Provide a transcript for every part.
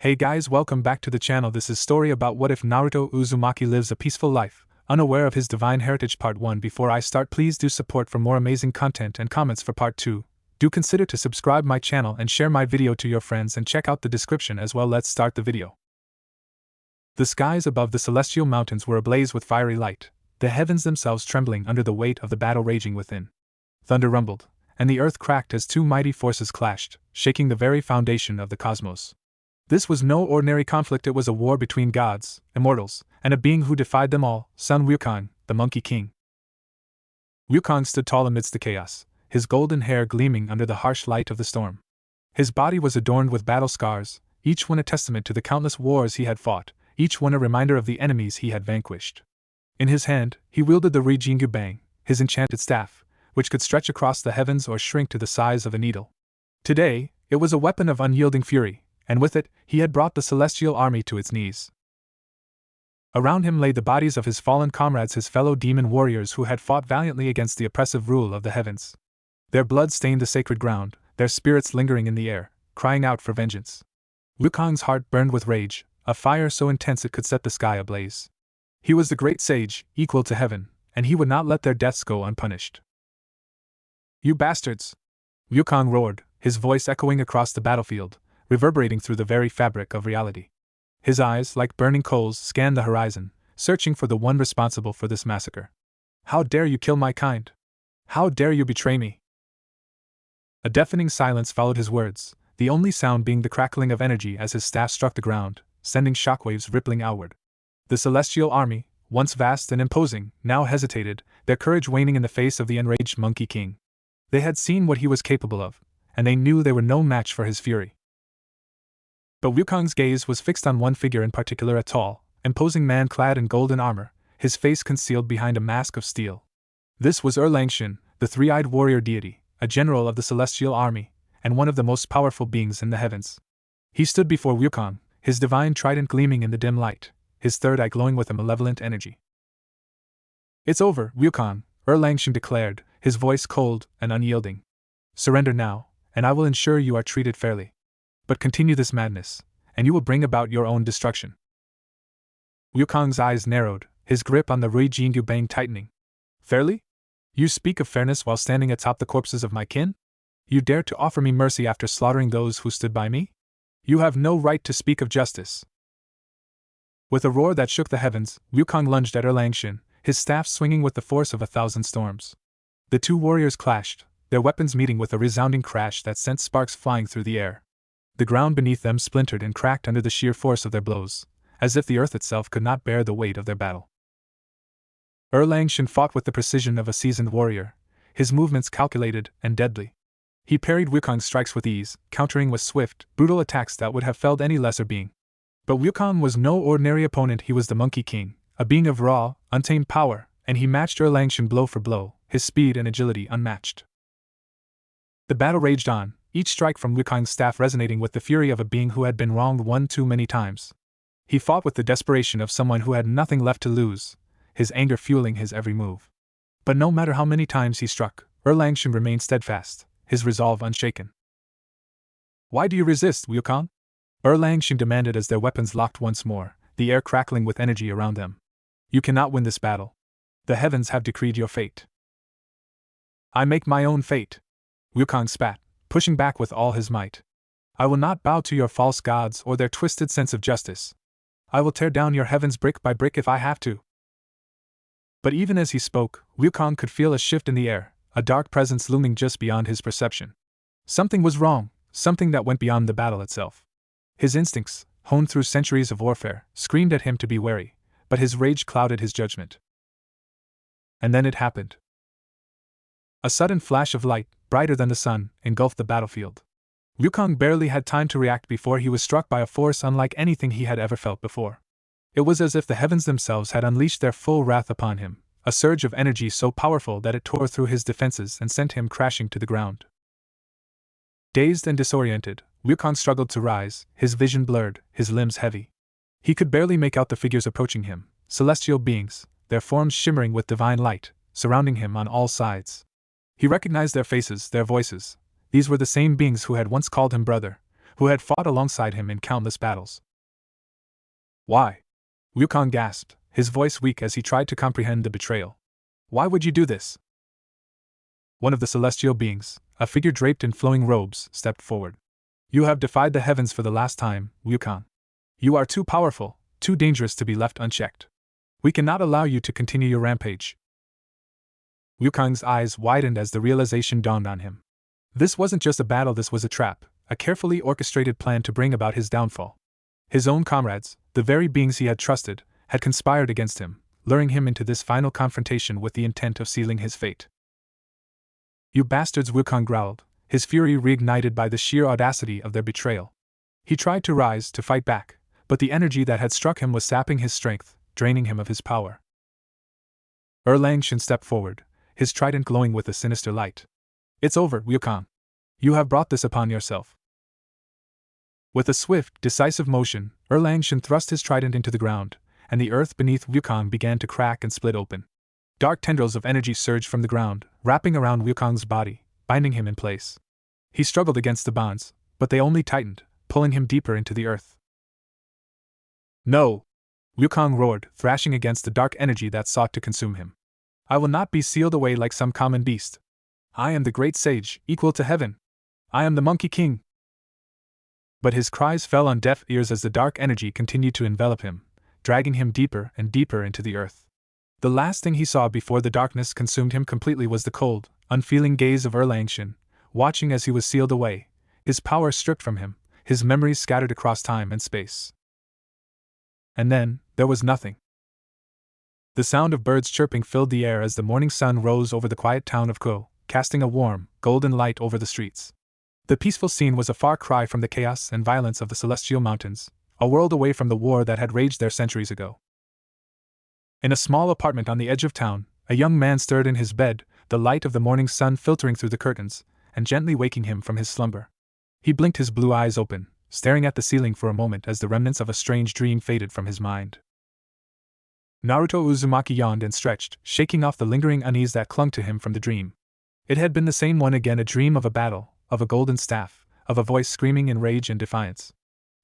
Hey guys, welcome back to the channel. This is story about what if Naruto Uzumaki lives a peaceful life, unaware of his divine heritage. Part 1. Before I start, please do support for more amazing content and comments for part 2. Do consider to subscribe my channel and share my video to your friends and check out the description as well. Let's start the video. The skies above the celestial mountains were ablaze with fiery light, the heavens themselves trembling under the weight of the battle raging within. Thunder rumbled, and the earth cracked as two mighty forces clashed, shaking the very foundation of the cosmos. This was no ordinary conflict. It was a war between gods, immortals, and a being who defied them all, Sun Wukong, the Monkey King. Wukong stood tall amidst the chaos, his golden hair gleaming under the harsh light of the storm. His body was adorned with battle scars, each one a testament to the countless wars he had fought, each one a reminder of the enemies he had vanquished. In his hand, he wielded the Rijingu Bang, his enchanted staff, which could stretch across the heavens or shrink to the size of a needle. Today, it was a weapon of unyielding fury, and with it, he had brought the celestial army to its knees. Around him lay the bodies of his fallen comrades, his fellow demon warriors who had fought valiantly against the oppressive rule of the heavens. Their blood stained the sacred ground, their spirits lingering in the air, crying out for vengeance. Wukong's heart burned with rage, a fire so intense it could set the sky ablaze. He was the great sage, equal to heaven, and he would not let their deaths go unpunished. "You bastards!" Wukong roared, his voice echoing across the battlefield, reverberating through the very fabric of reality. His eyes, like burning coals, scanned the horizon, searching for the one responsible for this massacre. "How dare you kill my kind? How dare you betray me?" A deafening silence followed his words, the only sound being the crackling of energy as his staff struck the ground, sending shockwaves rippling outward. The celestial army, once vast and imposing, now hesitated, their courage waning in the face of the enraged Monkey King. They had seen what he was capable of, and they knew they were no match for his fury. But Wukong's gaze was fixed on one figure in particular, a tall, imposing man clad in golden armor, his face concealed behind a mask of steel. This was Erlangshin, the three-eyed warrior deity, a general of the celestial army, and one of the most powerful beings in the heavens. He stood before Wukong, his divine trident gleaming in the dim light, his third eye glowing with a malevolent energy. "It's over, Wukong," Erlangshin declared, his voice cold and unyielding. "Surrender now, and I will ensure you are treated fairly. But continue this madness, and you will bring about your own destruction." Wukong's eyes narrowed, his grip on the Rijingu Bang tightening. "Fairly? You speak of fairness while standing atop the corpses of my kin? You dare to offer me mercy after slaughtering those who stood by me? You have no right to speak of justice." With a roar that shook the heavens, Wukong lunged at Erlangshin, his staff swinging with the force of 1,000 storms. The two warriors clashed, their weapons meeting with a resounding crash that sent sparks flying through the air. The ground beneath them splintered and cracked under the sheer force of their blows, as if the earth itself could not bear the weight of their battle. Erlangshin fought with the precision of a seasoned warrior, his movements calculated and deadly. He parried Wukong's strikes with ease, countering with swift, brutal attacks that would have felled any lesser being. But Wukong was no ordinary opponent. He was the Monkey King, a being of raw, untamed power, and he matched Erlangshin blow for blow, his speed and agility unmatched. The battle raged on, each strike from Wukong's staff resonating with the fury of a being who had been wronged one too many times. He fought with the desperation of someone who had nothing left to lose, his anger fueling his every move. But no matter how many times he struck, Erlangshin remained steadfast, his resolve unshaken. "Why do you resist, Wukong?" Erlangshin demanded as their weapons locked once more, the air crackling with energy around them. "You cannot win this battle. The heavens have decreed your fate." "I make my own fate," Wukong spat, pushing back with all his might. "I will not bow to your false gods or their twisted sense of justice. I will tear down your heavens brick by brick if I have to." But even as he spoke, Wukong could feel a shift in the air, a dark presence looming just beyond his perception. Something was wrong, something that went beyond the battle itself. His instincts, honed through centuries of warfare, screamed at him to be wary, but his rage clouded his judgment. And then it happened. A sudden flash of light, brighter than the sun, engulfed the battlefield. Wukong barely had time to react before he was struck by a force unlike anything he had ever felt before. It was as if the heavens themselves had unleashed their full wrath upon him, a surge of energy so powerful that it tore through his defenses and sent him crashing to the ground. Dazed and disoriented, Wukong struggled to rise, his vision blurred, his limbs heavy. He could barely make out the figures approaching him, celestial beings, their forms shimmering with divine light, surrounding him on all sides. He recognized their faces, their voices. These were the same beings who had once called him brother, who had fought alongside him in countless battles. Why? Wukong gasped, his voice weak as he tried to comprehend the betrayal. Why would you do this? One of the celestial beings, a figure draped in flowing robes, stepped forward. You have defied the heavens for the last time, Wukong. You are too powerful, too dangerous to be left unchecked. We cannot allow you to continue your rampage. Wukong's eyes widened as the realization dawned on him. This wasn't just a battle, this was a trap, a carefully orchestrated plan to bring about his downfall. His own comrades, the very beings he had trusted, had conspired against him, luring him into this final confrontation with the intent of sealing his fate. You bastards, Wukong growled, his fury reignited by the sheer audacity of their betrayal. He tried to rise, to fight back, but the energy that had struck him was sapping his strength, draining him of his power. Erlangshan stepped forward, his trident glowing with a sinister light. It's over, Wukong. You have brought this upon yourself. With a swift, decisive motion, Erlangshan thrust his trident into the ground, and the earth beneath Wukong began to crack and split open. Dark tendrils of energy surged from the ground, wrapping around Wukong's body, binding him in place. He struggled against the bonds, but they only tightened, pulling him deeper into the earth. No! Wukong roared, thrashing against the dark energy that sought to consume him. I will not be sealed away like some common beast. I am the great sage, equal to heaven. I am the Monkey King. But his cries fell on deaf ears as the dark energy continued to envelop him, dragging him deeper and deeper into the earth. The last thing he saw before the darkness consumed him completely was the cold, unfeeling gaze of Erlangshan, watching as he was sealed away, his power stripped from him, his memories scattered across time and space. And then, there was nothing. The sound of birds chirping filled the air as the morning sun rose over the quiet town of Ko, casting a warm, golden light over the streets. The peaceful scene was a far cry from the chaos and violence of the Celestial Mountains, a world away from the war that had raged there centuries ago. In a small apartment on the edge of town, a young man stirred in his bed, the light of the morning sun filtering through the curtains, and gently waking him from his slumber. He blinked his blue eyes open, staring at the ceiling for a moment as the remnants of a strange dream faded from his mind. Naruto Uzumaki yawned and stretched, shaking off the lingering unease that clung to him from the dream. It had been the same one again, a dream of a battle, of a golden staff, of a voice screaming in rage and defiance.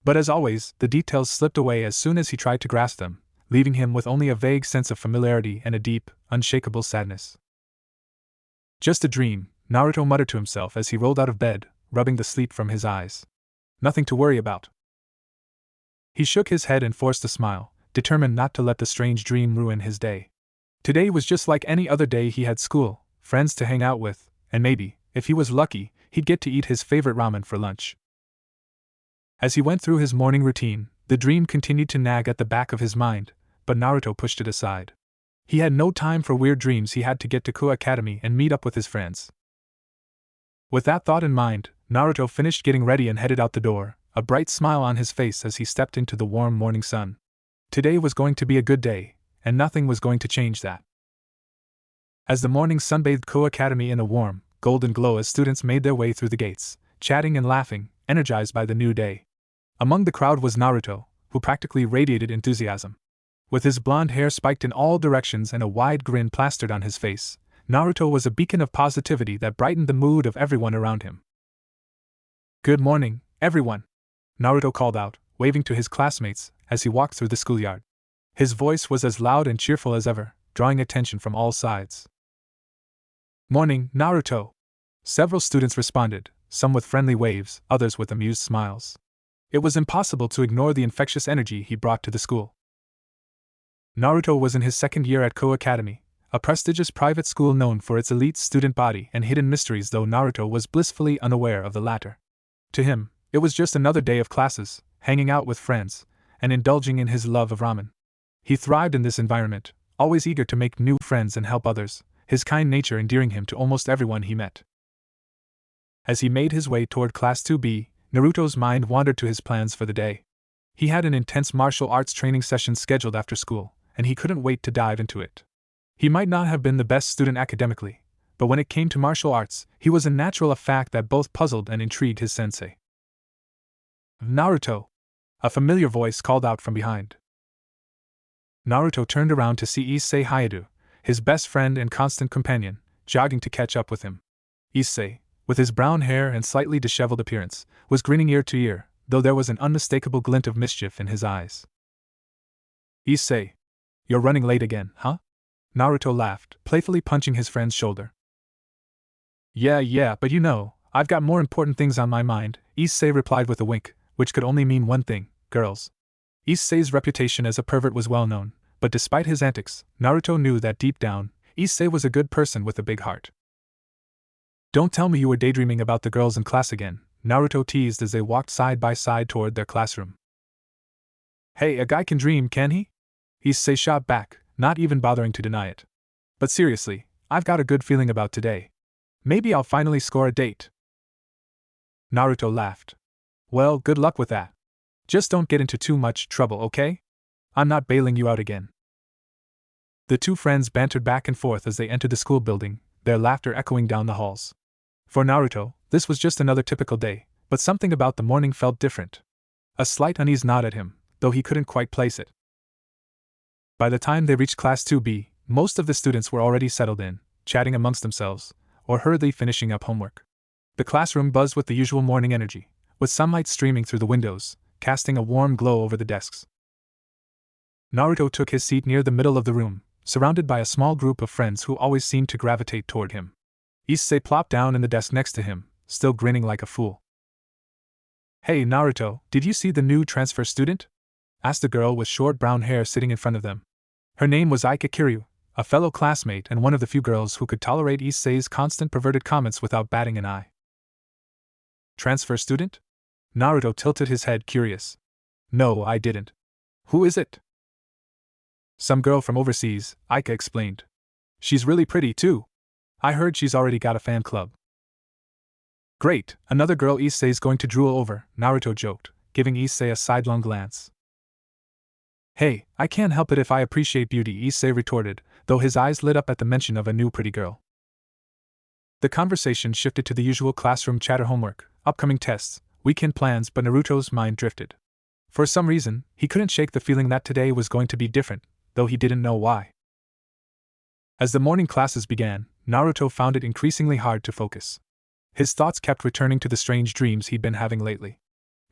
But as always, the details slipped away as soon as he tried to grasp them, leaving him with only a vague sense of familiarity and a deep, unshakable sadness. Just a dream, Naruto muttered to himself as he rolled out of bed, rubbing the sleep from his eyes. Nothing to worry about. He shook his head and forced a smile, determined not to let the strange dream ruin his day. Today was just like any other day. He had school, friends to hang out with, and maybe, if he was lucky, he'd get to eat his favorite ramen for lunch. As he went through his morning routine, the dream continued to nag at the back of his mind, but Naruto pushed it aside. He had no time for weird dreams. He had to get to Ko Academy and meet up with his friends. With that thought in mind, Naruto finished getting ready and headed out the door, a bright smile on his face as he stepped into the warm morning sun. Today was going to be a good day, and nothing was going to change that. As the morning sun bathed Ko Academy in a warm, golden glow as students made their way through the gates, chatting and laughing, energized by the new day. Among the crowd was Naruto, who practically radiated enthusiasm. With his blonde hair spiked in all directions and a wide grin plastered on his face, Naruto was a beacon of positivity that brightened the mood of everyone around him. Good morning, everyone, Naruto called out, waving to his classmates as he walked through the schoolyard. His voice was as loud and cheerful as ever, drawing attention from all sides. Morning, Naruto! Several students responded, some with friendly waves, others with amused smiles. It was impossible to ignore the infectious energy he brought to the school. Naruto was in his second year at Ko Academy, a prestigious private school known for its elite student body and hidden mysteries, though Naruto was blissfully unaware of the latter. To him, it was just another day of classes, hanging out with friends, and indulging in his love of ramen. He thrived in this environment, always eager to make new friends and help others, his kind nature endearing him to almost everyone he met. As he made his way toward Class 2B, Naruto's mind wandered to his plans for the day. He had an intense martial arts training session scheduled after school, and he couldn't wait to dive into it. He might not have been the best student academically, but when it came to martial arts, he was a natural, a fact that both puzzled and intrigued his sensei. Naruto! A familiar voice called out from behind. Naruto turned around to see Issei Hayato, his best friend and constant companion, jogging to catch up with him. Issei, with his brown hair and slightly disheveled appearance, was grinning ear to ear, though there was an unmistakable glint of mischief in his eyes. Issei, you're running late again, huh? Naruto laughed, playfully punching his friend's shoulder. Yeah, but you know, I've got more important things on my mind, Issei replied with a wink, which could only mean one thing: girls. Issei's reputation as a pervert was well known, but despite his antics, Naruto knew that deep down, Issei was a good person with a big heart. Don't tell me you were daydreaming about the girls in class again, Naruto teased as they walked side by side toward their classroom. Hey, a guy can dream, can he? Issei shot back, not even bothering to deny it. But seriously, I've got a good feeling about today. Maybe I'll finally score a date. Naruto laughed. Well, good luck with that. Just don't get into too much trouble, okay? I'm not bailing you out again. The two friends bantered back and forth as they entered the school building, their laughter echoing down the halls. For Naruto, this was just another typical day, but something about the morning felt different. A slight unease gnawed at him, though he couldn't quite place it. By the time they reached Class 2B, most of the students were already settled in, chatting amongst themselves, or hurriedly finishing up homework. The classroom buzzed with the usual morning energy, with sunlight streaming through the windows, casting a warm glow over the desks. Naruto took his seat near the middle of the room, surrounded by a small group of friends who always seemed to gravitate toward him. Issei plopped down in the desk next to him, still grinning like a fool. Hey Naruto, did you see the new transfer student? Asked a girl with short brown hair sitting in front of them. Her name was Aika Kiryu, a fellow classmate and one of the few girls who could tolerate Issei's constant perverted comments without batting an eye. Transfer student? Naruto tilted his head, curious. No, I didn't. Who is it? Some girl from overseas, Aika explained. She's really pretty, too. I heard she's already got a fan club. Great, another girl Issei's going to drool over, Naruto joked, giving Issei a sidelong glance. Hey, I can't help it if I appreciate beauty, Issei retorted, though his eyes lit up at the mention of a new pretty girl. The conversation shifted to the usual classroom chatter: homework, upcoming tests, weekend plans, but Naruto's mind drifted. For some reason, he couldn't shake the feeling that today was going to be different, though he didn't know why. As the morning classes began, Naruto found it increasingly hard to focus. His thoughts kept returning to the strange dreams he'd been having lately.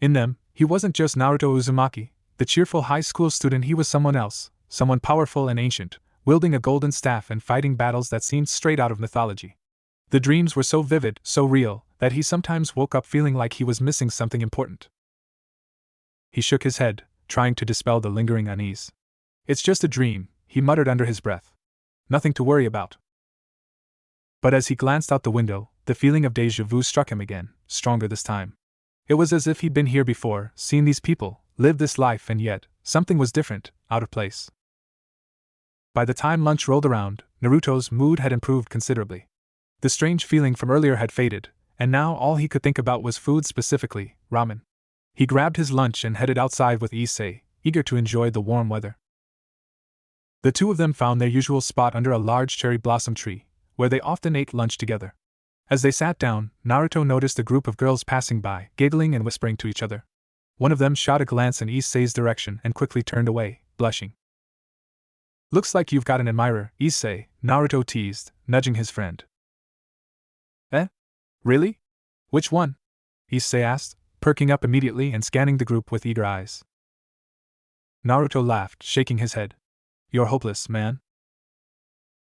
In them, he wasn't just Naruto Uzumaki, the cheerful high school student. He was someone else, someone powerful and ancient, wielding a golden staff and fighting battles that seemed straight out of mythology. The dreams were so vivid, so real, that he sometimes woke up feeling like he was missing something important. He shook his head, trying to dispel the lingering unease. It's just a dream, he muttered under his breath. Nothing to worry about. But as he glanced out the window, the feeling of déjà vu struck him again, stronger this time. It was as if he'd been here before, seen these people, lived this life, and yet, something was different, out of place. By the time lunch rolled around, Naruto's mood had improved considerably. The strange feeling from earlier had faded, and now all he could think about was food, specifically, ramen. He grabbed his lunch and headed outside with Issei, eager to enjoy the warm weather. The two of them found their usual spot under a large cherry blossom tree, where they often ate lunch together. As they sat down, Naruto noticed a group of girls passing by, giggling and whispering to each other. One of them shot a glance in Issei's direction and quickly turned away, blushing. Looks like you've got an admirer, Issei, Naruto teased, nudging his friend. Eh? Really? Which one? Issei asked, perking up immediately and scanning the group with eager eyes. Naruto laughed, shaking his head. You're hopeless, man.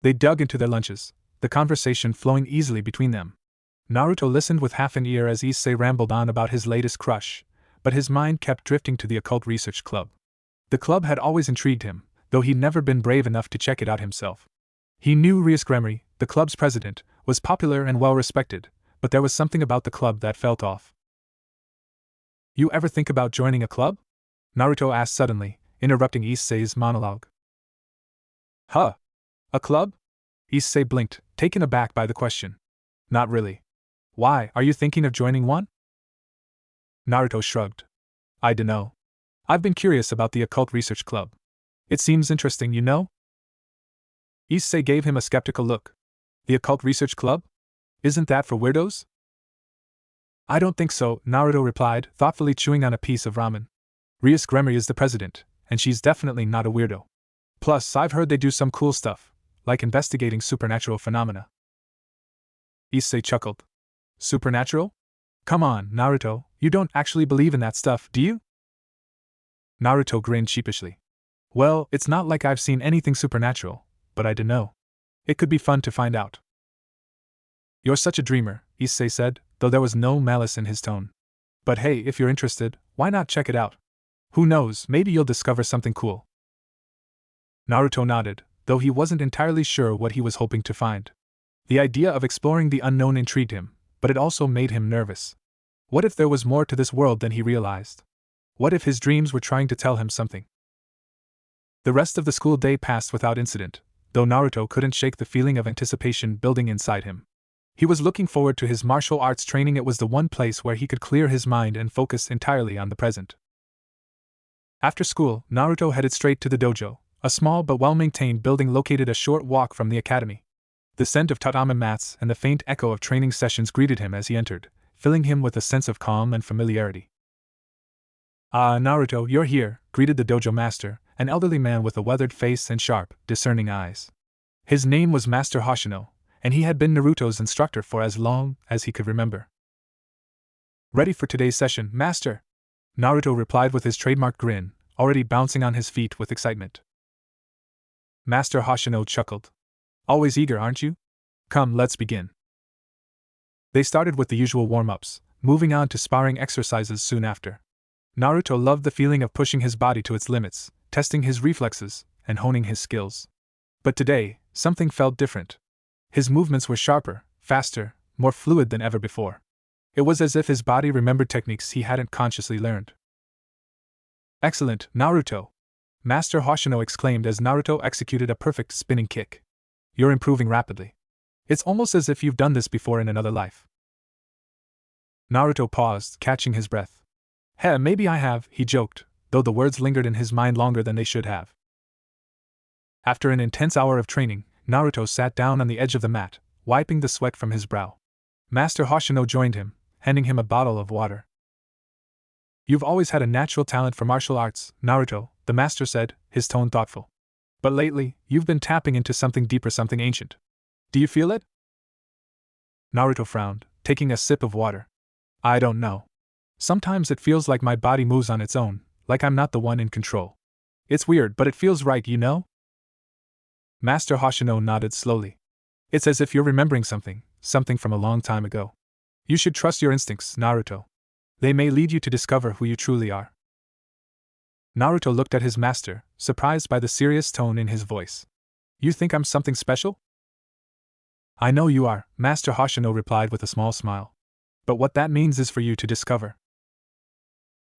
They dug into their lunches, the conversation flowing easily between them. Naruto listened with half an ear as Issei rambled on about his latest crush, but his mind kept drifting to the Occult Research Club. The club had always intrigued him, though he'd never been brave enough to check it out himself. He knew Rias Gremory, the club's president, was popular and well respected, but there was something about the club that felt off. You ever think about joining a club? Naruto asked suddenly, interrupting Issei's monologue. Huh? A club? Issei blinked, taken aback by the question. Not really. Why, are you thinking of joining one? Naruto shrugged. I dunno. I've been curious about the Occult Research Club. It seems interesting, you know? Issei gave him a skeptical look. The Occult Research Club? Isn't that for weirdos? I don't think so, Naruto replied, thoughtfully chewing on a piece of ramen. Rias Gremory is the president, and she's definitely not a weirdo. Plus, I've heard they do some cool stuff, like investigating supernatural phenomena. Issei chuckled. Supernatural? Come on, Naruto, you don't actually believe in that stuff, do you? Naruto grinned sheepishly. Well, it's not like I've seen anything supernatural, but I dunno. It could be fun to find out. You're such a dreamer, Issei said, though there was no malice in his tone. But hey, if you're interested, why not check it out? Who knows, maybe you'll discover something cool. Naruto nodded, though he wasn't entirely sure what he was hoping to find. The idea of exploring the unknown intrigued him, but it also made him nervous. What if there was more to this world than he realized? What if his dreams were trying to tell him something? The rest of the school day passed without incident, though Naruto couldn't shake the feeling of anticipation building inside him. He was looking forward to his martial arts training. It was the one place where he could clear his mind and focus entirely on the present. After school, Naruto headed straight to the dojo, a small but well-maintained building located a short walk from the academy. The scent of tatami mats and the faint echo of training sessions greeted him as he entered, filling him with a sense of calm and familiarity. Ah, Naruto, you're here, greeted the dojo master, an elderly man with a weathered face and sharp, discerning eyes. His name was Master Hoshino, and he had been Naruto's instructor for as long as he could remember. Ready for today's session, Master? Naruto replied with his trademark grin, already bouncing on his feet with excitement. Master Hoshino chuckled. Always eager, aren't you? Come, let's begin. They started with the usual warm-ups, moving on to sparring exercises soon after. Naruto loved the feeling of pushing his body to its limits, testing his reflexes, and honing his skills. But today, something felt different. His movements were sharper, faster, more fluid than ever before. It was as if his body remembered techniques he hadn't consciously learned. Excellent, Naruto! Master Hoshino exclaimed as Naruto executed a perfect spinning kick. You're improving rapidly. It's almost as if you've done this before in another life. Naruto paused, catching his breath. Heh, maybe I have, he joked, though the words lingered in his mind longer than they should have. After an intense hour of training, Naruto sat down on the edge of the mat, wiping the sweat from his brow. Master Hoshino joined him, handing him a bottle of water. You've always had a natural talent for martial arts, Naruto, the master said, his tone thoughtful. But lately, you've been tapping into something deeper, something ancient. Do you feel it? Naruto frowned, taking a sip of water. I don't know. Sometimes it feels like my body moves on its own, like I'm not the one in control. It's weird, but it feels right, you know? Master Hoshino nodded slowly. It's as if you're remembering something from a long time ago. You should trust your instincts, Naruto. They may lead you to discover who you truly are. Naruto looked at his master, surprised by the serious tone in his voice. You think I'm something special? I know you are, Master Hoshino replied with a small smile. But what that means is for you to discover.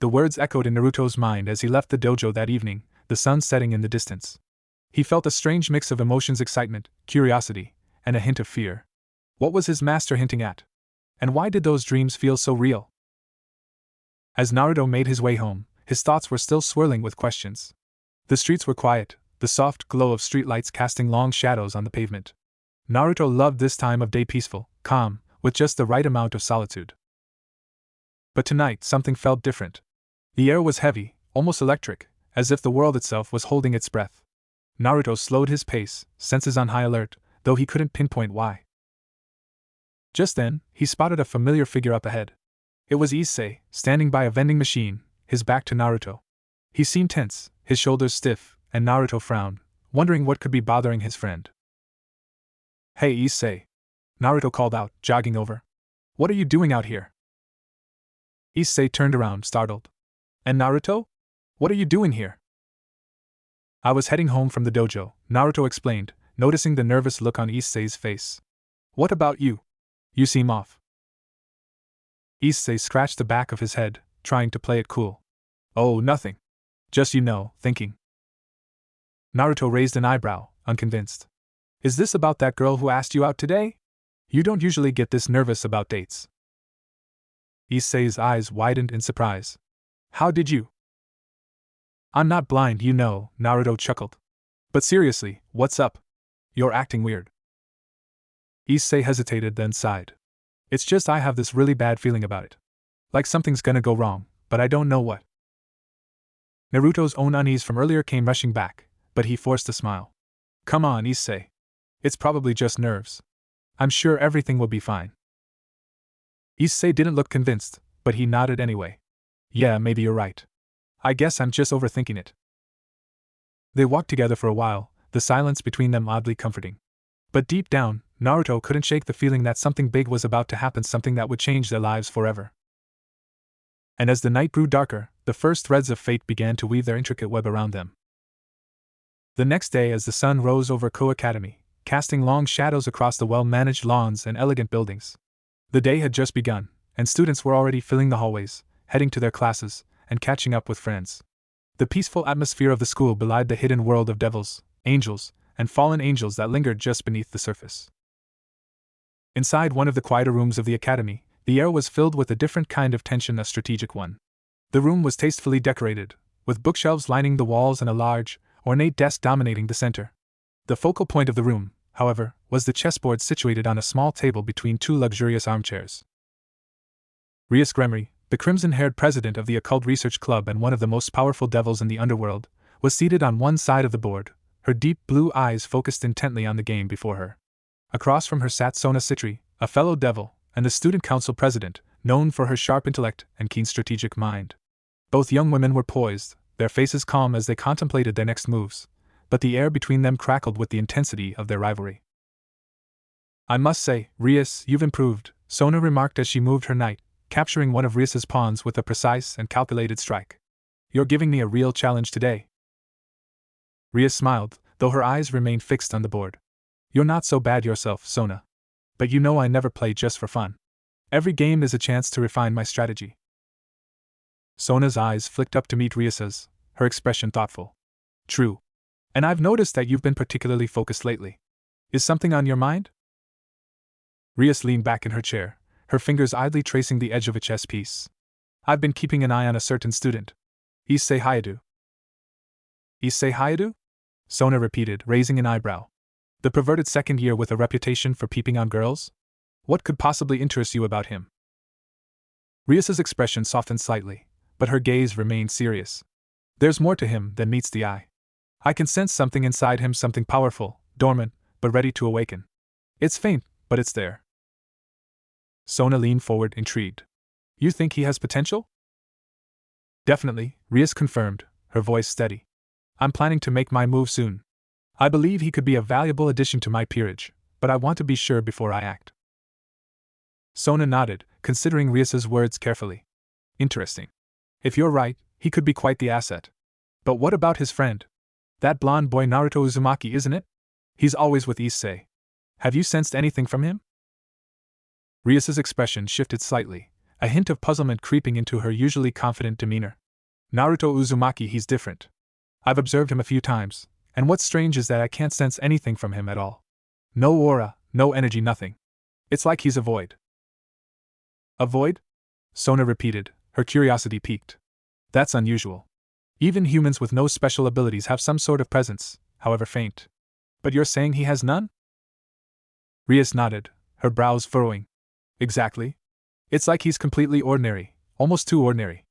The words echoed in Naruto's mind as he left the dojo that evening, the sun setting in the distance. He felt a strange mix of emotions: excitement, curiosity, and a hint of fear. What was his master hinting at? And why did those dreams feel so real? As Naruto made his way home, his thoughts were still swirling with questions. The streets were quiet, the soft glow of streetlights casting long shadows on the pavement. Naruto loved this time of day, peaceful, calm, with just the right amount of solitude. But tonight something felt different. The air was heavy, almost electric, as if the world itself was holding its breath. Naruto slowed his pace, senses on high alert, though he couldn't pinpoint why. Just then, he spotted a familiar figure up ahead. It was Issei, standing by a vending machine, his back to Naruto. He seemed tense, his shoulders stiff, and Naruto frowned, wondering what could be bothering his friend. Hey Issei! Naruto called out, jogging over. What are you doing out here? Issei turned around, startled. And Naruto? What are you doing here? I was heading home from the dojo, Naruto explained, noticing the nervous look on Issei's face. What about you? You seem off. Issei scratched the back of his head, trying to play it cool. Oh, nothing. Just thinking. Naruto raised an eyebrow, unconvinced. Is this about that girl who asked you out today? You don't usually get this nervous about dates. Issei's eyes widened in surprise. How did you? I'm not blind, Naruto chuckled. But seriously, what's up? You're acting weird. Issei hesitated, then sighed. It's just I have this really bad feeling about it. Like something's gonna go wrong, but I don't know what. Naruto's own unease from earlier came rushing back, but he forced a smile. Come on, Issei. It's probably just nerves. I'm sure everything will be fine. Issei didn't look convinced, but he nodded anyway. Yeah, maybe you're right. I guess I'm just overthinking it. They walked together for a while, the silence between them oddly comforting. But deep down, Naruto couldn't shake the feeling that something big was about to happen, something that would change their lives forever. And as the night grew darker, the first threads of fate began to weave their intricate web around them. The next day, as the sun rose over Konoha Academy, casting long shadows across the well-managed lawns and elegant buildings, the day had just begun, and students were already filling the hallways, heading to their classes, and catching up with friends. The peaceful atmosphere of the school belied the hidden world of devils, angels, and fallen angels that lingered just beneath the surface. Inside one of the quieter rooms of the academy, the air was filled with a different kind of tension, a strategic one. The room was tastefully decorated, with bookshelves lining the walls and a large, ornate desk dominating the center. The focal point of the room, however, was the chessboard situated on a small table between two luxurious armchairs. Rias Gremory, the crimson-haired president of the Occult Research Club and one of the most powerful devils in the underworld, was seated on one side of the board, her deep blue eyes focused intently on the game before her. Across from her sat Sona Citri, a fellow devil, and the student council president, known for her sharp intellect and keen strategic mind. Both young women were poised, their faces calm as they contemplated their next moves, but the air between them crackled with the intensity of their rivalry. I must say, Rias, you've improved, Sona remarked as she moved her knight, capturing one of Rias's pawns with a precise and calculated strike. You're giving me a real challenge today. Rias smiled, though her eyes remained fixed on the board. You're not so bad yourself, Sona. But you know I never play just for fun. Every game is a chance to refine my strategy. Sona's eyes flicked up to meet Rias's, her expression thoughtful. True. And I've noticed that you've been particularly focused lately. Is something on your mind? Rias leaned back in her chair, her fingers idly tracing the edge of a chess piece. I've been keeping an eye on a certain student. Issei Hayadu. Issei Hayadu? Sona repeated, raising an eyebrow. The perverted second year with a reputation for peeping on girls? What could possibly interest you about him? Rias's expression softened slightly, but her gaze remained serious. There's more to him than meets the eye. I can sense something inside him, something powerful, dormant, but ready to awaken. It's faint, but it's there. Sona leaned forward, intrigued. You think he has potential? Definitely, Rias confirmed, her voice steady. I'm planning to make my move soon. I believe he could be a valuable addition to my peerage, but I want to be sure before I act. Sona nodded, considering Rias's words carefully. Interesting. If you're right, he could be quite the asset. But what about his friend? That blonde boy Naruto Uzumaki, isn't it? He's always with Issei. Have you sensed anything from him? Rias's expression shifted slightly, a hint of puzzlement creeping into her usually confident demeanor. Naruto Uzumaki, he's different. I've observed him a few times, and what's strange is that I can't sense anything from him at all. No aura, no energy, nothing. It's like he's a void. A void? Sona repeated, her curiosity piqued. That's unusual. Even humans with no special abilities have some sort of presence, however faint. But you're saying he has none? Rias nodded, her brows furrowing. Exactly. It's like he's completely ordinary, almost too ordinary.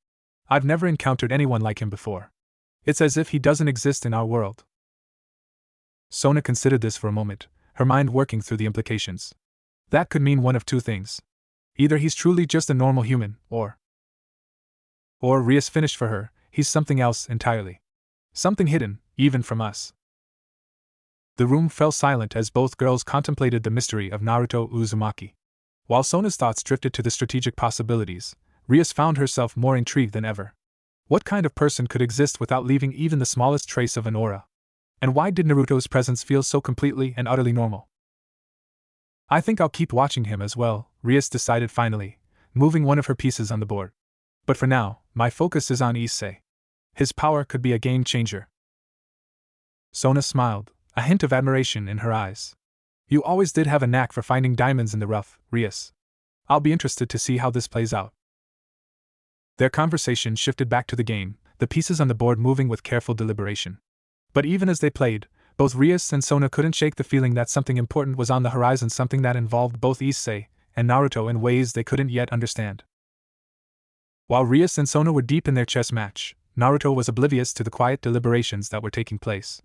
I've never encountered anyone like him before. It's as if he doesn't exist in our world. Sona considered this for a moment, her mind working through the implications. That could mean one of two things. Either he's truly just a normal human, or Rias finished for her, he's something else entirely. Something hidden, even from us. The room fell silent as both girls contemplated the mystery of Naruto Uzumaki. While Sona's thoughts drifted to the strategic possibilities, Rias found herself more intrigued than ever. What kind of person could exist without leaving even the smallest trace of an aura? And why did Naruto's presence feel so completely and utterly normal? I think I'll keep watching him as well, Rias decided finally, moving one of her pieces on the board. But for now, my focus is on Issei. His power could be a game changer. Sona smiled, a hint of admiration in her eyes. You always did have a knack for finding diamonds in the rough, Rias. I'll be interested to see how this plays out. Their conversation shifted back to the game, the pieces on the board moving with careful deliberation. But even as they played, both Rias and Sona couldn't shake the feeling that something important was on the horizon, something that involved both Issei and Naruto in ways they couldn't yet understand. While Rias and Sona were deep in their chess match, Naruto was oblivious to the quiet deliberations that were taking place.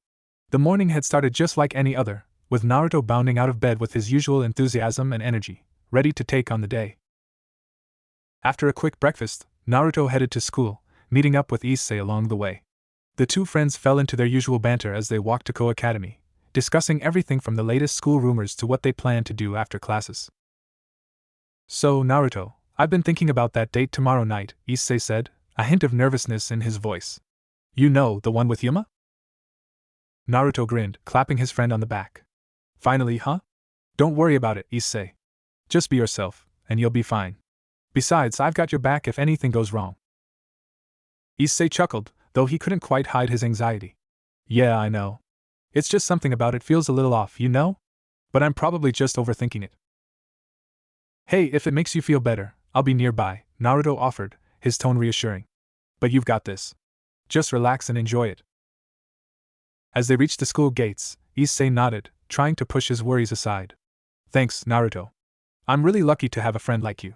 The morning had started just like any other, with Naruto bounding out of bed with his usual enthusiasm and energy, ready to take on the day. After a quick breakfast, Naruto headed to school, meeting up with Issei along the way. The two friends fell into their usual banter as they walked to Ko Academy, discussing everything from the latest school rumors to what they plan to do after classes. So, Naruto, I've been thinking about that date tomorrow night, Issei said, a hint of nervousness in his voice. You know, the one with Yuma? Naruto grinned, clapping his friend on the back. Finally, huh? Don't worry about it, Issei. Just be yourself, and you'll be fine. Besides, I've got your back if anything goes wrong. Issei chuckled, though he couldn't quite hide his anxiety. Yeah, I know. It's just something about it feels a little off, you know? But I'm probably just overthinking it. Hey, if it makes you feel better, I'll be nearby, Naruto offered, his tone reassuring. But you've got this. Just relax and enjoy it. As they reached the school gates, Issei nodded, trying to push his worries aside. Thanks, Naruto. I'm really lucky to have a friend like you.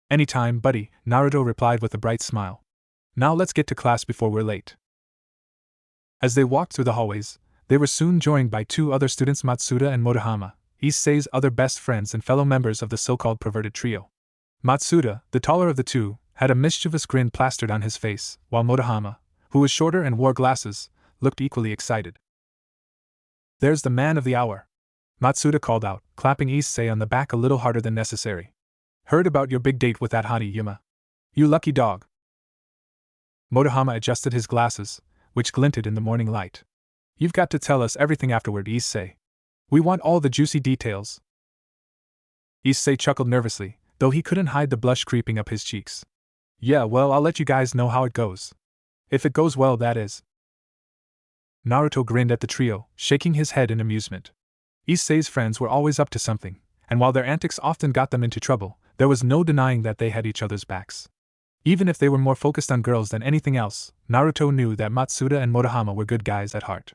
Anytime, buddy, Naruto replied with a bright smile. Now let's get to class before we're late. As they walked through the hallways, they were soon joined by two other students, Matsuda and Motohama, Issei's other best friends and fellow members of the so-called perverted trio. Matsuda, the taller of the two, had a mischievous grin plastered on his face, while Motohama, who was shorter and wore glasses, looked equally excited. There's the man of the hour, Matsuda called out, clapping Issei on the back a little harder than necessary. Heard about your big date with that hottie Yuma. You lucky dog. Motohama adjusted his glasses, which glinted in the morning light. You've got to tell us everything afterward, Issei. We want all the juicy details. Issei chuckled nervously, though he couldn't hide the blush creeping up his cheeks. Yeah, well, I'll let you guys know how it goes. If it goes well, that is. Naruto grinned at the trio, shaking his head in amusement. Issei's friends were always up to something, and while their antics often got them into trouble, there was no denying that they had each other's backs. Even if they were more focused on girls than anything else, Naruto knew that Matsuda and Motohama were good guys at heart.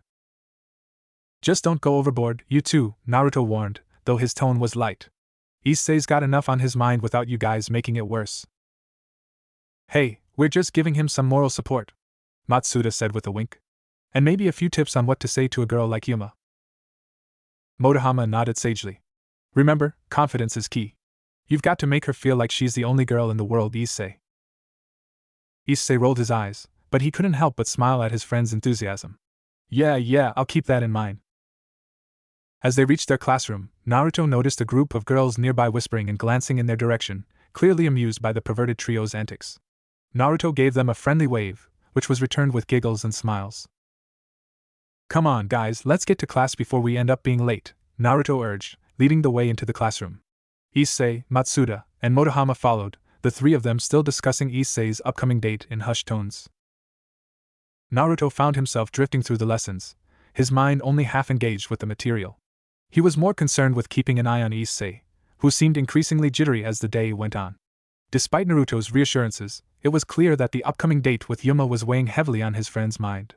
Just don't go overboard, you two, Naruto warned, though his tone was light. Issei's got enough on his mind without you guys making it worse. Hey, we're just giving him some moral support, Matsuda said with a wink. And maybe a few tips on what to say to a girl like Yuma. Motohama nodded sagely. Remember, confidence is key. You've got to make her feel like she's the only girl in the world, Issei. Issei rolled his eyes, but he couldn't help but smile at his friend's enthusiasm. Yeah, I'll keep that in mind. As they reached their classroom, Naruto noticed a group of girls nearby whispering and glancing in their direction, clearly amused by the perverted trio's antics. Naruto gave them a friendly wave, which was returned with giggles and smiles. Come on, guys, let's get to class before we end up being late, Naruto urged, leading the way into the classroom. Issei, Matsuda, and Motohama followed, the three of them still discussing Issei's upcoming date in hushed tones. Naruto found himself drifting through the lessons, his mind only half engaged with the material. He was more concerned with keeping an eye on Issei, who seemed increasingly jittery as the day went on. Despite Naruto's reassurances, it was clear that the upcoming date with Yuma was weighing heavily on his friend's mind.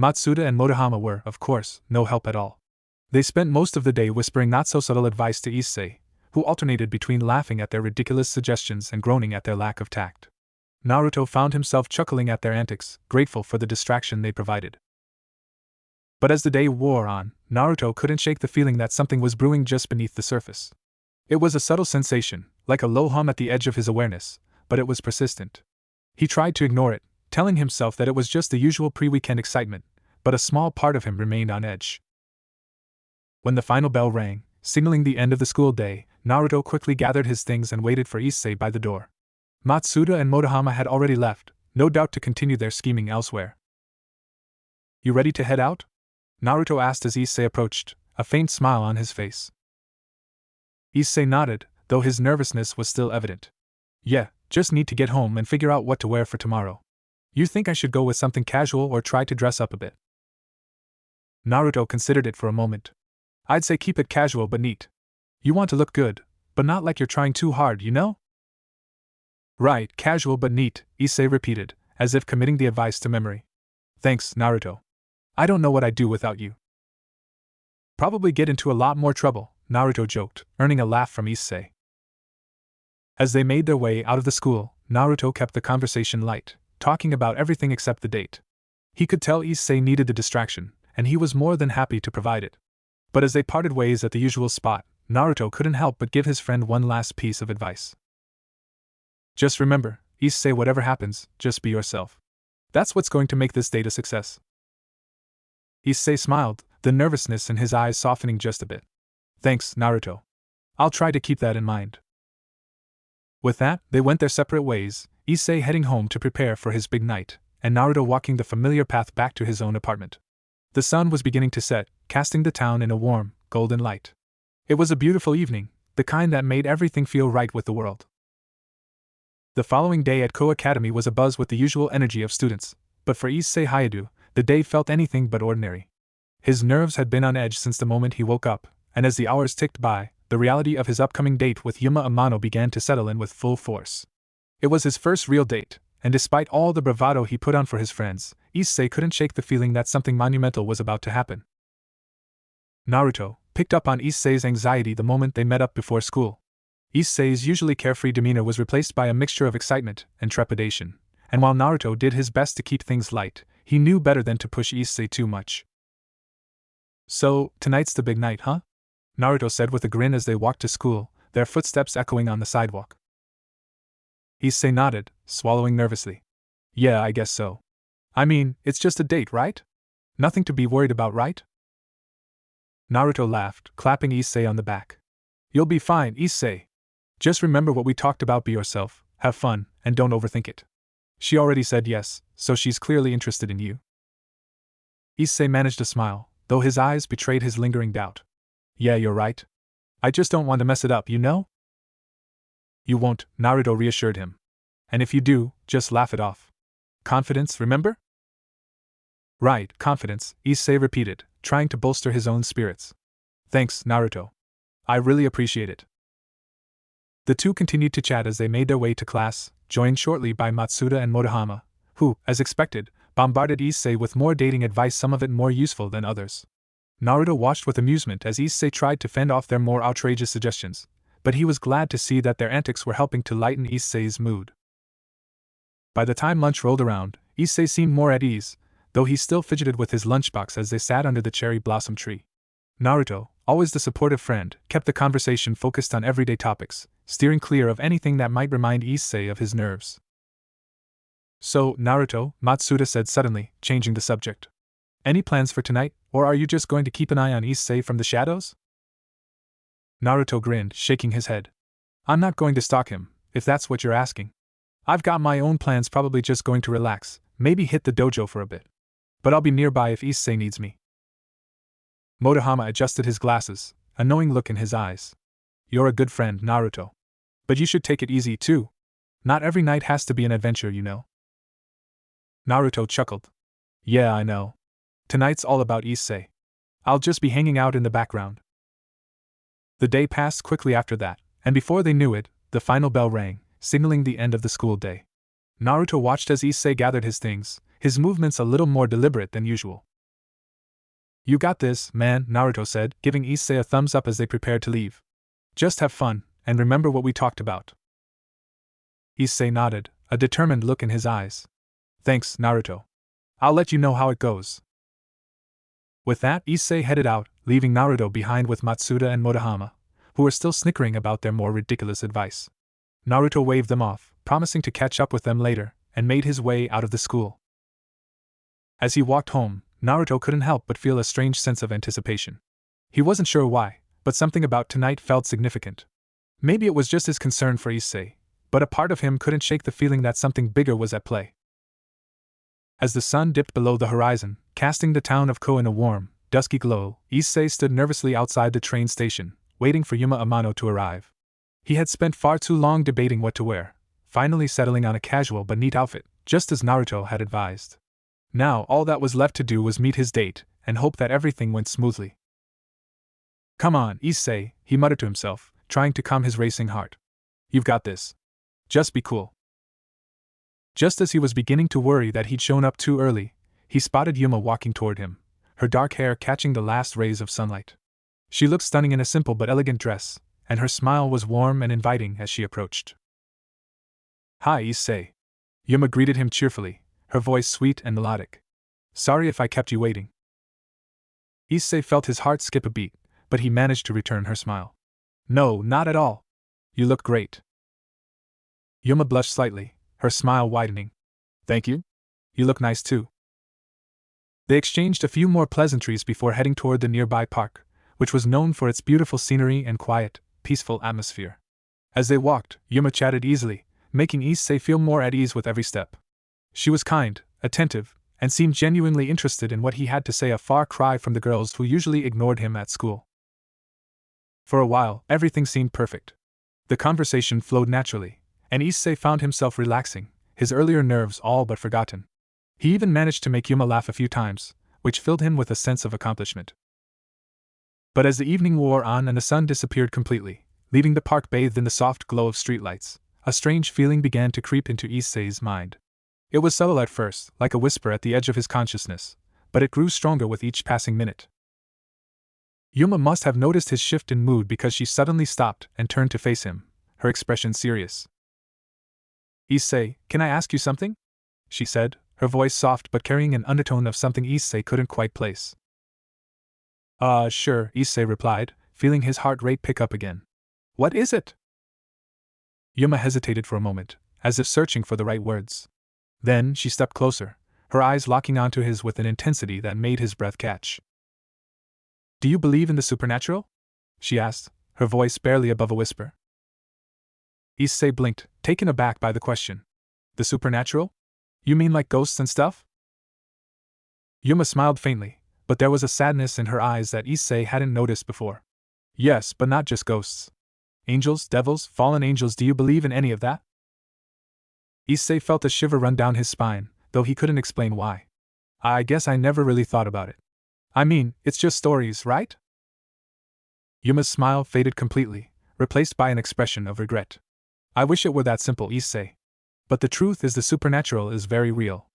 Matsuda and Motohama were, of course, no help at all. They spent most of the day whispering not-so-subtle advice to Issei, who alternated between laughing at their ridiculous suggestions and groaning at their lack of tact. Naruto found himself chuckling at their antics, grateful for the distraction they provided. But as the day wore on, Naruto couldn't shake the feeling that something was brewing just beneath the surface. It was a subtle sensation, like a low hum at the edge of his awareness, but it was persistent. He tried to ignore it, telling himself that it was just the usual pre-weekend excitement, but a small part of him remained on edge. When the final bell rang, signaling the end of the school day, Naruto quickly gathered his things and waited for Issei by the door. Matsuda and Motohama had already left, no doubt to continue their scheming elsewhere. You ready to head out? Naruto asked as Issei approached, a faint smile on his face. Issei nodded, though his nervousness was still evident. Yeah, just need to get home and figure out what to wear for tomorrow. You think I should go with something casual or try to dress up a bit? Naruto considered it for a moment. I'd say keep it casual but neat. You want to look good, but not like you're trying too hard, you know? Right, casual but neat, Issei repeated, as if committing the advice to memory. Thanks, Naruto. I don't know what I'd do without you. Probably get into a lot more trouble, Naruto joked, earning a laugh from Issei. As they made their way out of the school, Naruto kept the conversation light, talking about everything except the date. He could tell Issei needed the distraction, and he was more than happy to provide it. But as they parted ways at the usual spot, Naruto couldn't help but give his friend one last piece of advice. Just remember, Issei, whatever happens, just be yourself. That's what's going to make this date a success. Issei smiled, the nervousness in his eyes softening just a bit. Thanks, Naruto. I'll try to keep that in mind. With that, they went their separate ways, Issei heading home to prepare for his big night, and Naruto walking the familiar path back to his own apartment. The sun was beginning to set, casting the town in a warm, golden light. It was a beautiful evening, the kind that made everything feel right with the world. The following day at Konoha Academy was abuzz with the usual energy of students, but for Issei Hayadu, the day felt anything but ordinary. His nerves had been on edge since the moment he woke up, and as the hours ticked by, the reality of his upcoming date with Yuma Amano began to settle in with full force. It was his first real date, and despite all the bravado he put on for his friends, Issei couldn't shake the feeling that something monumental was about to happen. Naruto picked up on Issei's anxiety the moment they met up before school. Issei's usually carefree demeanor was replaced by a mixture of excitement and trepidation, and while Naruto did his best to keep things light, he knew better than to push Issei too much. So, tonight's the big night, huh? Naruto said with a grin as they walked to school, their footsteps echoing on the sidewalk. Issei nodded, swallowing nervously. Yeah, I guess so. I mean, it's just a date, right? Nothing to be worried about, right? Naruto laughed, clapping Issei on the back. You'll be fine, Issei. Just remember what we talked about, be yourself, have fun, and don't overthink it. She already said yes, so she's clearly interested in you. Issei managed a smile, though his eyes betrayed his lingering doubt. Yeah, you're right. I just don't want to mess it up, you know? You won't, Naruto reassured him. And if you do, just laugh it off. Confidence, remember? Right, confidence, Issei repeated, trying to bolster his own spirits. Thanks, Naruto. I really appreciate it. The two continued to chat as they made their way to class, joined shortly by Matsuda and Motohama, who, as expected, bombarded Issei with more dating advice, some of it more useful than others. Naruto watched with amusement as Issei tried to fend off their more outrageous suggestions, but he was glad to see that their antics were helping to lighten Issei's mood. By the time lunch rolled around, Issei seemed more at ease, though he still fidgeted with his lunchbox as they sat under the cherry blossom tree. Naruto, always the supportive friend, kept the conversation focused on everyday topics, steering clear of anything that might remind Issei of his nerves. So, Naruto, Matsuda said suddenly, changing the subject. Any plans for tonight, or are you just going to keep an eye on Issei from the shadows? Naruto grinned, shaking his head. I'm not going to stalk him, if that's what you're asking. I've got my own plans, probably just going to relax, maybe hit the dojo for a bit. But I'll be nearby if Issei needs me. Motohama adjusted his glasses, a knowing look in his eyes. You're a good friend, Naruto. But you should take it easy too. Not every night has to be an adventure, you know. Naruto chuckled. Yeah, I know. Tonight's all about Issei. I'll just be hanging out in the background. The day passed quickly after that, and before they knew it, the final bell rang, signaling the end of the school day. Naruto watched as Issei gathered his things, his movements a little more deliberate than usual. You got this, man, Naruto said, giving Issei a thumbs up as they prepared to leave. Just have fun, and remember what we talked about. Issei nodded, a determined look in his eyes. Thanks, Naruto. I'll let you know how it goes. With that, Issei headed out, leaving Naruto behind with Matsuda and Motohama, who were still snickering about their more ridiculous advice. Naruto waved them off, promising to catch up with them later, and made his way out of the school. As he walked home, Naruto couldn't help but feel a strange sense of anticipation. He wasn't sure why, but something about tonight felt significant. Maybe it was just his concern for Issei, but a part of him couldn't shake the feeling that something bigger was at play. As the sun dipped below the horizon, casting the town of Konoha in a warm, dusky glow, Issei stood nervously outside the train station, waiting for Yuma Amano to arrive. He had spent far too long debating what to wear, finally settling on a casual but neat outfit, just as Naruto had advised. Now all that was left to do was meet his date, and hope that everything went smoothly. Come on, Issei, he muttered to himself, trying to calm his racing heart. You've got this. Just be cool. Just as he was beginning to worry that he'd shown up too early, he spotted Yuma walking toward him, her dark hair catching the last rays of sunlight. She looked stunning in a simple but elegant dress, and her smile was warm and inviting as she approached. Hi, Issei. Yuma greeted him cheerfully, her voice sweet and melodic. Sorry if I kept you waiting. Issei felt his heart skip a beat, but he managed to return her smile. No, not at all. You look great. Yuma blushed slightly, her smile widening. Thank you. You look nice too. They exchanged a few more pleasantries before heading toward the nearby park, which was known for its beautiful scenery and quiet, peaceful atmosphere. As they walked, Yuma chatted easily, making Issei feel more at ease with every step. She was kind, attentive, and seemed genuinely interested in what he had to say, a far cry from the girls who usually ignored him at school. For a while, everything seemed perfect. The conversation flowed naturally, and Issei found himself relaxing, his earlier nerves all but forgotten. He even managed to make Yuma laugh a few times, which filled him with a sense of accomplishment. But as the evening wore on and the sun disappeared completely, leaving the park bathed in the soft glow of streetlights, a strange feeling began to creep into Issei's mind. It was subtle at first, like a whisper at the edge of his consciousness, but it grew stronger with each passing minute. Yuma must have noticed his shift in mood because she suddenly stopped and turned to face him, her expression serious. Issei, can I ask you something? She said, her voice soft but carrying an undertone of something Issei couldn't quite place. Sure, Issei replied, feeling his heart rate pick up again. What is it? Yuma hesitated for a moment, as if searching for the right words. Then she stepped closer, her eyes locking onto his with an intensity that made his breath catch. Do you believe in the supernatural? She asked, her voice barely above a whisper. Issei blinked, taken aback by the question. The supernatural? You mean like ghosts and stuff? Yuma smiled faintly, but there was a sadness in her eyes that Issei hadn't noticed before. Yes, but not just ghosts. Angels, devils, fallen angels, do you believe in any of that? Issei felt a shiver run down his spine, though he couldn't explain why. I guess I never really thought about it. I mean, it's just stories, right? Yuma's smile faded completely, replaced by an expression of regret. I wish it were that simple, Issei. But the truth is the supernatural is very real.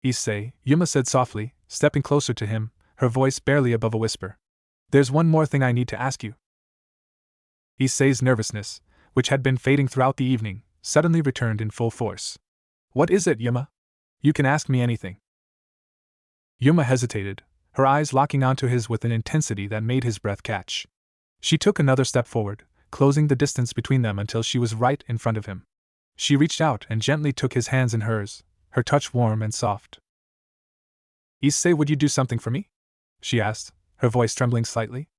Issei, Yuma said softly, stepping closer to him, her voice barely above a whisper. There's one more thing I need to ask you. Issei's nervousness, which had been fading throughout the evening, suddenly returned in full force. What is it, Yuma? You can ask me anything. Yuma hesitated, her eyes locking onto his with an intensity that made his breath catch. She took another step forward, closing the distance between them until she was right in front of him. She reached out and gently took his hands in hers, her touch warm and soft. Issei, would you do something for me? She asked, her voice trembling slightly.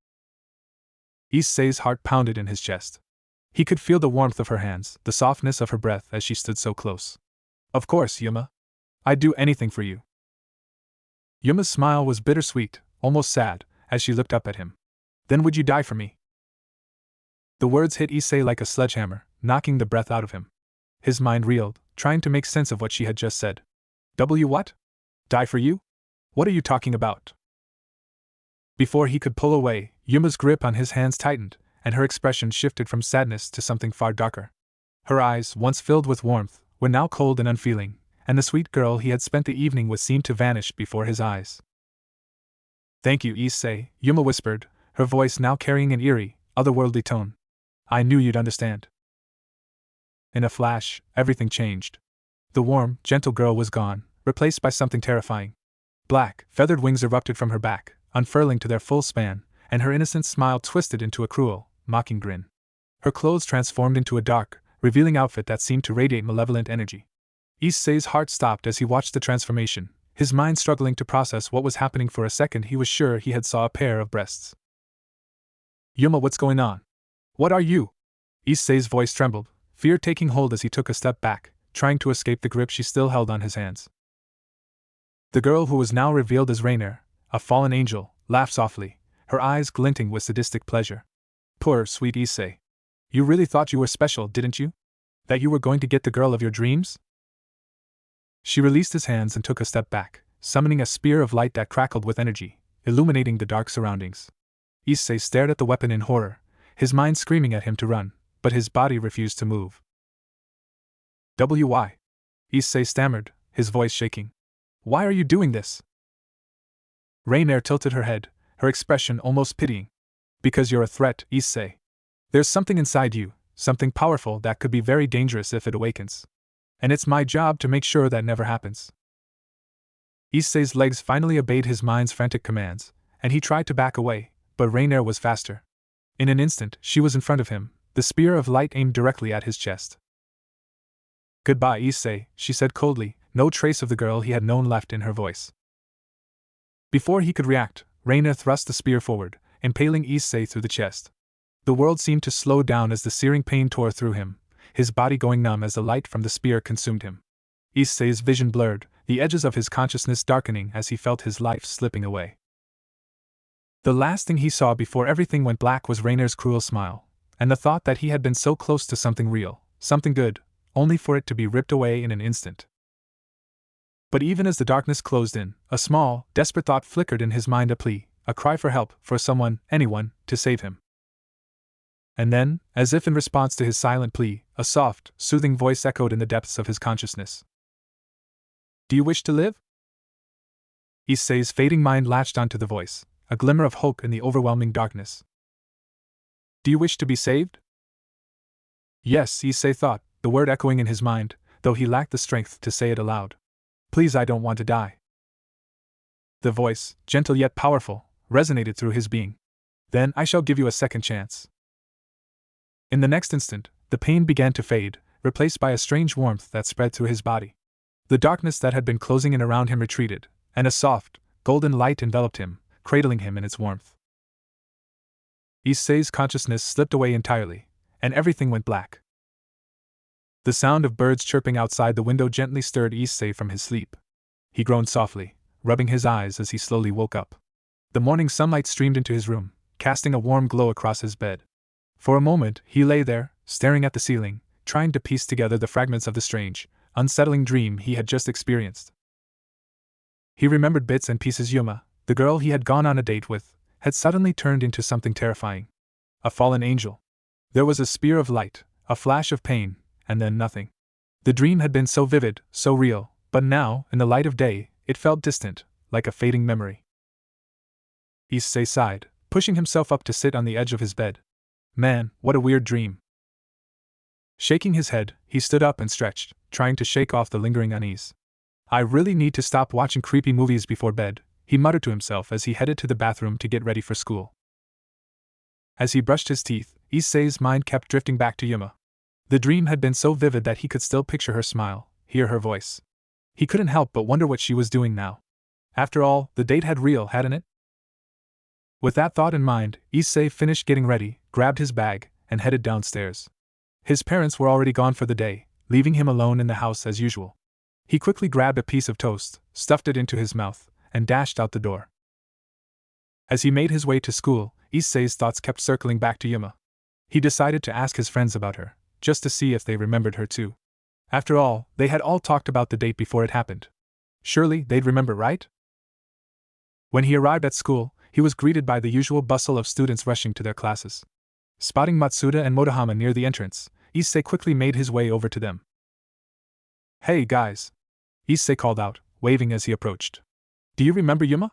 Issei's heart pounded in his chest. He could feel the warmth of her hands, the softness of her breath as she stood so close. Of course, Yuma. I'd do anything for you. Yuma's smile was bittersweet, almost sad, as she looked up at him. Then would you die for me? The words hit Issei like a sledgehammer, knocking the breath out of him. His mind reeled, trying to make sense of what she had just said. What? Die for you? What are you talking about? Before he could pull away, Yuma's grip on his hands tightened, and her expression shifted from sadness to something far darker. Her eyes, once filled with warmth, were now cold and unfeeling, and the sweet girl he had spent the evening with seemed to vanish before his eyes. Thank you, Issei, Yuma whispered, her voice now carrying an eerie, otherworldly tone. I knew you'd understand. In a flash, everything changed. The warm, gentle girl was gone, replaced by something terrifying. Black, feathered wings erupted from her back, unfurling to their full span, and her innocent smile twisted into a cruel, mocking grin. Her clothes transformed into a dark, revealing outfit that seemed to radiate malevolent energy. Issei's heart stopped as he watched the transformation, his mind struggling to process what was happening. For a second he was sure he had saw a pair of breasts. Yuma, what's going on? What are you? Issei's voice trembled, fear taking hold as he took a step back, trying to escape the grip she still held on his hands. The girl, who was now revealed as Rainier, a fallen angel, laughed softly, her eyes glinting with sadistic pleasure. Poor, sweet Issei. You really thought you were special, didn't you? That you were going to get the girl of your dreams? She released his hands and took a step back, summoning a spear of light that crackled with energy, illuminating the dark surroundings. Issei stared at the weapon in horror, his mind screaming at him to run, but his body refused to move. Why? Issei stammered, his voice shaking. Why are you doing this? Rainier tilted her head, her expression almost pitying. Because you're a threat, Issei. There's something inside you, something powerful that could be very dangerous if it awakens. And it's my job to make sure that never happens. Issei's legs finally obeyed his mind's frantic commands, and he tried to back away, but Rainier was faster. In an instant, she was in front of him, the spear of light aimed directly at his chest. Goodbye, Issei, she said coldly, no trace of the girl he had known left in her voice. Before he could react, Reina thrust the spear forward, impaling Issei through the chest. The world seemed to slow down as the searing pain tore through him, his body going numb as the light from the spear consumed him. Issei's vision blurred, the edges of his consciousness darkening as he felt his life slipping away. The last thing he saw before everything went black was Rainer's cruel smile, and the thought that he had been so close to something real, something good, only for it to be ripped away in an instant. But even as the darkness closed in, a small, desperate thought flickered in his mind, a plea, a cry for help, for someone, anyone, to save him. And then, as if in response to his silent plea, a soft, soothing voice echoed in the depths of his consciousness. Do you wish to live? Issei's fading mind latched onto the voice, a glimmer of hope in the overwhelming darkness. Do you wish to be saved? Yes, Issei thought, the word echoing in his mind, though he lacked the strength to say it aloud. Please, I don't want to die. The voice, gentle yet powerful, resonated through his being. Then I shall give you a second chance. In the next instant, the pain began to fade, replaced by a strange warmth that spread through his body. The darkness that had been closing in around him retreated, and a soft, golden light enveloped him, cradling him in its warmth. Issei's consciousness slipped away entirely, and everything went black. The sound of birds chirping outside the window gently stirred Issei from his sleep. He groaned softly, rubbing his eyes as he slowly woke up. The morning sunlight streamed into his room, casting a warm glow across his bed. For a moment, he lay there, staring at the ceiling, trying to piece together the fragments of the strange, unsettling dream he had just experienced. He remembered bits and pieces. Yuma, the girl he had gone on a date with, had suddenly turned into something terrifying. A fallen angel. There was a spear of light, a flash of pain, and then nothing. The dream had been so vivid, so real, but now, in the light of day, it felt distant, like a fading memory. Issei sighed, pushing himself up to sit on the edge of his bed. Man, what a weird dream. Shaking his head, he stood up and stretched, trying to shake off the lingering unease. I really need to stop watching creepy movies before bed, he muttered to himself as he headed to the bathroom to get ready for school. As he brushed his teeth, Issei's mind kept drifting back to Yuma. The dream had been so vivid that he could still picture her smile, hear her voice. He couldn't help but wonder what she was doing now. After all, the date had real, hadn't it? With that thought in mind, Issei finished getting ready, grabbed his bag, and headed downstairs. His parents were already gone for the day, leaving him alone in the house as usual. He quickly grabbed a piece of toast, stuffed it into his mouth, and dashed out the door. As he made his way to school, Issei's thoughts kept circling back to Yuma. He decided to ask his friends about her, just to see if they remembered her too. After all, they had all talked about the date before it happened. Surely they'd remember, right? When he arrived at school, he was greeted by the usual bustle of students rushing to their classes. Spotting Matsuda and Motohama near the entrance, Issei quickly made his way over to them. Hey guys! Issei called out, waving as he approached. Do you remember Yuma?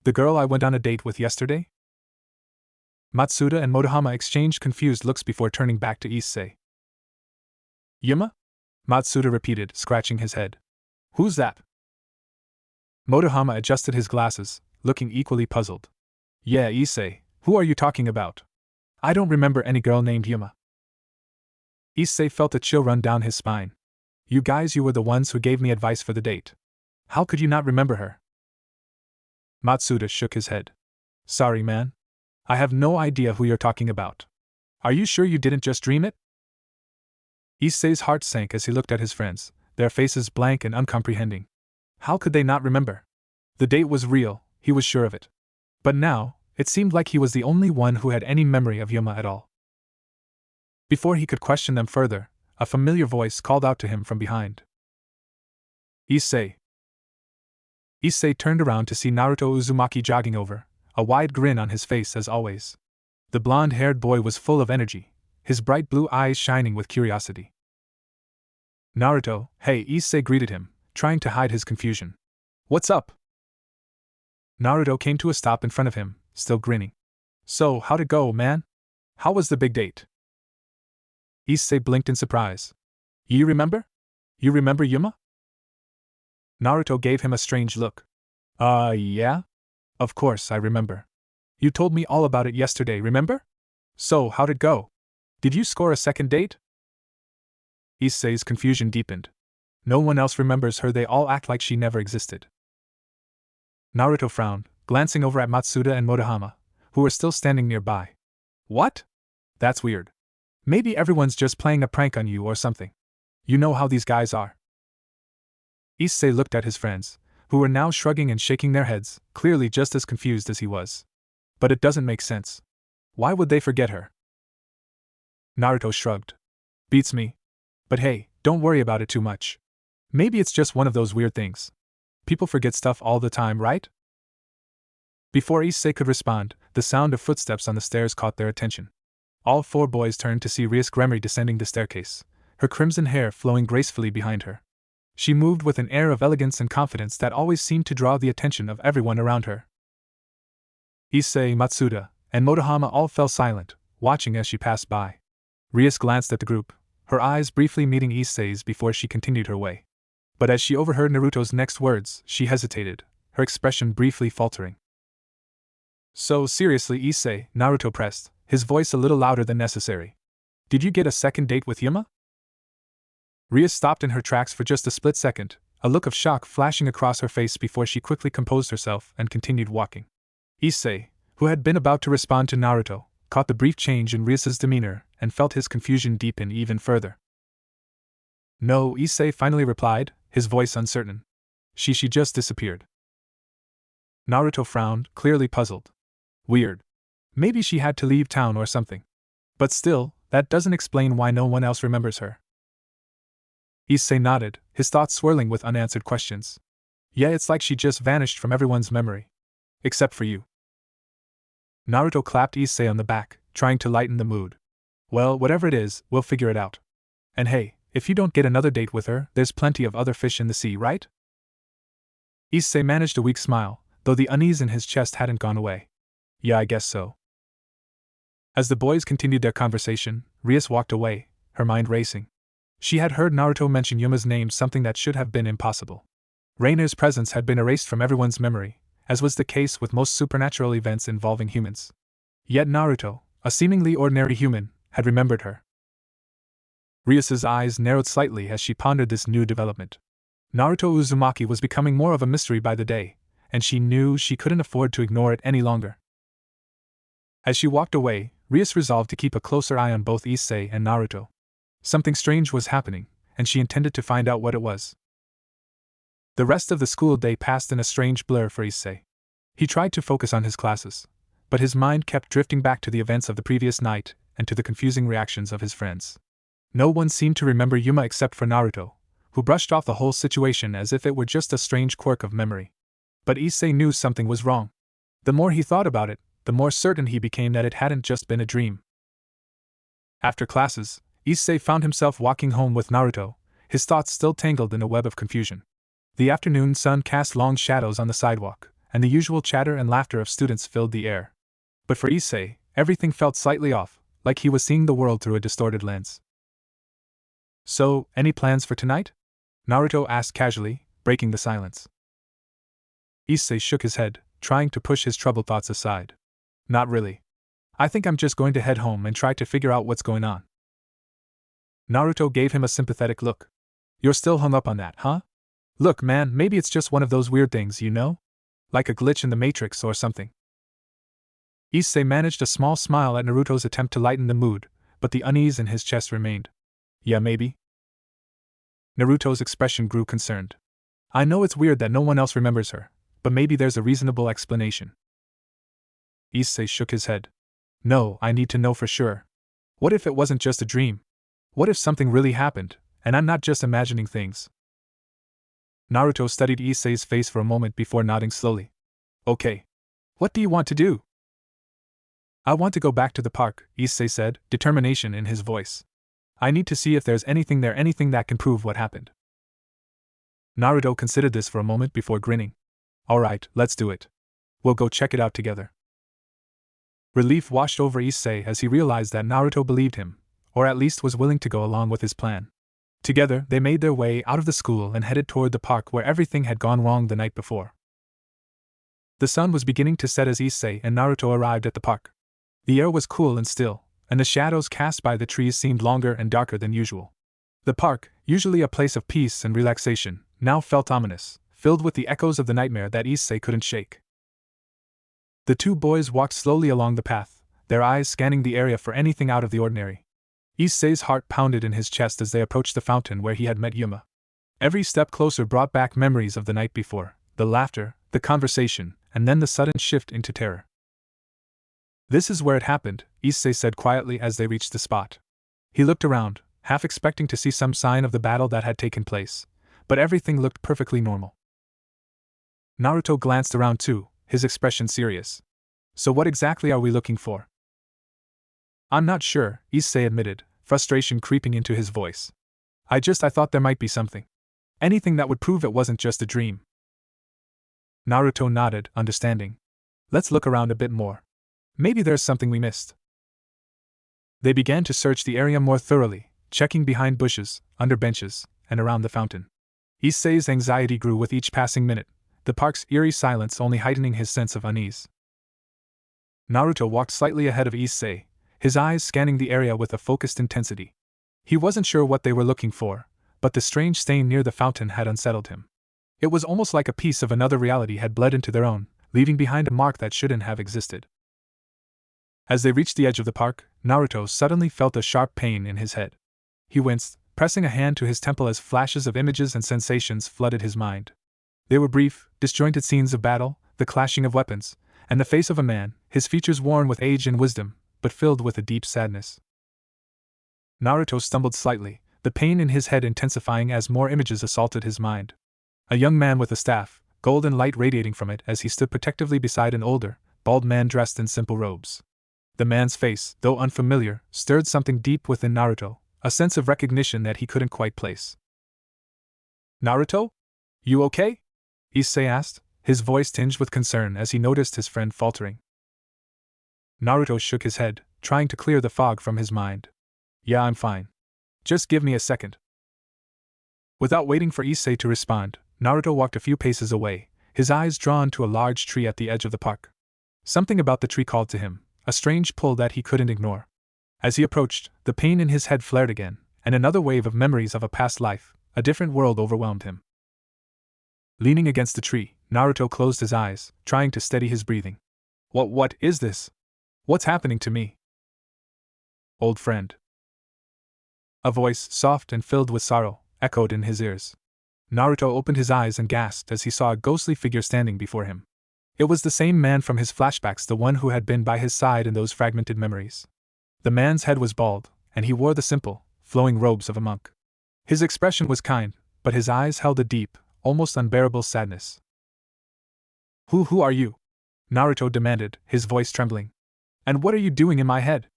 The girl I went on a date with yesterday? Matsuda and Motohama exchanged confused looks before turning back to Issei. Yuma? Matsuda repeated, scratching his head. Who's that? Motohama adjusted his glasses, looking equally puzzled. Yeah, Issei, who are you talking about? I don't remember any girl named Yuma. Issei felt a chill run down his spine. You guys, you were the ones who gave me advice for the date. How could you not remember her? Matsuda shook his head. Sorry, man. I have no idea who you're talking about. Are you sure you didn't just dream it? Issei's heart sank as he looked at his friends, their faces blank and uncomprehending. How could they not remember? The date was real, he was sure of it. But now, it seemed like he was the only one who had any memory of Yuma at all. Before he could question them further, a familiar voice called out to him from behind. Issei. Issei turned around to see Naruto Uzumaki jogging over, a wide grin on his face as always. The blonde-haired boy was full of energy, his bright blue eyes shining with curiosity. Naruto, hey, Issei greeted him, trying to hide his confusion. What's up? Naruto came to a stop in front of him, still grinning. So, how'd it go, man? How was the big date? Issei blinked in surprise. You remember? You remember Yuma? Naruto gave him a strange look. Yeah? Of course I remember. You told me all about it yesterday, remember? So, how'd it go? Did you score a second date? Issei's confusion deepened. No one else remembers her, they all act like she never existed. Naruto frowned, glancing over at Matsuda and Motohama, who were still standing nearby. What? That's weird. Maybe everyone's just playing a prank on you or something. You know how these guys are. Issei looked at his friends, who were now shrugging and shaking their heads, clearly just as confused as he was. But it doesn't make sense. Why would they forget her? Naruto shrugged. Beats me. But hey, don't worry about it too much. Maybe it's just one of those weird things. People forget stuff all the time, right? Before Issei could respond, the sound of footsteps on the stairs caught their attention. All four boys turned to see Rias Gremory descending the staircase, her crimson hair flowing gracefully behind her. She moved with an air of elegance and confidence that always seemed to draw the attention of everyone around her. Issei, Matsuda, and Motohama all fell silent, watching as she passed by. Rias glanced at the group, her eyes briefly meeting Issei's before she continued her way. But as she overheard Naruto's next words, she hesitated, her expression briefly faltering. So seriously, Issei, Naruto pressed, his voice a little louder than necessary. Did you get a second date with Yuma? Rias stopped in her tracks for just a split second, a look of shock flashing across her face before she quickly composed herself and continued walking. Issei, who had been about to respond to Naruto, caught the brief change in Rias's demeanor and felt his confusion deepen even further. No, Issei finally replied, his voice uncertain. She just disappeared. Naruto frowned, clearly puzzled. Weird. Maybe she had to leave town or something. But still, that doesn't explain why no one else remembers her. Issei nodded, his thoughts swirling with unanswered questions. Yeah, it's like she just vanished from everyone's memory. Except for you. Naruto clapped Issei on the back, trying to lighten the mood. Well, whatever it is, we'll figure it out. And hey, if you don't get another date with her, there's plenty of other fish in the sea, right? Issei managed a weak smile, though the unease in his chest hadn't gone away. Yeah, I guess so. As the boys continued their conversation, Rias walked away, her mind racing. She had heard Naruto mention Yuma's name, something that should have been impossible. Reiner's presence had been erased from everyone's memory, as was the case with most supernatural events involving humans. Yet Naruto, a seemingly ordinary human, had remembered her. Rias's eyes narrowed slightly as she pondered this new development. Naruto Uzumaki was becoming more of a mystery by the day, and she knew she couldn't afford to ignore it any longer. As she walked away, Rias resolved to keep a closer eye on both Issei and Naruto. Something strange was happening, and she intended to find out what it was. The rest of the school day passed in a strange blur for Issei. He tried to focus on his classes, but his mind kept drifting back to the events of the previous night and to the confusing reactions of his friends. No one seemed to remember Yuma except for Naruto, who brushed off the whole situation as if it were just a strange quirk of memory. But Issei knew something was wrong. The more he thought about it, the more certain he became that it hadn't just been a dream. After classes, Issei found himself walking home with Naruto, his thoughts still tangled in a web of confusion. The afternoon sun cast long shadows on the sidewalk, and the usual chatter and laughter of students filled the air. But for Issei, everything felt slightly off, like he was seeing the world through a distorted lens. So, any plans for tonight? Naruto asked casually, breaking the silence. Issei shook his head, trying to push his troubled thoughts aside. Not really. I think I'm just going to head home and try to figure out what's going on. Naruto gave him a sympathetic look. You're still hung up on that, huh? Look, man, maybe it's just one of those weird things, you know? Like a glitch in the Matrix or something. Issei managed a small smile at Naruto's attempt to lighten the mood, but the unease in his chest remained. Yeah, maybe. Naruto's expression grew concerned. I know it's weird that no one else remembers her, but maybe there's a reasonable explanation. Issei shook his head. No, I need to know for sure. What if it wasn't just a dream? What if something really happened, and I'm not just imagining things? Naruto studied Issei's face for a moment before nodding slowly. Okay. What do you want to do? I want to go back to the park, Issei said, determination in his voice. I need to see if there's anything there, anything that can prove what happened. Naruto considered this for a moment before grinning. Alright, let's do it. We'll go check it out together. Relief washed over Issei as he realized that Naruto believed him, or at least was willing to go along with his plan. Together, they made their way out of the school and headed toward the park where everything had gone wrong the night before. The sun was beginning to set as Issei and Naruto arrived at the park. The air was cool and still, and the shadows cast by the trees seemed longer and darker than usual. The park, usually a place of peace and relaxation, now felt ominous, filled with the echoes of the nightmare that Issei couldn't shake. The two boys walked slowly along the path, their eyes scanning the area for anything out of the ordinary. Issei's heart pounded in his chest as they approached the fountain where he had met Yuma. Every step closer brought back memories of the night before, the laughter, the conversation, and then the sudden shift into terror. "This is where it happened," Issei said quietly as they reached the spot. He looked around, half expecting to see some sign of the battle that had taken place, but everything looked perfectly normal. Naruto glanced around too, his expression serious. "So what exactly are we looking for?" "I'm not sure," Issei admitted, frustration creeping into his voice. I thought there might be something. Anything that would prove it wasn't just a dream." Naruto nodded, understanding. "Let's look around a bit more. Maybe there's something we missed." They began to search the area more thoroughly, checking behind bushes, under benches, and around the fountain. Issei's anxiety grew with each passing minute, the park's eerie silence only heightening his sense of unease. Naruto walked slightly ahead of Issei, his eyes scanning the area with a focused intensity. He wasn't sure what they were looking for, but the strange stain near the fountain had unsettled him. It was almost like a piece of another reality had bled into their own, leaving behind a mark that shouldn't have existed. As they reached the edge of the park, Naruto suddenly felt a sharp pain in his head. He winced, pressing a hand to his temple as flashes of images and sensations flooded his mind. They were brief, disjointed scenes of battle, the clashing of weapons, and the face of a man, his features worn with age and wisdom, but filled with a deep sadness. Naruto stumbled slightly, the pain in his head intensifying as more images assaulted his mind. A young man with a staff, golden light radiating from it as he stood protectively beside an older, bald man dressed in simple robes. The man's face, though unfamiliar, stirred something deep within Naruto, a sense of recognition that he couldn't quite place. "Naruto? You okay?" Issei asked, his voice tinged with concern as he noticed his friend faltering. Naruto shook his head, trying to clear the fog from his mind. "Yeah, I'm fine. Just give me a second." Without waiting for Issei to respond, Naruto walked a few paces away, his eyes drawn to a large tree at the edge of the park. Something about the tree called to him, a strange pull that he couldn't ignore. As he approached, the pain in his head flared again, and another wave of memories of a past life, a different world overwhelmed him. Leaning against the tree, Naruto closed his eyes, trying to steady his breathing. What is this? What's happening to me?" "Old friend." A voice, soft and filled with sorrow, echoed in his ears. Naruto opened his eyes and gasped as he saw a ghostly figure standing before him. It was the same man from his flashbacks, the one who had been by his side in those fragmented memories. The man's head was bald, and he wore the simple, flowing robes of a monk. His expression was kind, but his eyes held a deep, almost unbearable sadness. Who are you?" Naruto demanded, his voice trembling. "And what are you doing in my head?"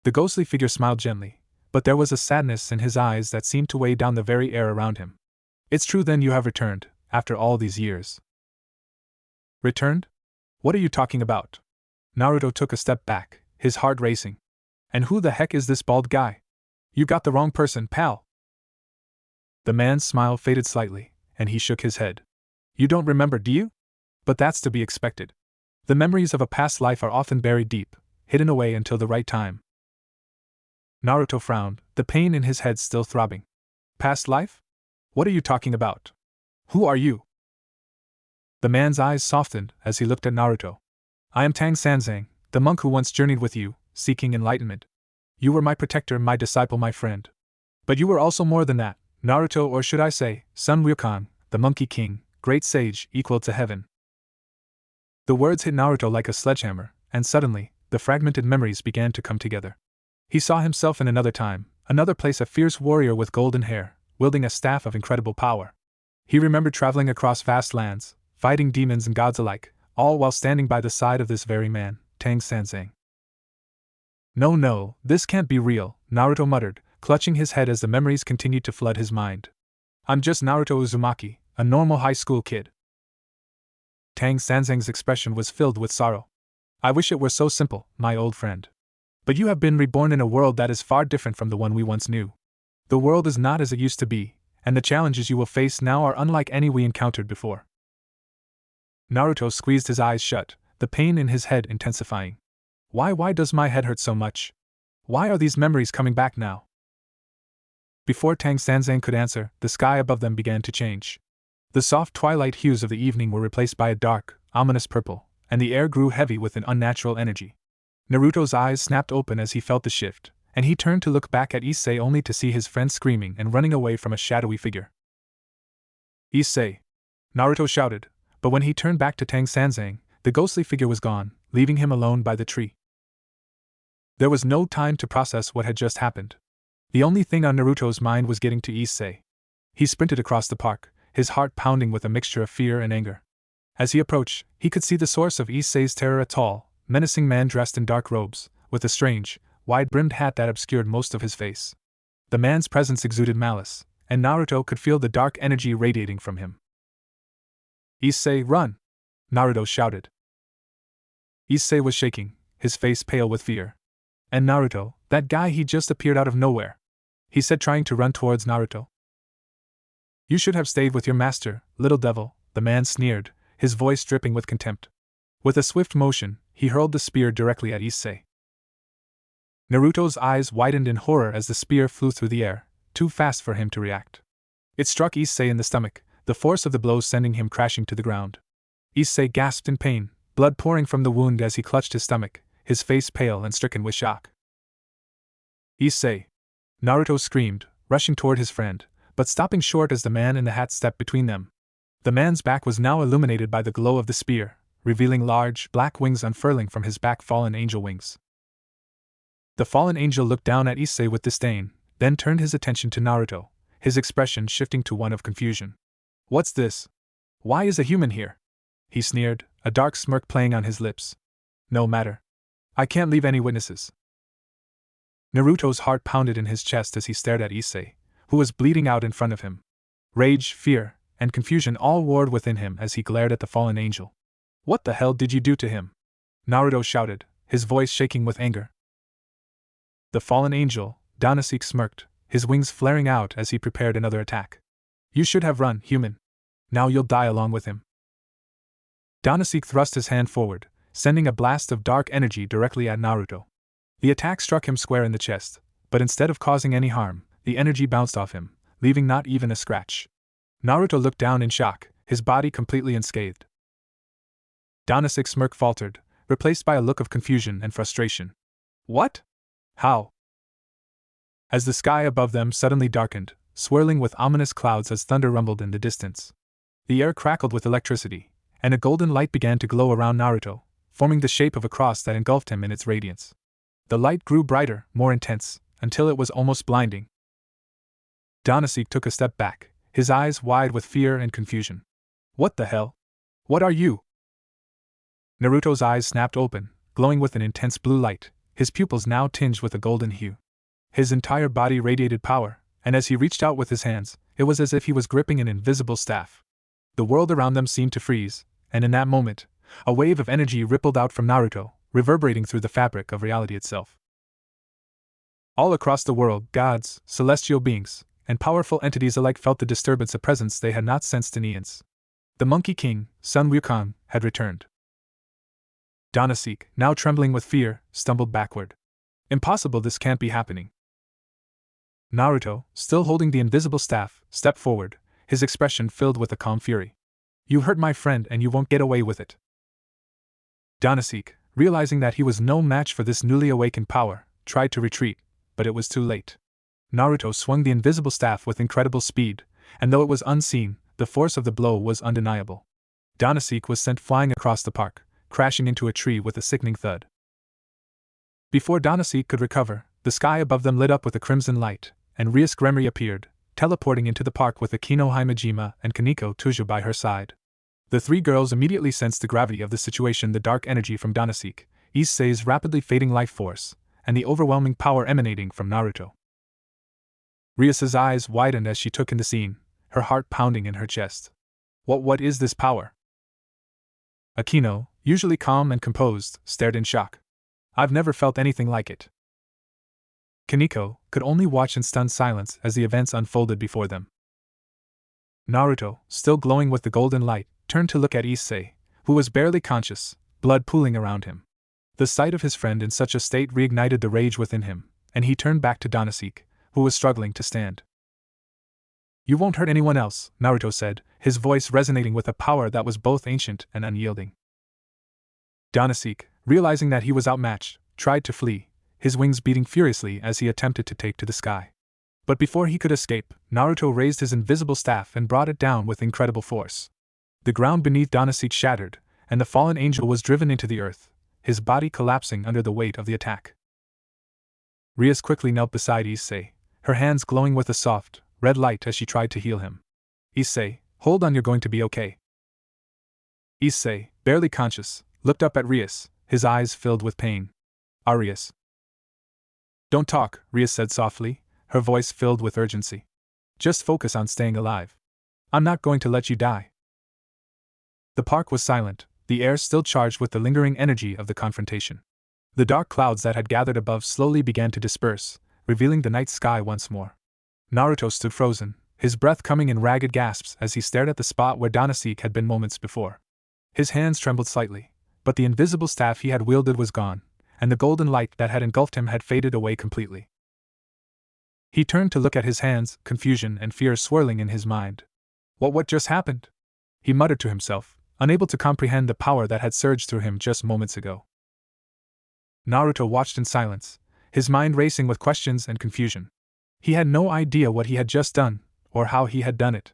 The ghostly figure smiled gently, but there was a sadness in his eyes that seemed to weigh down the very air around him. "It's true then, you have returned, after all these years." "Returned? What are you talking about?" Naruto took a step back, his heart racing. "And who the heck is this bald guy? You got the wrong person, pal." The man's smile faded slightly, and he shook his head. "You don't remember, do you? But that's to be expected. The memories of a past life are often buried deep, hidden away until the right time." Naruto frowned, the pain in his head still throbbing. "Past life? What are you talking about? Who are you?" The man's eyes softened as he looked at Naruto. "I am Tang Sanzang, the monk who once journeyed with you, seeking enlightenment. You were my protector, my disciple, my friend. But you were also more than that, Naruto, or should I say, Sun Wukong, the Monkey King, great sage, equal to heaven." The words hit Naruto like a sledgehammer, and suddenly, the fragmented memories began to come together. He saw himself in another time, another place, a fierce warrior with golden hair, wielding a staff of incredible power. He remembered traveling across vast lands, fighting demons and gods alike, all while standing by the side of this very man, Tang Sanzang. No, this can't be real," Naruto muttered, clutching his head as the memories continued to flood his mind. "I'm just Naruto Uzumaki, a normal high school kid." Tang Sanzang's expression was filled with sorrow. "I wish it were so simple, my old friend. But you have been reborn in a world that is far different from the one we once knew. The world is not as it used to be, and the challenges you will face now are unlike any we encountered before." Naruto squeezed his eyes shut, the pain in his head intensifying. Why does my head hurt so much? Why are these memories coming back now?" Before Tang Sanzang could answer, the sky above them began to change. The soft twilight hues of the evening were replaced by a dark, ominous purple, and the air grew heavy with an unnatural energy. Naruto's eyes snapped open as he felt the shift, and he turned to look back at Issei only to see his friend screaming and running away from a shadowy figure. "Issei!" Naruto shouted, but when he turned back to Tang Sanzang, the ghostly figure was gone, leaving him alone by the tree. There was no time to process what had just happened. The only thing on Naruto's mind was getting to Issei. He sprinted across the park, his heart pounding with a mixture of fear and anger. As he approached, he could see the source of Issei's terror, a tall, menacing man dressed in dark robes, with a strange, wide-brimmed hat that obscured most of his face. The man's presence exuded malice, and Naruto could feel the dark energy radiating from him. "Issei, run!" Naruto shouted. Issei was shaking, his face pale with fear. "And Naruto, that guy, he just appeared out of nowhere," he said, trying to run towards Naruto. "You should have stayed with your master, little devil," the man sneered, his voice dripping with contempt. With a swift motion, he hurled the spear directly at Issei. Naruto's eyes widened in horror as the spear flew through the air, too fast for him to react. It struck Issei in the stomach, the force of the blow sending him crashing to the ground. Issei gasped in pain, blood pouring from the wound as he clutched his stomach, his face pale and stricken with shock. "Issei!" Naruto screamed, rushing toward his friend, but stopping short as the man in the hat stepped between them. The man's back was now illuminated by the glow of the spear, revealing large, black wings unfurling from his back, fallen angel wings. The fallen angel looked down at Issei with disdain, then turned his attention to Naruto, his expression shifting to one of confusion. "What's this? Why is a human here?" he sneered, a dark smirk playing on his lips. "No matter. I can't leave any witnesses." Naruto's heart pounded in his chest as he stared at Issei, who was bleeding out in front of him. Rage, fear, and confusion all warred within him as he glared at the fallen angel. "What the hell did you do to him?" Naruto shouted, his voice shaking with anger. The fallen angel, Danasik, smirked, his wings flaring out as he prepared another attack. "You should have run, human. Now you'll die along with him." Danasik thrust his hand forward, sending a blast of dark energy directly at Naruto. The attack struck him square in the chest, but instead of causing any harm, the energy bounced off him, leaving not even a scratch. Naruto looked down in shock, his body completely unscathed. Danasik's smirk faltered, replaced by a look of confusion and frustration. "What? How?" As the sky above them suddenly darkened, swirling with ominous clouds as thunder rumbled in the distance. The air crackled with electricity, and a golden light began to glow around Naruto, forming the shape of a cross that engulfed him in its radiance. The light grew brighter, more intense, until it was almost blinding. Danasik took a step back, his eyes wide with fear and confusion. "What the hell? What are you?" Naruto's eyes snapped open, glowing with an intense blue light, his pupils now tinged with a golden hue. His entire body radiated power, and as he reached out with his hands, it was as if he was gripping an invisible staff. The world around them seemed to freeze, and in that moment, a wave of energy rippled out from Naruto, reverberating through the fabric of reality itself. All across the world, gods, celestial beings, and powerful entities alike felt the disturbance, a presence they had not sensed in eons. The Monkey King, Sun Wukong, had returned. Danasik, now trembling with fear, stumbled backward. "Impossible, this can't be happening." Naruto, still holding the invisible staff, stepped forward, his expression filled with a calm fury. "You hurt my friend and you won't get away with it." Danasik, realizing that he was no match for this newly awakened power, tried to retreat, but it was too late. Naruto swung the invisible staff with incredible speed, and though it was unseen, the force of the blow was undeniable. Danasik was sent flying across the park, crashing into a tree with a sickening thud. Before Danasik could recover, the sky above them lit up with a crimson light, and Ryusuke Remri appeared, teleporting into the park with Akino Himejima and Kaneko Tuja by her side. The three girls immediately sensed the gravity of the situation, the dark energy from Danasik, Issei's rapidly fading life force, and the overwhelming power emanating from Naruto. Ryusuke's eyes widened as she took in the scene, her heart pounding in her chest. What is this power?" Akino, usually calm and composed, stared in shock. "I've never felt anything like it." Kaneko could only watch in stunned silence as the events unfolded before them. Naruto, still glowing with the golden light, turned to look at Issei, who was barely conscious, blood pooling around him. The sight of his friend in such a state reignited the rage within him, and he turned back to Danasik, who was struggling to stand. You won't hurt anyone else, Naruto said, his voice resonating with a power that was both ancient and unyielding. Danasik, realizing that he was outmatched, tried to flee, his wings beating furiously as he attempted to take to the sky. But before he could escape, Naruto raised his invisible staff and brought it down with incredible force. The ground beneath Danasik shattered, and the fallen angel was driven into the earth, his body collapsing under the weight of the attack. Rias quickly knelt beside Issei, her hands glowing with a soft, red light as she tried to heal him. Issei, hold on, you're going to be okay. Issei, barely conscious, looked up at Rias, his eyes filled with pain. Rias. Don't talk, Rias said softly, her voice filled with urgency. Just focus on staying alive. I'm not going to let you die. The park was silent, the air still charged with the lingering energy of the confrontation. The dark clouds that had gathered above slowly began to disperse, revealing the night sky once more. Naruto stood frozen, his breath coming in ragged gasps as he stared at the spot where Danasik had been moments before. His hands trembled slightly, but the invisible staff he had wielded was gone, and the golden light that had engulfed him had faded away completely. He turned to look at his hands, confusion and fear swirling in his mind. What just happened? He muttered to himself, unable to comprehend the power that had surged through him just moments ago. Naruto watched in silence, his mind racing with questions and confusion. He had no idea what he had just done, or how he had done it.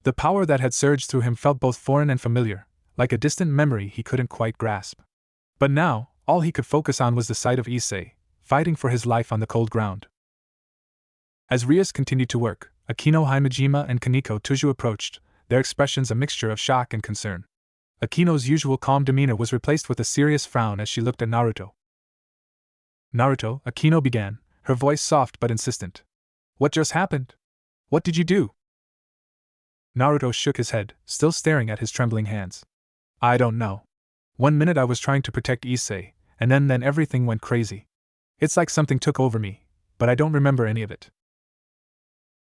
The power that had surged through him felt both foreign and familiar, like a distant memory he couldn't quite grasp. But now, all he could focus on was the sight of Issei, fighting for his life on the cold ground. As Rias continued to work, Akino Himejima and Kaneko Tuju approached, their expressions a mixture of shock and concern. Akino's usual calm demeanor was replaced with a serious frown as she looked at Naruto. Naruto, Akino began, her voice soft but insistent. What just happened? What did you do? Naruto shook his head, still staring at his trembling hands. I don't know. One minute I was trying to protect Issei, and then everything went crazy. It's like something took over me, but I don't remember any of it.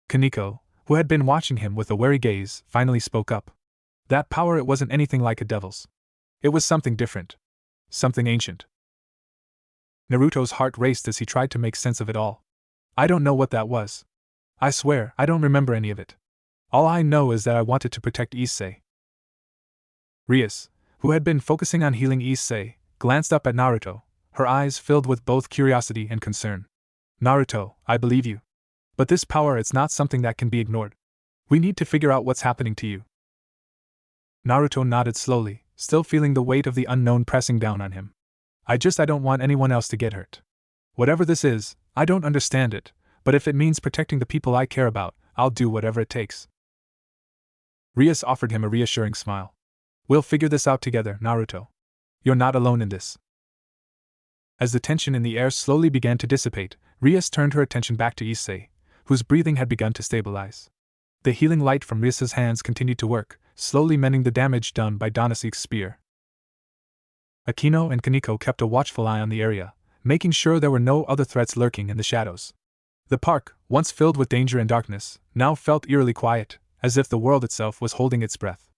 Kaneko, who had been watching him with a wary gaze, finally spoke up. That power, it wasn't anything like a devil's. It was something different. Something ancient. Naruto's heart raced as he tried to make sense of it all. I don't know what that was. I swear, I don't remember any of it. All I know is that I wanted to protect Issei. Rias, who had been focusing on healing Issei, glanced up at Naruto, her eyes filled with both curiosity and concern. Naruto, I believe you. But this power, it's not something that can be ignored. We need to figure out what's happening to you. Naruto nodded slowly, still feeling the weight of the unknown pressing down on him. I don't want anyone else to get hurt. Whatever this is, I don't understand it, but if it means protecting the people I care about, I'll do whatever it takes. Rias offered him a reassuring smile. We'll figure this out together, Naruto. You're not alone in this. As the tension in the air slowly began to dissipate, Rias turned her attention back to Issei, whose breathing had begun to stabilize. The healing light from Rias's hands continued to work, slowly mending the damage done by Danasik's spear. Akino and Kaneko kept a watchful eye on the area, making sure there were no other threats lurking in the shadows. The park, once filled with danger and darkness, now felt eerily quiet, as if the world itself was holding its breath.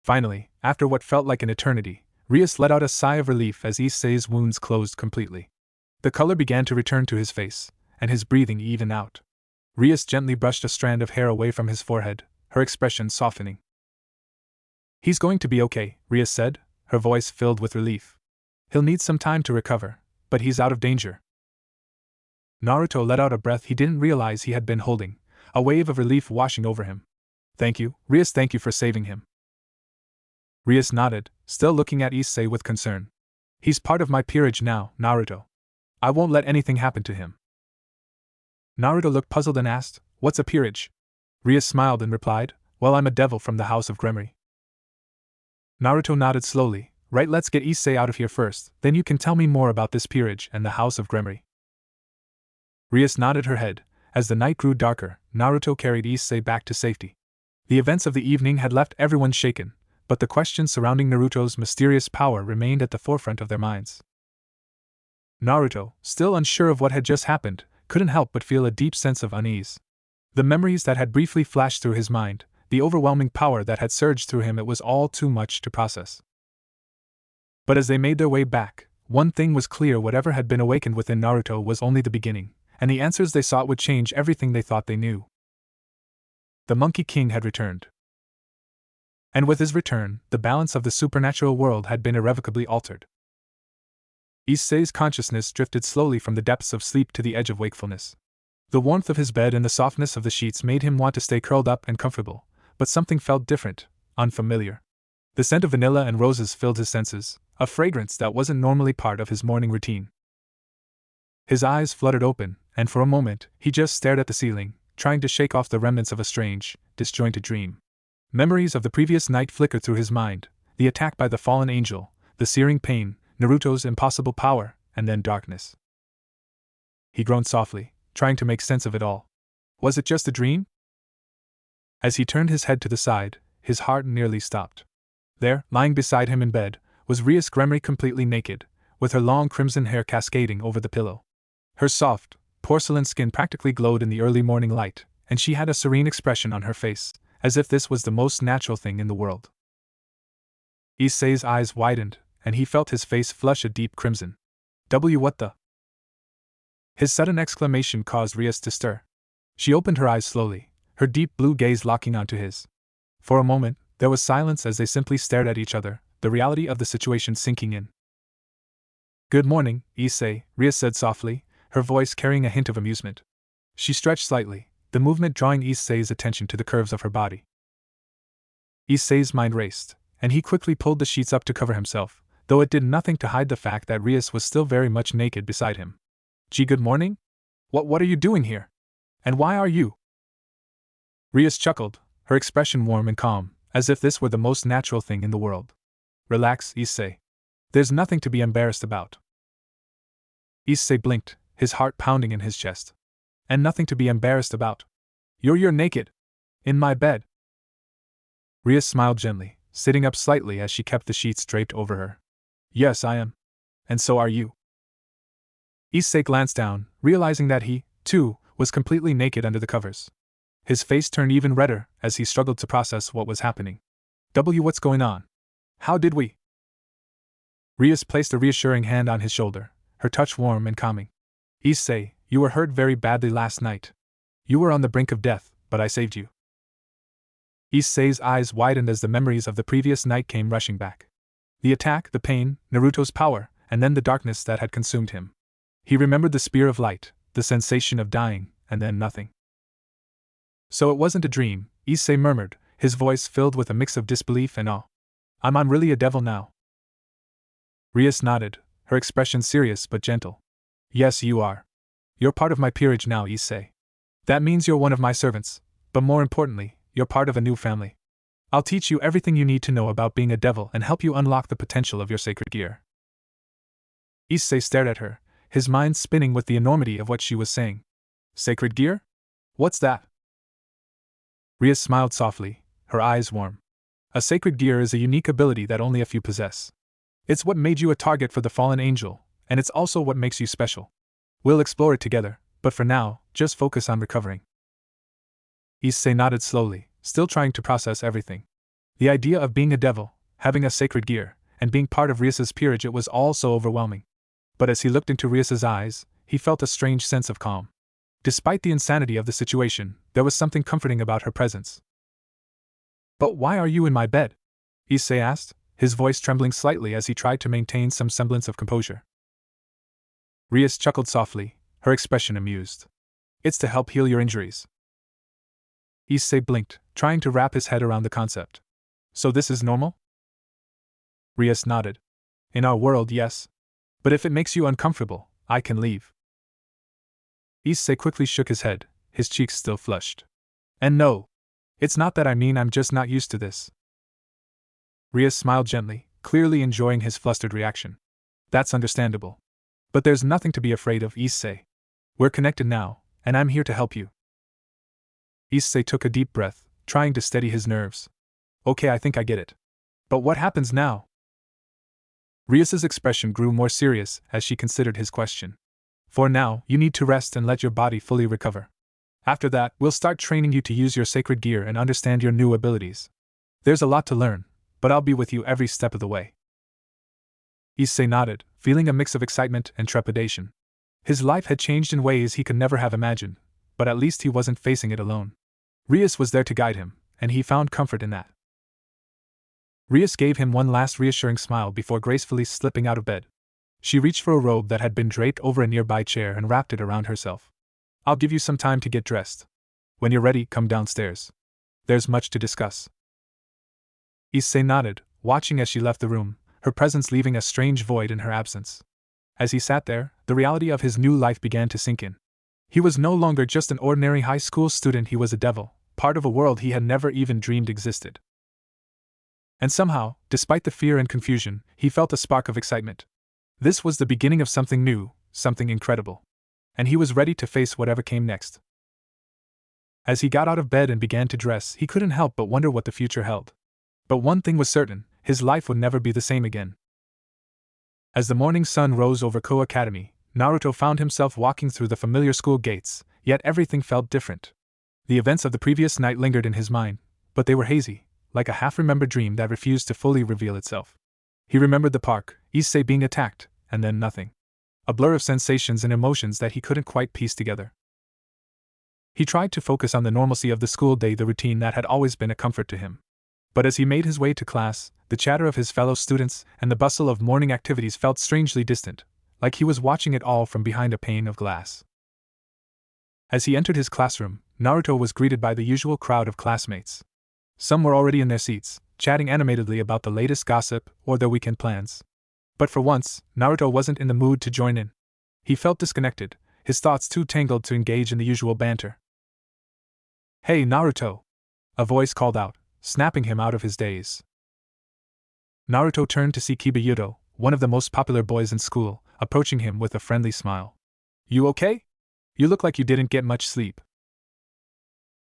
Finally, after what felt like an eternity, Rias let out a sigh of relief as Issei's wounds closed completely. The color began to return to his face, and his breathing evened out. Rias gently brushed a strand of hair away from his forehead, her expression softening. He's going to be okay, Rias said, her voice filled with relief. He'll need some time to recover, but he's out of danger. Naruto let out a breath he didn't realize he had been holding, a wave of relief washing over him. Thank you, Rias, thank you for saving him. Rias nodded, still looking at Issei with concern. He's part of my peerage now, Naruto. I won't let anything happen to him. Naruto looked puzzled and asked, What's a peerage? Rias smiled and replied, Well, I'm a devil from the House of Gremory. Naruto nodded slowly. Right, let's get Issei out of here first, then you can tell me more about this peerage and the House of Gremory. Rias nodded her head. As the night grew darker, Naruto carried Issei back to safety. The events of the evening had left everyone shaken, but the questions surrounding Naruto's mysterious power remained at the forefront of their minds. Naruto, still unsure of what had just happened, couldn't help but feel a deep sense of unease. The memories that had briefly flashed through his mind, the overwhelming power that had surged through him, it was all too much to process. But as they made their way back, one thing was clear: whatever had been awakened within Naruto was only the beginning, and the answers they sought would change everything they thought they knew. The Monkey King had returned. And with his return, the balance of the supernatural world had been irrevocably altered. Issei's consciousness drifted slowly from the depths of sleep to the edge of wakefulness. The warmth of his bed and the softness of the sheets made him want to stay curled up and comfortable, but something felt different, unfamiliar. The scent of vanilla and roses filled his senses, a fragrance that wasn't normally part of his morning routine. His eyes fluttered open, and for a moment, he just stared at the ceiling, trying to shake off the remnants of a strange, disjointed dream. Memories of the previous night flickered through his mind: the attack by the fallen angel, the searing pain, Naruto's impossible power, and then darkness. He groaned softly, trying to make sense of it all. Was it just a dream? As he turned his head to the side, his heart nearly stopped. There, lying beside him in bed, was Rias Gremory, completely naked, with her long crimson hair cascading over the pillow. Her soft, porcelain skin practically glowed in the early morning light, and she had a serene expression on her face, as if this was the most natural thing in the world. Issei's eyes widened, and he felt his face flush a deep crimson. What the? His sudden exclamation caused Rias to stir. She opened her eyes slowly, her deep blue gaze locking onto his. For a moment, there was silence as they simply stared at each other, the reality of the situation sinking in. Good morning, Issei, Rias said softly, her voice carrying a hint of amusement. She stretched slightly, the movement drawing Issei's attention to the curves of her body. Issei's mind raced, and he quickly pulled the sheets up to cover himself, though it did nothing to hide the fact that Rias was still very much naked beside him. Gee, good morning? What are you doing here? And why are you? Rias chuckled, her expression warm and calm, as if this were the most natural thing in the world. Relax, Issei. There's nothing to be embarrassed about. Issei blinked, his heart pounding in his chest. And nothing to be embarrassed about. You're naked. In my bed. Rias smiled gently, sitting up slightly as she kept the sheets draped over her. Yes, I am. And so are you. Issei glanced down, realizing that he, too, was completely naked under the covers. His face turned even redder as he struggled to process what was happening. What's going on? How did we? Rias placed a reassuring hand on his shoulder, her touch warm and calming. Issei, you were hurt very badly last night. You were on the brink of death, but I saved you. Issei's eyes widened as the memories of the previous night came rushing back. The attack, the pain, Naruto's power, and then the darkness that had consumed him. He remembered the spear of light, the sensation of dying, and then nothing. So it wasn't a dream, Issei murmured, his voice filled with a mix of disbelief and awe. I'm really a devil now. Rias nodded, her expression serious but gentle. Yes, you are. You're part of my peerage now, Issei. That means you're one of my servants, but more importantly, you're part of a new family. I'll teach you everything you need to know about being a devil and help you unlock the potential of your sacred gear. Issei stared at her, his mind spinning with the enormity of what she was saying. Sacred gear? What's that? Rias smiled softly, her eyes warm. A sacred gear is a unique ability that only a few possess. It's what made you a target for the fallen angel, and it's also what makes you special. We'll explore it together, but for now, just focus on recovering. Issei nodded slowly, still trying to process everything. The idea of being a devil, having a sacred gear, and being part of Rias's peerage, it was all so overwhelming. But as he looked into Rias's eyes, he felt a strange sense of calm. Despite the insanity of the situation, there was something comforting about her presence. But why are you in my bed? Issei asked, his voice trembling slightly as he tried to maintain some semblance of composure. Rias chuckled softly, her expression amused. It's to help heal your injuries. Issei blinked, trying to wrap his head around the concept. So this is normal? Rias nodded. In our world, yes. But if it makes you uncomfortable, I can leave. Issei quickly shook his head, his cheeks still flushed. And no. It's not that I mean, I'm just not used to this. Rias smiled gently, clearly enjoying his flustered reaction. That's understandable. But there's nothing to be afraid of, Issei. We're connected now, and I'm here to help you. Issei took a deep breath, trying to steady his nerves. Okay, I think I get it. But what happens now? Rias's expression grew more serious as she considered his question. For now, you need to rest and let your body fully recover. After that, we'll start training you to use your sacred gear and understand your new abilities. There's a lot to learn, but I'll be with you every step of the way. Issei nodded, feeling a mix of excitement and trepidation. His life had changed in ways he could never have imagined, but at least he wasn't facing it alone. Rias was there to guide him, and he found comfort in that. Rias gave him one last reassuring smile before gracefully slipping out of bed. She reached for a robe that had been draped over a nearby chair and wrapped it around herself. I'll give you some time to get dressed. When you're ready, come downstairs. There's much to discuss. Issei nodded, watching as she left the room, her presence leaving a strange void in her absence. As he sat there, the reality of his new life began to sink in. He was no longer just an ordinary high school student, he was a devil, part of a world he had never even dreamed existed. And somehow, despite the fear and confusion, he felt a spark of excitement. This was the beginning of something new, something incredible. And he was ready to face whatever came next. As he got out of bed and began to dress, he couldn't help but wonder what the future held. But one thing was certain, his life would never be the same again. As the morning sun rose over Konoha Academy, Naruto found himself walking through the familiar school gates, yet everything felt different. The events of the previous night lingered in his mind, but they were hazy, like a half-remembered dream that refused to fully reveal itself. He remembered the park, Issei being attacked, and then nothing. A blur of sensations and emotions that he couldn't quite piece together. He tried to focus on the normalcy of the school day, the routine that had always been a comfort to him. But as he made his way to class, the chatter of his fellow students and the bustle of morning activities felt strangely distant, like he was watching it all from behind a pane of glass. As he entered his classroom, Naruto was greeted by the usual crowd of classmates. Some were already in their seats, chatting animatedly about the latest gossip or their weekend plans. But for once, Naruto wasn't in the mood to join in. He felt disconnected, his thoughts too tangled to engage in the usual banter. "Hey, Naruto!" a voice called out, snapping him out of his daze. Naruto turned to see Kiba Yuto, one of the most popular boys in school, approaching him with a friendly smile. "You okay? You look like you didn't get much sleep."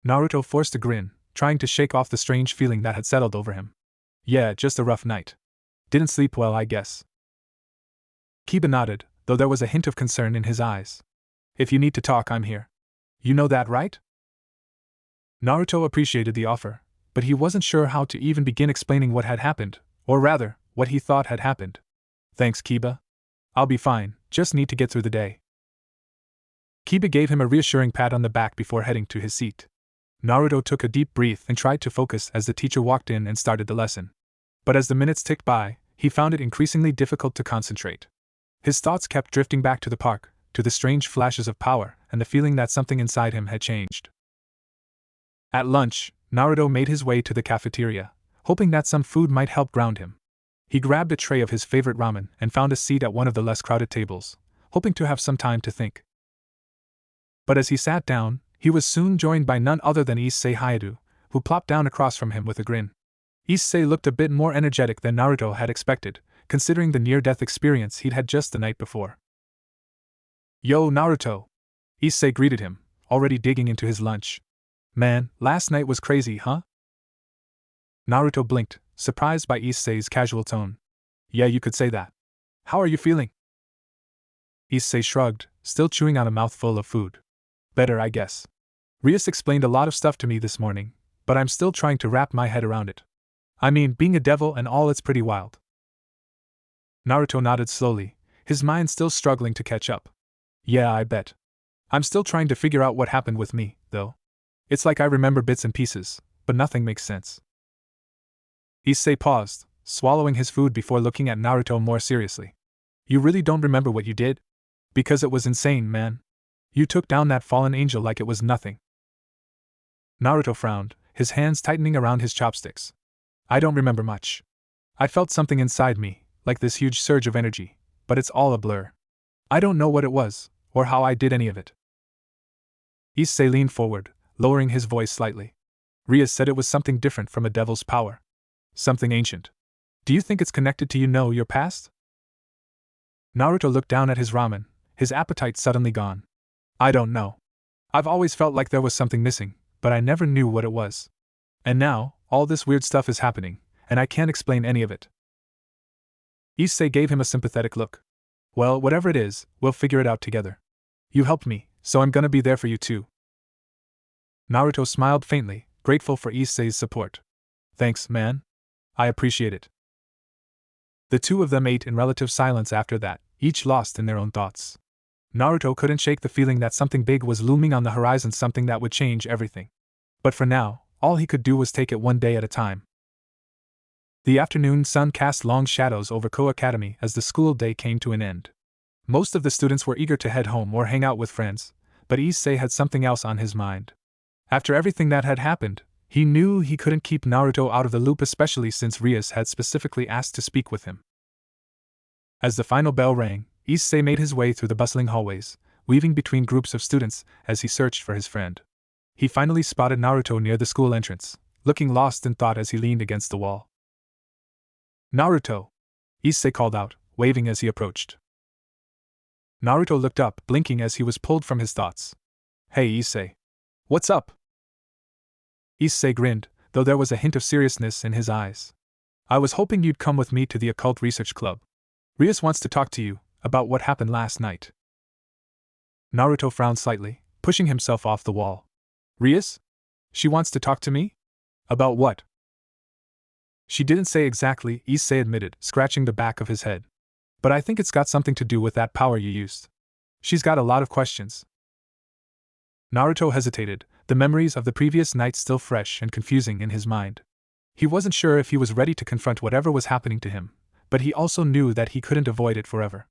Naruto forced a grin, trying to shake off the strange feeling that had settled over him. "Yeah, just a rough night. Didn't sleep well, I guess." Kiba nodded, though there was a hint of concern in his eyes. "If you need to talk, I'm here. You know that, right?" Naruto appreciated the offer, but he wasn't sure how to even begin explaining what had happened, or rather, what he thought had happened. "Thanks, Kiba. I'll be fine, just need to get through the day." Kiba gave him a reassuring pat on the back before heading to his seat. Naruto took a deep breath and tried to focus as the teacher walked in and started the lesson. But as the minutes ticked by, he found it increasingly difficult to concentrate. His thoughts kept drifting back to the park, to the strange flashes of power, and the feeling that something inside him had changed. At lunch, Naruto made his way to the cafeteria, hoping that some food might help ground him. He grabbed a tray of his favorite ramen and found a seat at one of the less crowded tables, hoping to have some time to think. But as he sat down, he was soon joined by none other than Issei Hayate, who plopped down across from him with a grin. Issei looked a bit more energetic than Naruto had expected, considering the near-death experience he'd had just the night before. "Yo, Naruto!" Issei greeted him, already digging into his lunch. "Man, last night was crazy, huh?" Naruto blinked, surprised by Issei's casual tone. "Yeah, you could say that. How are you feeling?" Issei shrugged, still chewing on a mouthful of food. "Better, I guess. Rias explained a lot of stuff to me this morning, but I'm still trying to wrap my head around it. I mean, being a devil and all, it's pretty wild." Naruto nodded slowly, his mind still struggling to catch up. "Yeah, I bet. I'm still trying to figure out what happened with me, though. It's like I remember bits and pieces, but nothing makes sense." Issei paused, swallowing his food before looking at Naruto more seriously. "You really don't remember what you did? Because it was insane, man. You took down that fallen angel like it was nothing." Naruto frowned, his hands tightening around his chopsticks. "I don't remember much. I felt something inside me, like this huge surge of energy, but it's all a blur. I don't know what it was, or how I did any of it." Issei leaned forward, lowering his voice slightly. "Rias said it was something different from a devil's power. Something ancient. Do you think it's connected to your past?" Naruto looked down at his ramen, his appetite suddenly gone. "I don't know. I've always felt like there was something missing, but I never knew what it was. And now, all this weird stuff is happening, and I can't explain any of it." Issei gave him a sympathetic look. "Well, whatever it is, we'll figure it out together. You helped me, so I'm gonna be there for you too." Naruto smiled faintly, grateful for Issei's support. "Thanks, man. I appreciate it." The two of them ate in relative silence after that, each lost in their own thoughts. Naruto couldn't shake the feeling that something big was looming on the horizon, something that would change everything. But for now, all he could do was take it one day at a time. The afternoon sun cast long shadows over Konoha Academy as the school day came to an end. Most of the students were eager to head home or hang out with friends, but Issei had something else on his mind. After everything that had happened, he knew he couldn't keep Naruto out of the loop, especially since Rias had specifically asked to speak with him. As the final bell rang, Issei made his way through the bustling hallways, weaving between groups of students as he searched for his friend. He finally spotted Naruto near the school entrance, looking lost in thought as he leaned against the wall. "Naruto!" Issei called out, waving as he approached. Naruto looked up, blinking as he was pulled from his thoughts. "Hey, Issei. What's up?" Issei grinned, though there was a hint of seriousness in his eyes. "I was hoping you'd come with me to the Occult Research Club. Rias wants to talk to you about what happened last night." Naruto frowned slightly, pushing himself off the wall. "Rias? She wants to talk to me? About what?" "She didn't say exactly," Issei admitted, scratching the back of his head. "But I think it's got something to do with that power you used. She's got a lot of questions." Naruto hesitated, the memories of the previous night still fresh and confusing in his mind. He wasn't sure if he was ready to confront whatever was happening to him, but he also knew that he couldn't avoid it forever.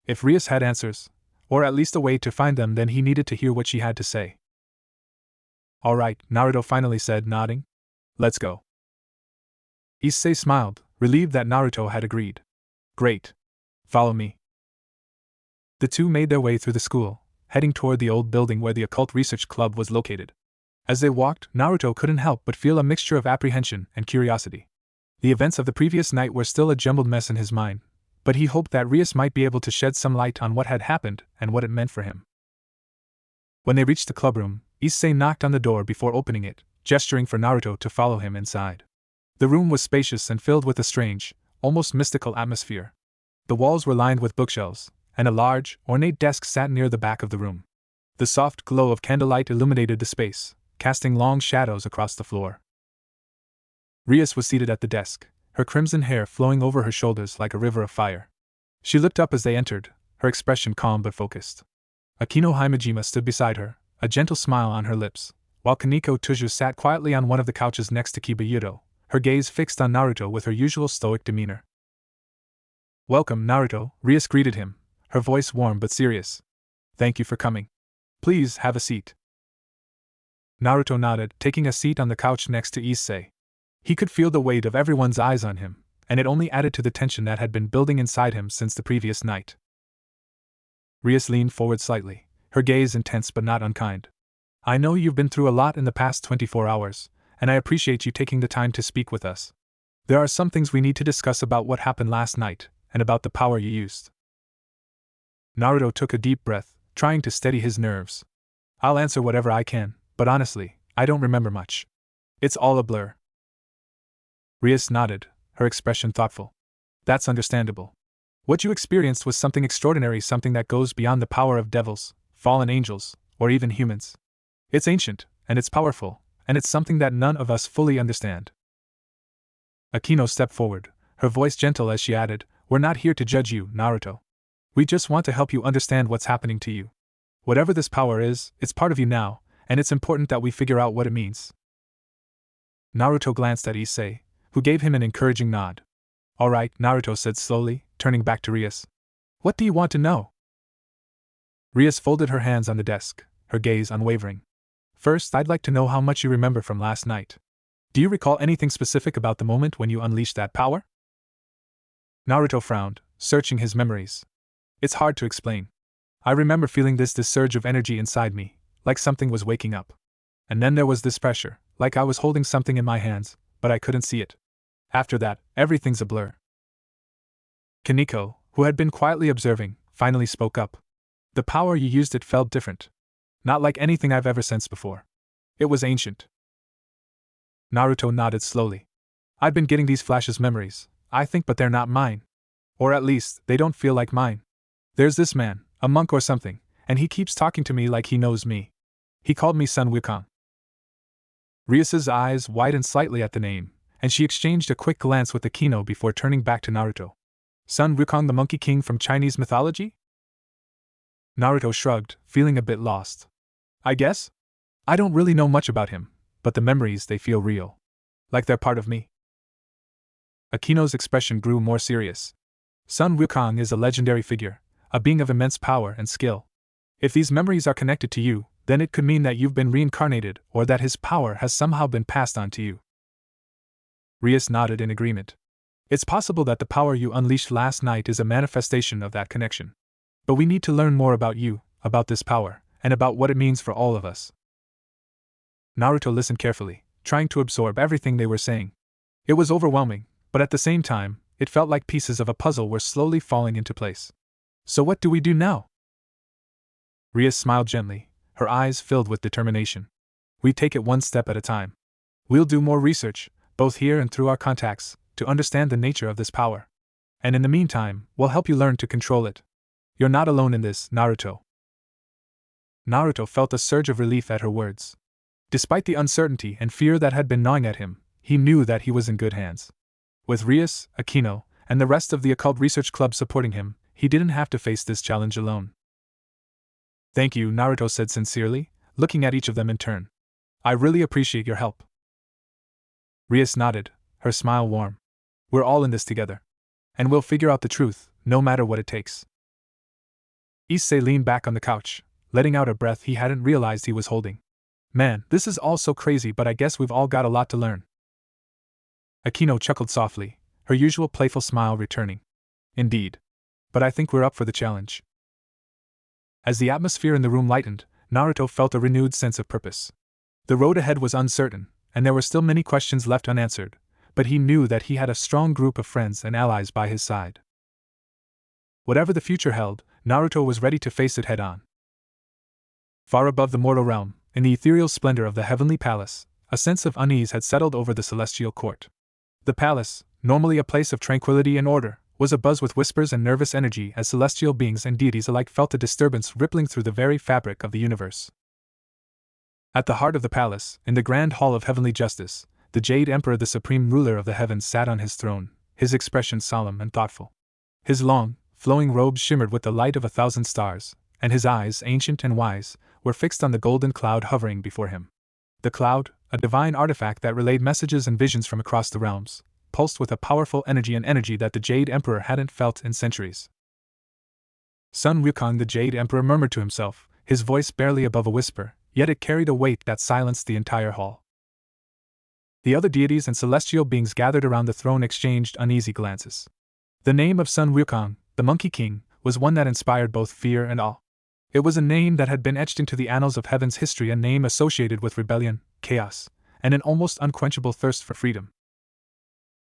If Rias had answers, or at least a way to find them, then he needed to hear what she had to say. "All right," Naruto finally said, nodding. "Let's go." Issei smiled, relieved that Naruto had agreed. "Great. Follow me." The two made their way through the school, heading toward the old building where the Occult Research Club was located. As they walked, Naruto couldn't help but feel a mixture of apprehension and curiosity. The events of the previous night were still a jumbled mess in his mind, but he hoped that Rias might be able to shed some light on what had happened and what it meant for him. When they reached the clubroom, Issei knocked on the door before opening it, gesturing for Naruto to follow him inside. The room was spacious and filled with a strange, almost mystical atmosphere. The walls were lined with bookshelves, and a large, ornate desk sat near the back of the room. The soft glow of candlelight illuminated the space, casting long shadows across the floor. Rias was seated at the desk, her crimson hair flowing over her shoulders like a river of fire. She looked up as they entered, her expression calm but focused. Akino Himejima stood beside her, a gentle smile on her lips, while Kaneko Tuju sat quietly on one of the couches next to Kibayuto, her gaze fixed on Naruto with her usual stoic demeanor. "Welcome, Naruto," Rias greeted him, her voice warm but serious. "Thank you for coming. Please have a seat." Naruto nodded, taking a seat on the couch next to Issei. He could feel the weight of everyone's eyes on him, and it only added to the tension that had been building inside him since the previous night. Rias leaned forward slightly, her gaze intense but not unkind. "I know you've been through a lot in the past 24 hours, and I appreciate you taking the time to speak with us. There are some things we need to discuss about what happened last night, and about the power you used." Naruto took a deep breath, trying to steady his nerves. "I'll answer whatever I can, but honestly, I don't remember much. It's all a blur." Rias nodded, her expression thoughtful. "That's understandable. What you experienced was something extraordinary, something that goes beyond the power of devils, fallen angels, or even humans. It's ancient, and it's powerful, and it's something that none of us fully understand." Akino stepped forward, her voice gentle as she added, "We're not here to judge you, Naruto. We just want to help you understand what's happening to you. Whatever this power is, it's part of you now, and it's important that we figure out what it means." Naruto glanced at Issei, who gave him an encouraging nod. "All right," Naruto said slowly, turning back to Rias. "What do you want to know?" Rias folded her hands on the desk, her gaze unwavering. "First, I'd like to know how much you remember from last night. Do you recall anything specific about the moment when you unleashed that power?" Naruto frowned, searching his memories. "It's hard to explain. I remember feeling this surge of energy inside me, like something was waking up. And then there was this pressure, like I was holding something in my hands, but I couldn't see it. After that, everything's a blur." Kaneko, who had been quietly observing, finally spoke up. "The power you used, it felt different. Not like anything I've ever sensed before. It was ancient." Naruto nodded slowly. "I've been getting these flashes memories, I think, but they're not mine. Or at least, they don't feel like mine. There's this man, a monk or something, and he keeps talking to me like he knows me. He called me Sun Wukong." Rias's eyes widened slightly at the name, and she exchanged a quick glance with Akino before turning back to Naruto. "Sun Wukong, the Monkey King from Chinese mythology?" Naruto shrugged, feeling a bit lost. "I guess? I don't really know much about him, but the memories they feel real. Like they're part of me. Akino's expression grew more serious. Sun Wukong is a legendary figure, a being of immense power and skill. If these memories are connected to you, then it could mean that you've been reincarnated or that his power has somehow been passed on to you. Rias nodded in agreement. It's possible that the power you unleashed last night is a manifestation of that connection. But we need to learn more about you, about this power, and about what it means for all of us. Naruto listened carefully, trying to absorb everything they were saying. It was overwhelming, but at the same time, it felt like pieces of a puzzle were slowly falling into place. So what do we do now? Rias smiled gently, her eyes filled with determination. We take it one step at a time. We'll do more research, both here and through our contacts, to understand the nature of this power. And in the meantime, we'll help you learn to control it. You're not alone in this, Naruto. Naruto felt a surge of relief at her words. Despite the uncertainty and fear that had been gnawing at him, he knew that he was in good hands. With Rias, Akino, and the rest of the Occult Research Club supporting him, he didn't have to face this challenge alone. Thank you, Naruto said sincerely, looking at each of them in turn. I really appreciate your help. Rias nodded, her smile warm. We're all in this together. And we'll figure out the truth, no matter what it takes. Issei leaned back on the couch, letting out a breath he hadn't realized he was holding. Man, this is all so crazy, but I guess we've all got a lot to learn. Akino chuckled softly, her usual playful smile returning. Indeed. But I think we're up for the challenge. As the atmosphere in the room lightened, Naruto felt a renewed sense of purpose. The road ahead was uncertain, and there were still many questions left unanswered, but he knew that he had a strong group of friends and allies by his side. Whatever the future held, Naruto was ready to face it head-on. Far above the mortal realm, in the ethereal splendor of the heavenly palace, a sense of unease had settled over the celestial court. The palace, normally a place of tranquility and order, was abuzz with whispers and nervous energy as celestial beings and deities alike felt a disturbance rippling through the very fabric of the universe. At the heart of the palace, in the grand hall of heavenly justice, the Jade Emperor, the supreme ruler of the heavens, sat on his throne, his expression solemn and thoughtful. His long, flowing robes shimmered with the light of 1,000 stars, and his eyes, ancient and wise, were fixed on the golden cloud hovering before him. The cloud, a divine artifact that relayed messages and visions from across the realms, pulsed with a powerful energy that the Jade Emperor hadn't felt in centuries. Sun Wukong, the Jade Emperor, murmured to himself, his voice barely above a whisper, yet it carried a weight that silenced the entire hall. The other deities and celestial beings gathered around the throne exchanged uneasy glances. The name of Sun Wukong, the Monkey King, was one that inspired both fear and awe. It was a name that had been etched into the annals of heaven's history, a name associated with rebellion, chaos, and an almost unquenchable thirst for freedom.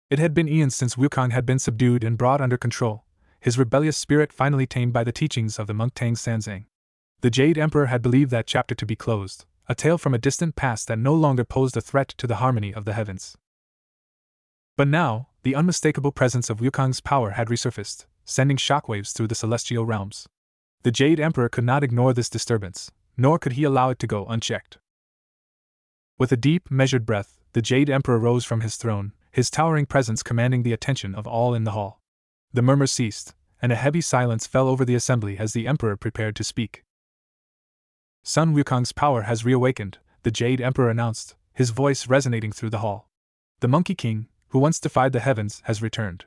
It had been eons since Wukong had been subdued and brought under control, his rebellious spirit finally tamed by the teachings of the monk Tang Sanzang. The Jade Emperor had believed that chapter to be closed, a tale from a distant past that no longer posed a threat to the harmony of the heavens. But now, the unmistakable presence of Wukong's power had resurfaced, sending shockwaves through the celestial realms. The Jade Emperor could not ignore this disturbance, nor could he allow it to go unchecked. With a deep, measured breath, the Jade Emperor rose from his throne, his towering presence commanding the attention of all in the hall. The murmurs ceased, and a heavy silence fell over the assembly as the Emperor prepared to speak. Sun Wukong's power has reawakened, the Jade Emperor announced, his voice resonating through the hall. The Monkey King, who once defied the heavens, has returned.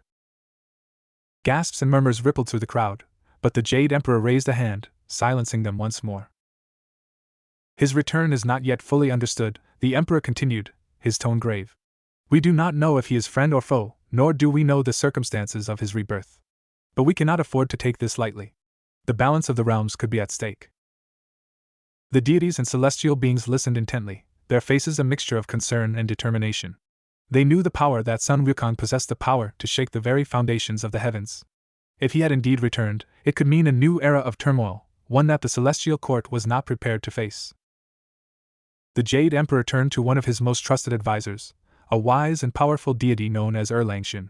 Gasps and murmurs rippled through the crowd, but the Jade Emperor raised a hand, silencing them once more. His return is not yet fully understood, the Emperor continued, his tone grave. We do not know if he is friend or foe, nor do we know the circumstances of his rebirth. But we cannot afford to take this lightly. The balance of the realms could be at stake. The deities and celestial beings listened intently, their faces a mixture of concern and determination. They knew the power that Sun Wukong possessed, the power to shake the very foundations of the heavens. If he had indeed returned, it could mean a new era of turmoil, one that the celestial court was not prepared to face. The Jade Emperor turned to one of his most trusted advisors, a wise and powerful deity known as Erlangchen.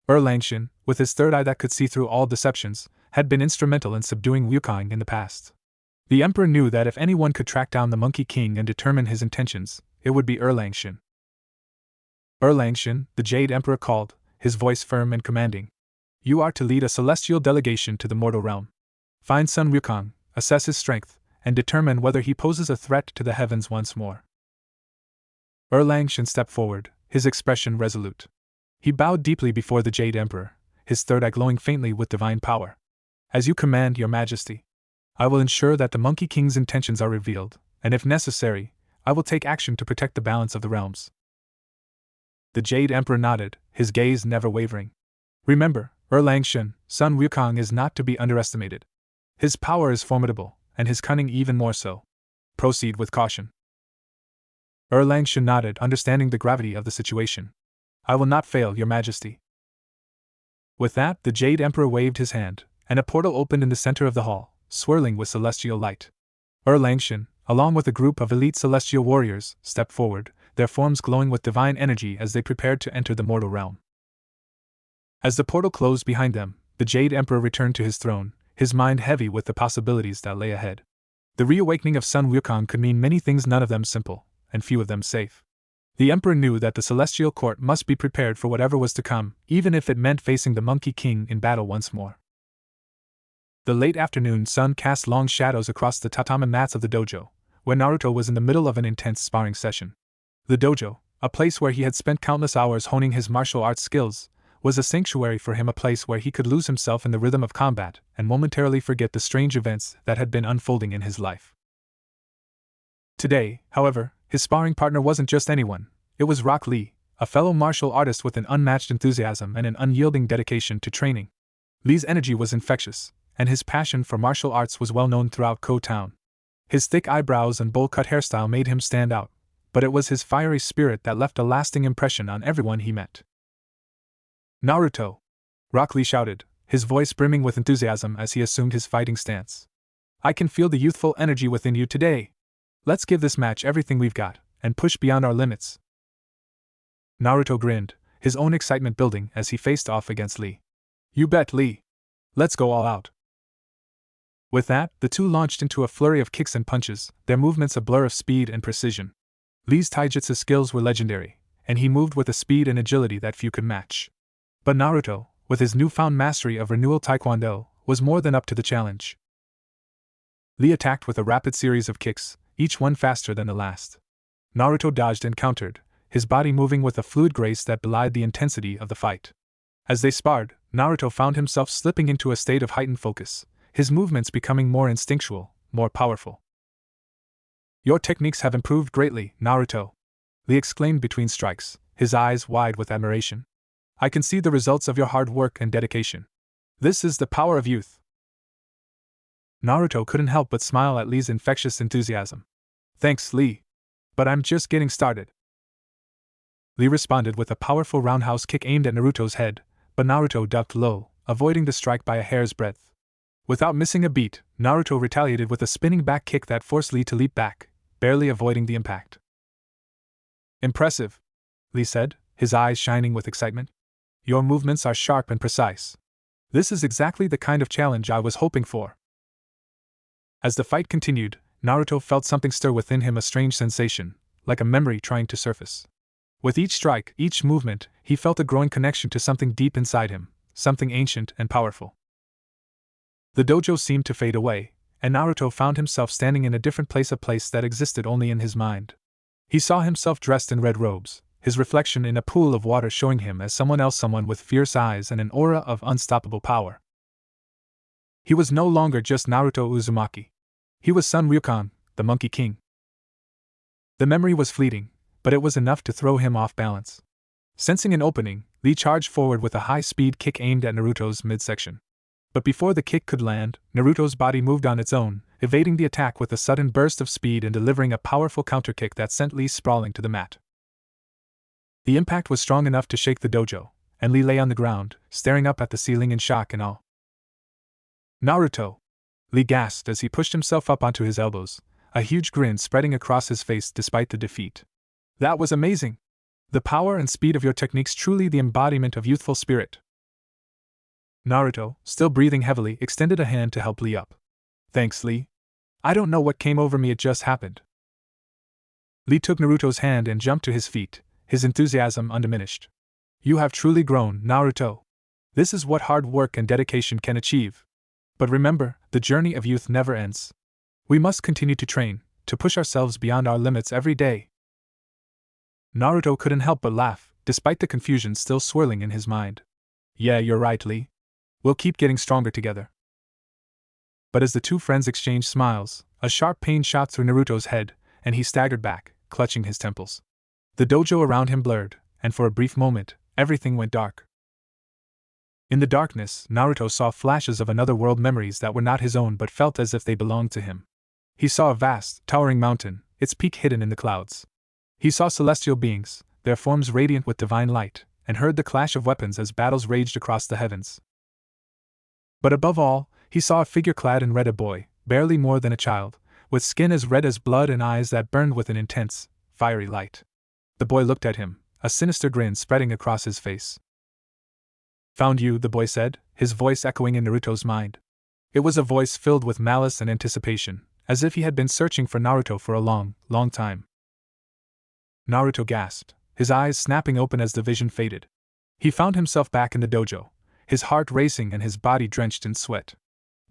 Erlangchen, with his third eye that could see through all deceptions, had been instrumental in subduing Wukong in the past. The Emperor knew that if anyone could track down the Monkey King and determine his intentions, it would be Erlangchen. Erlangchen, the Jade Emperor called, his voice firm and commanding. You are to lead a celestial delegation to the mortal realm. Find Sun Wukong, assess his strength, and determine whether he poses a threat to the heavens once more. Erlang stepped forward, his expression resolute. He bowed deeply before the Jade Emperor, his third eye glowing faintly with divine power. As you command, Your Majesty. I will ensure that the Monkey King's intentions are revealed, and if necessary, I will take action to protect the balance of the realms. The Jade Emperor nodded, his gaze never wavering. Remember, Erlang, Sun Wukong is not to be underestimated. His power is formidable, and his cunning even more so. Proceed with caution. Erlang nodded, understanding the gravity of the situation. I will not fail, Your Majesty. With that, the Jade Emperor waved his hand, and a portal opened in the center of the hall, swirling with celestial light. Erlang, along with a group of elite celestial warriors, stepped forward, their forms glowing with divine energy as they prepared to enter the mortal realm. As the portal closed behind them, the Jade Emperor returned to his throne, his mind heavy with the possibilities that lay ahead. The reawakening of Sun Wukong could mean many things, none of them simple, and few of them safe. The Emperor knew that the Celestial Court must be prepared for whatever was to come, even if it meant facing the Monkey King in battle once more. The late afternoon sun cast long shadows across the tatami mats of the dojo, where Naruto was in the middle of an intense sparring session. The dojo, a place where he had spent countless hours honing his martial arts skills, was a sanctuary for him, a place where he could lose himself in the rhythm of combat and momentarily forget the strange events that had been unfolding in his life. Today, however, his sparring partner wasn't just anyone, it was Rock Lee, a fellow martial artist with an unmatched enthusiasm and an unyielding dedication to training. Lee's energy was infectious, and his passion for martial arts was well known throughout Ko Town. His thick eyebrows and bowl-cut hairstyle made him stand out, but it was his fiery spirit that left a lasting impression on everyone he met. Naruto! Rock Lee shouted, his voice brimming with enthusiasm as he assumed his fighting stance. I can feel the youthful energy within you today. Let's give this match everything we've got, and push beyond our limits. Naruto grinned, his own excitement building as he faced off against Lee. You bet, Lee. Let's go all out. With that, the two launched into a flurry of kicks and punches, their movements a blur of speed and precision. Lee's taijutsu skills were legendary, and he moved with a speed and agility that few could match. But Naruto, with his newfound mastery of renewal taekwondo, was more than up to the challenge. Lee attacked with a rapid series of kicks, each one faster than the last. Naruto dodged and countered, his body moving with a fluid grace that belied the intensity of the fight. As they sparred, Naruto found himself slipping into a state of heightened focus, his movements becoming more instinctual, more powerful. Your techniques have improved greatly, Naruto, Lee exclaimed between strikes, his eyes wide with admiration. I can see the results of your hard work and dedication. This is the power of youth. Naruto couldn't help but smile at Lee's infectious enthusiasm. Thanks, Lee. But I'm just getting started. Lee responded with a powerful roundhouse kick aimed at Naruto's head, but Naruto ducked low, avoiding the strike by a hair's breadth. Without missing a beat, Naruto retaliated with a spinning back kick that forced Lee to leap back, barely avoiding the impact. Impressive, Lee said, his eyes shining with excitement. Your movements are sharp and precise. This is exactly the kind of challenge I was hoping for. As the fight continued, Naruto felt something stir within him, a strange sensation, like a memory trying to surface. With each strike, each movement, he felt a growing connection to something deep inside him, something ancient and powerful. The dojo seemed to fade away, and Naruto found himself standing in a different place, a place that existed only in his mind. He saw himself dressed in red robes, his reflection in a pool of water showing him as someone else, someone with fierce eyes and an aura of unstoppable power. He was no longer just Naruto Uzumaki. He was Sun Wukong, the Monkey King. The memory was fleeting, but it was enough to throw him off balance. Sensing an opening, Lee charged forward with a high-speed kick aimed at Naruto's midsection. But before the kick could land, Naruto's body moved on its own, evading the attack with a sudden burst of speed and delivering a powerful counterkick that sent Lee sprawling to the mat. The impact was strong enough to shake the dojo, and Lee lay on the ground, staring up at the ceiling in shock and awe. Naruto! Lee gasped as he pushed himself up onto his elbows, a huge grin spreading across his face despite the defeat. That was amazing! The power and speed of your techniques, truly the embodiment of youthful spirit. Naruto, still breathing heavily, extended a hand to help Lee up. Thanks, Lee. I don't know what came over me, it just happened. Lee took Naruto's hand and jumped to his feet, his enthusiasm undiminished. You have truly grown, Naruto. This is what hard work and dedication can achieve. But remember, the journey of youth never ends. We must continue to train, to push ourselves beyond our limits every day. Naruto couldn't help but laugh, despite the confusion still swirling in his mind. Yeah, you're right, Lee. We'll keep getting stronger together. But as the two friends exchanged smiles, a sharp pain shot through Naruto's head, and he staggered back, clutching his temples. The dojo around him blurred, and for a brief moment, everything went dark. In the darkness, Naruto saw flashes of another world, memories that were not his own but felt as if they belonged to him. He saw a vast, towering mountain, its peak hidden in the clouds. He saw celestial beings, their forms radiant with divine light, and heard the clash of weapons as battles raged across the heavens. But above all, he saw a figure clad in red, a boy, barely more than a child, with skin as red as blood and eyes that burned with an intense, fiery light. The boy looked at him, a sinister grin spreading across his face. Found you, the boy said, his voice echoing in Naruto's mind. It was a voice filled with malice and anticipation, as if he had been searching for Naruto for a long, long time. Naruto gasped, his eyes snapping open as the vision faded. He found himself back in the dojo, his heart racing and his body drenched in sweat.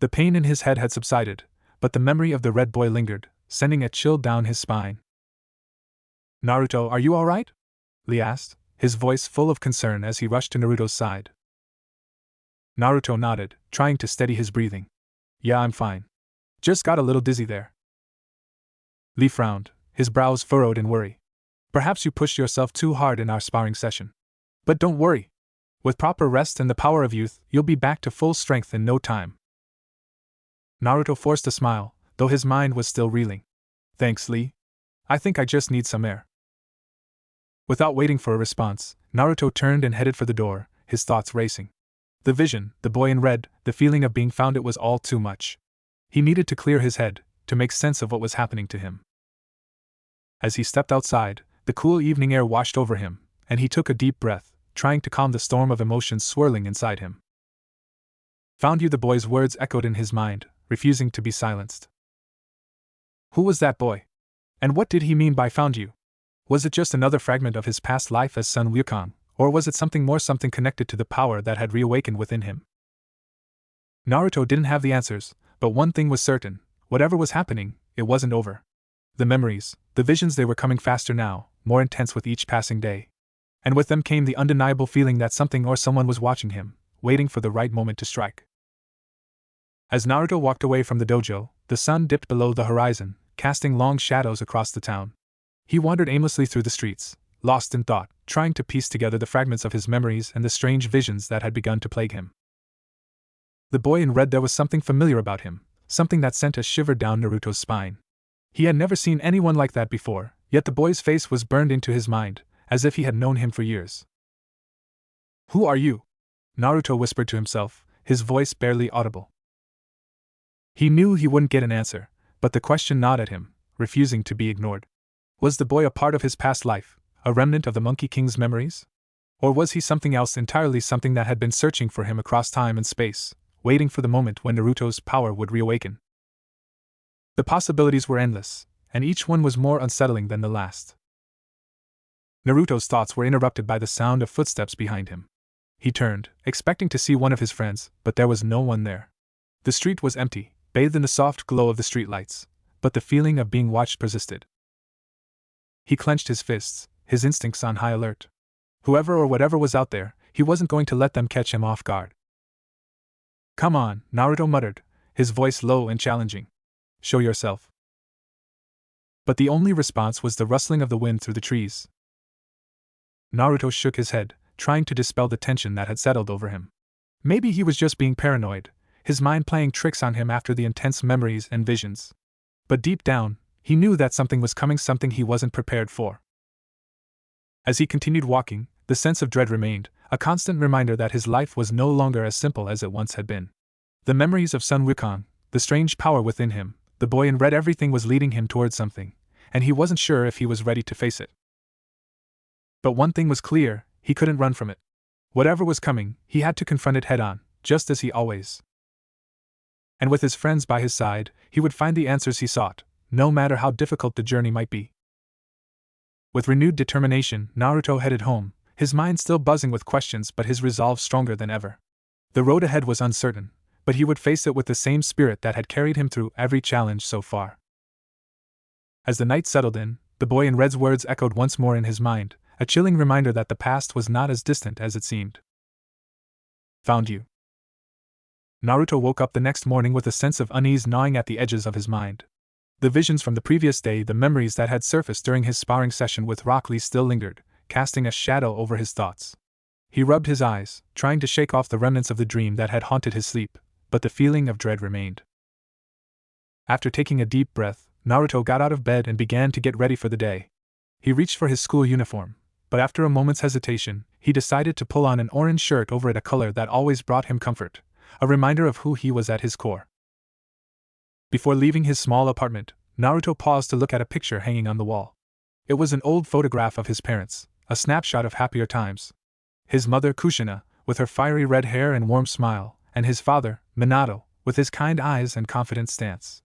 The pain in his head had subsided, but the memory of the red boy lingered, sending a chill down his spine. Naruto, are you all right? Lee asked, his voice full of concern as he rushed to Naruto's side. Naruto nodded, trying to steady his breathing. Yeah, I'm fine. Just got a little dizzy there. Lee frowned, his brows furrowed in worry. Perhaps you pushed yourself too hard in our sparring session. But don't worry. With proper rest and the power of youth, you'll be back to full strength in no time. Naruto forced a smile, though his mind was still reeling. Thanks, Lee. I think I just need some air. Without waiting for a response, Naruto turned and headed for the door, his thoughts racing. The vision, the boy in red, the feeling of being found, it was all too much. He needed to clear his head, to make sense of what was happening to him. As he stepped outside, the cool evening air washed over him, and he took a deep breath, trying to calm the storm of emotions swirling inside him. Found you, the boy's words echoed in his mind, refusing to be silenced. Who was that boy? And what did he mean by found you? Was it just another fragment of his past life as Sun Wukong, or was it something more, something connected to the power that had reawakened within him? Naruto didn't have the answers, but one thing was certain: whatever was happening, it wasn't over. The memories, the visions, they were coming faster now, more intense with each passing day. And with them came the undeniable feeling that something or someone was watching him, waiting for the right moment to strike. As Naruto walked away from the dojo, the sun dipped below the horizon, casting long shadows across the town. He wandered aimlessly through the streets, lost in thought, trying to piece together the fragments of his memories and the strange visions that had begun to plague him. The boy in red, there was something familiar about him, something that sent a shiver down Naruto's spine. He had never seen anyone like that before, yet the boy's face was burned into his mind, as if he had known him for years. Who are you? Naruto whispered to himself, his voice barely audible. He knew he wouldn't get an answer, but the question gnawed at him, refusing to be ignored. Was the boy a part of his past life, a remnant of the Monkey King's memories? Or was he something else entirely, something that had been searching for him across time and space, waiting for the moment when Naruto's power would reawaken? The possibilities were endless, and each one was more unsettling than the last. Naruto's thoughts were interrupted by the sound of footsteps behind him. He turned, expecting to see one of his friends, but there was no one there. The street was empty, bathed in the soft glow of the streetlights, but the feeling of being watched persisted. He clenched his fists, his instincts on high alert. Whoever or whatever was out there, he wasn't going to let them catch him off guard. Come on, Naruto muttered, his voice low and challenging. Show yourself. But the only response was the rustling of the wind through the trees. Naruto shook his head, trying to dispel the tension that had settled over him. Maybe he was just being paranoid, his mind playing tricks on him after the intense memories and visions. But deep down, he knew that something was coming, something he wasn't prepared for. As he continued walking, the sense of dread remained, a constant reminder that his life was no longer as simple as it once had been. The memories of Sun Wukong, the strange power within him, the boy in red, everything was leading him towards something, and he wasn't sure if he was ready to face it. But one thing was clear: he couldn't run from it. Whatever was coming, he had to confront it head-on, just as he always. And with his friends by his side, he would find the answers he sought, no matter how difficult the journey might be. With renewed determination, Naruto headed home, his mind still buzzing with questions but his resolve stronger than ever. The road ahead was uncertain, but he would face it with the same spirit that had carried him through every challenge so far. As the night settled in, the boy in red's words echoed once more in his mind, a chilling reminder that the past was not as distant as it seemed. Found you. Naruto woke up the next morning with a sense of unease gnawing at the edges of his mind. The visions from the previous day, the memories that had surfaced during his sparring session with Rock Lee still lingered, casting a shadow over his thoughts. He rubbed his eyes, trying to shake off the remnants of the dream that had haunted his sleep, but the feeling of dread remained. After taking a deep breath, Naruto got out of bed and began to get ready for the day. He reached for his school uniform, but after a moment's hesitation, he decided to pull on an orange shirt over it, a color that always brought him comfort, a reminder of who he was at his core. Before leaving his small apartment, Naruto paused to look at a picture hanging on the wall. It was an old photograph of his parents, a snapshot of happier times. His mother Kushina, with her fiery red hair and warm smile, and his father, Minato, with his kind eyes and confident stance.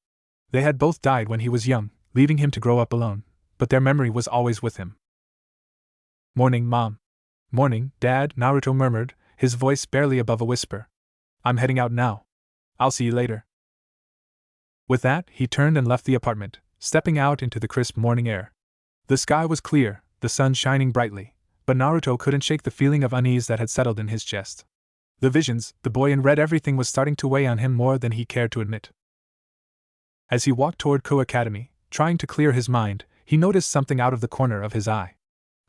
They had both died when he was young, leaving him to grow up alone, but their memory was always with him. "Morning, Mom." "Morning, Dad," Naruto murmured, his voice barely above a whisper. "I'm heading out now. I'll see you later." With that, he turned and left the apartment, stepping out into the crisp morning air. The sky was clear, the sun shining brightly, but Naruto couldn't shake the feeling of unease that had settled in his chest. The visions, the boy in red, everything was starting to weigh on him more than he cared to admit. As he walked toward Ko Academy, trying to clear his mind, he noticed something out of the corner of his eye.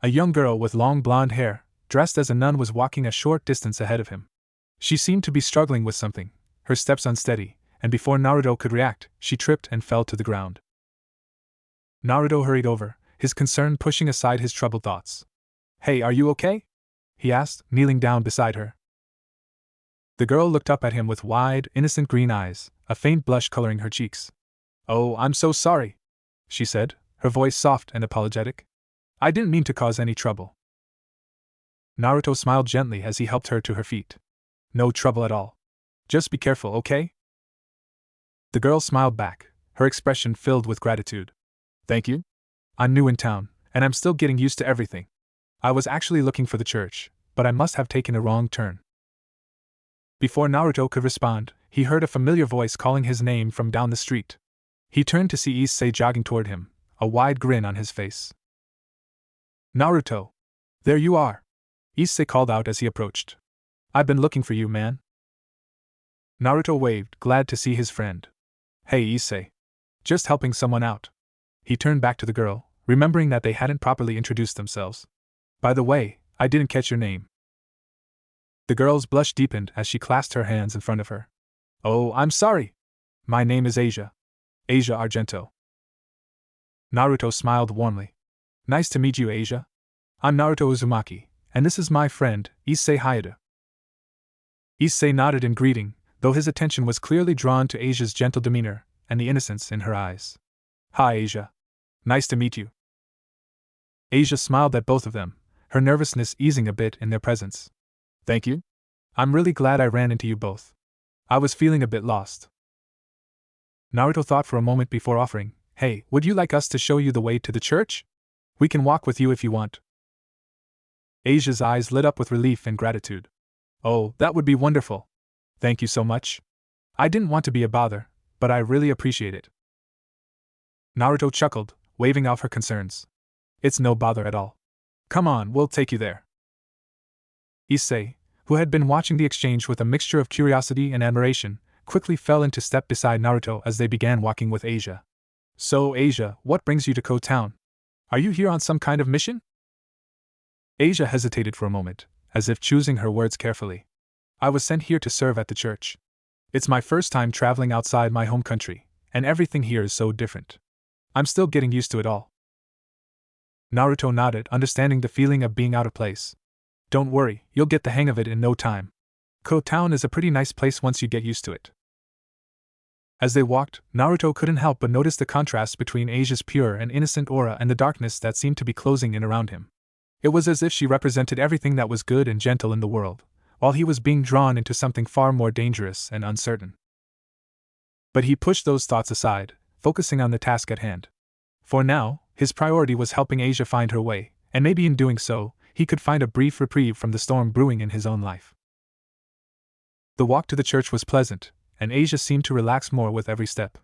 A young girl with long blonde hair, dressed as a nun, was walking a short distance ahead of him. She seemed to be struggling with something, her steps unsteady, and before Naruto could react, she tripped and fell to the ground. Naruto hurried over, his concern pushing aside his troubled thoughts. "Hey, are you okay?" he asked, kneeling down beside her. The girl looked up at him with wide, innocent green eyes, a faint blush coloring her cheeks. "Oh, I'm so sorry," she said, her voice soft and apologetic. "I didn't mean to cause any trouble." Naruto smiled gently as he helped her to her feet. "No trouble at all. Just be careful, okay?" The girl smiled back, her expression filled with gratitude. "Thank you. I'm new in town, and I'm still getting used to everything. I was actually looking for the church, but I must have taken a wrong turn." Before Naruto could respond, he heard a familiar voice calling his name from down the street. He turned to see Issei jogging toward him, a wide grin on his face. "Naruto! There you are!" Issei called out as he approached. "I've been looking for you, man." Naruto waved, glad to see his friend. "Hey, Issei. Just helping someone out." He turned back to the girl, remembering that they hadn't properly introduced themselves. "By the way, I didn't catch your name." The girl's blush deepened as she clasped her hands in front of her. "Oh, I'm sorry. My name is Asia. Asia Argento." Naruto smiled warmly. "Nice to meet you, Asia. I'm Naruto Uzumaki, and this is my friend, Issei Hayada." Issei nodded in greeting, though his attention was clearly drawn to Asia's gentle demeanor and the innocence in her eyes. "Hi, Asia. Nice to meet you." Asia smiled at both of them, her nervousness easing a bit in their presence. "Thank you. I'm really glad I ran into you both. I was feeling a bit lost." Naruto thought for a moment before offering, "Hey, would you like us to show you the way to the church? We can walk with you if you want." Asia's eyes lit up with relief and gratitude. "Oh, that would be wonderful. Thank you so much. I didn't want to be a bother, but I really appreciate it." Naruto chuckled, waving off her concerns. "It's no bother at all. Come on, we'll take you there." Issei, who had been watching the exchange with a mixture of curiosity and admiration, quickly fell into step beside Naruto as they began walking with Asia. "So, Asia, what brings you to Ko Town? Are you here on some kind of mission?" Asia hesitated for a moment, as if choosing her words carefully. "I was sent here to serve at the church. It's my first time traveling outside my home country, and everything here is so different. I'm still getting used to it all." Naruto nodded, understanding the feeling of being out of place. "Don't worry, you'll get the hang of it in no time. Ko Town is a pretty nice place once you get used to it." As they walked, Naruto couldn't help but notice the contrast between Asia's pure and innocent aura and the darkness that seemed to be closing in around him. It was as if she represented everything that was good and gentle in the world, while he was being drawn into something far more dangerous and uncertain. But he pushed those thoughts aside, focusing on the task at hand. For now, his priority was helping Asia find her way, and maybe in doing so, he could find a brief reprieve from the storm brewing in his own life. The walk to the church was pleasant, and Asia seemed to relax more with every step.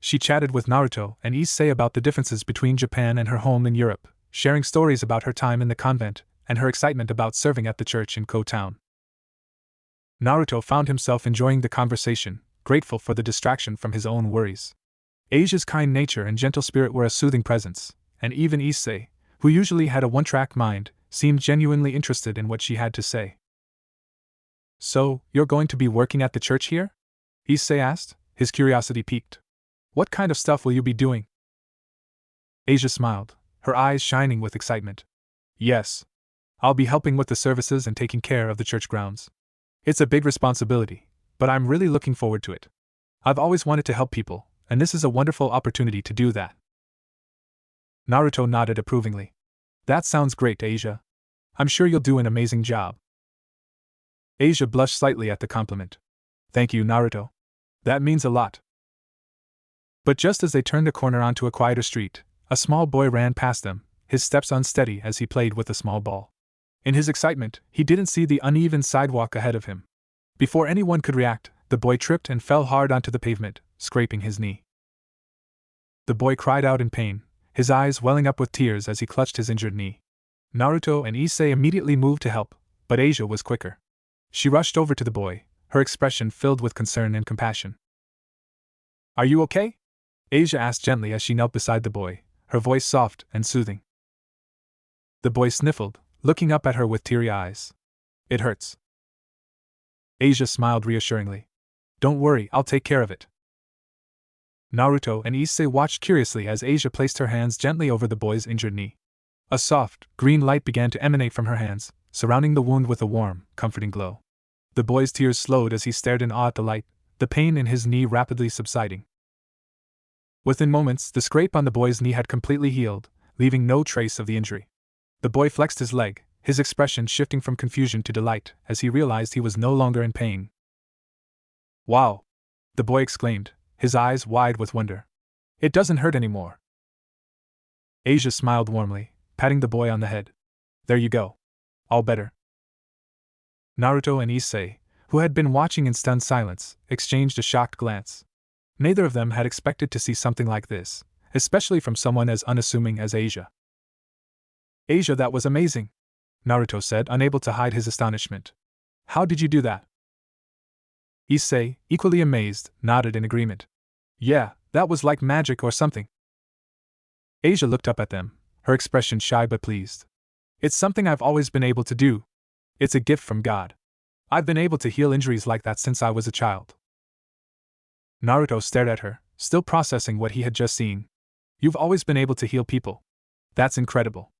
She chatted with Naruto and Issei about the differences between Japan and her home in Europe, sharing stories about her time in the convent and her excitement about serving at the church in Ko Town. Naruto found himself enjoying the conversation, grateful for the distraction from his own worries. Asia's kind nature and gentle spirit were a soothing presence, and even Issei, who usually had a one-track mind, seemed genuinely interested in what she had to say. "So, you're going to be working at the church here?" Issei asked, his curiosity piqued. "What kind of stuff will you be doing?" Asia smiled, her eyes shining with excitement. "Yes. I'll be helping with the services and taking care of the church grounds. It's a big responsibility, but I'm really looking forward to it. I've always wanted to help people, and this is a wonderful opportunity to do that." Naruto nodded approvingly. "That sounds great, Asia. I'm sure you'll do an amazing job." Asia blushed slightly at the compliment. "Thank you, Naruto. That means a lot." But just as they turned a corner onto a quieter street, a small boy ran past them, his steps unsteady as he played with a small ball. In his excitement, he didn't see the uneven sidewalk ahead of him. Before anyone could react, the boy tripped and fell hard onto the pavement, scraping his knee. The boy cried out in pain, his eyes welling up with tears as he clutched his injured knee. Naruto and Issei immediately moved to help, but Asia was quicker. She rushed over to the boy, her expression filled with concern and compassion. "Are you okay?" Asia asked gently as she knelt beside the boy, her voice soft and soothing. The boy sniffled, looking up at her with teary eyes. "It hurts." Asia smiled reassuringly. "Don't worry, I'll take care of it." Naruto and Issei watched curiously as Asia placed her hands gently over the boy's injured knee. A soft, green light began to emanate from her hands, surrounding the wound with a warm, comforting glow. The boy's tears slowed as he stared in awe at the light, the pain in his knee rapidly subsiding. Within moments, the scrape on the boy's knee had completely healed, leaving no trace of the injury. The boy flexed his leg, his expression shifting from confusion to delight as he realized he was no longer in pain. "Wow!" the boy exclaimed, his eyes wide with wonder. "It doesn't hurt anymore." Asia smiled warmly, patting the boy on the head. "There you go. All better." Naruto and Issei, who had been watching in stunned silence, exchanged a shocked glance. Neither of them had expected to see something like this, especially from someone as unassuming as Asia. "Asia, that was amazing," Naruto said, unable to hide his astonishment. "How did you do that?" Issei, equally amazed, nodded in agreement. "Yeah, that was like magic or something." Asia looked up at them, her expression shy but pleased. "It's something I've always been able to do. It's a gift from God. I've been able to heal injuries like that since I was a child." Naruto stared at her, still processing what he had just seen. "You've always been able to heal people. That's incredible."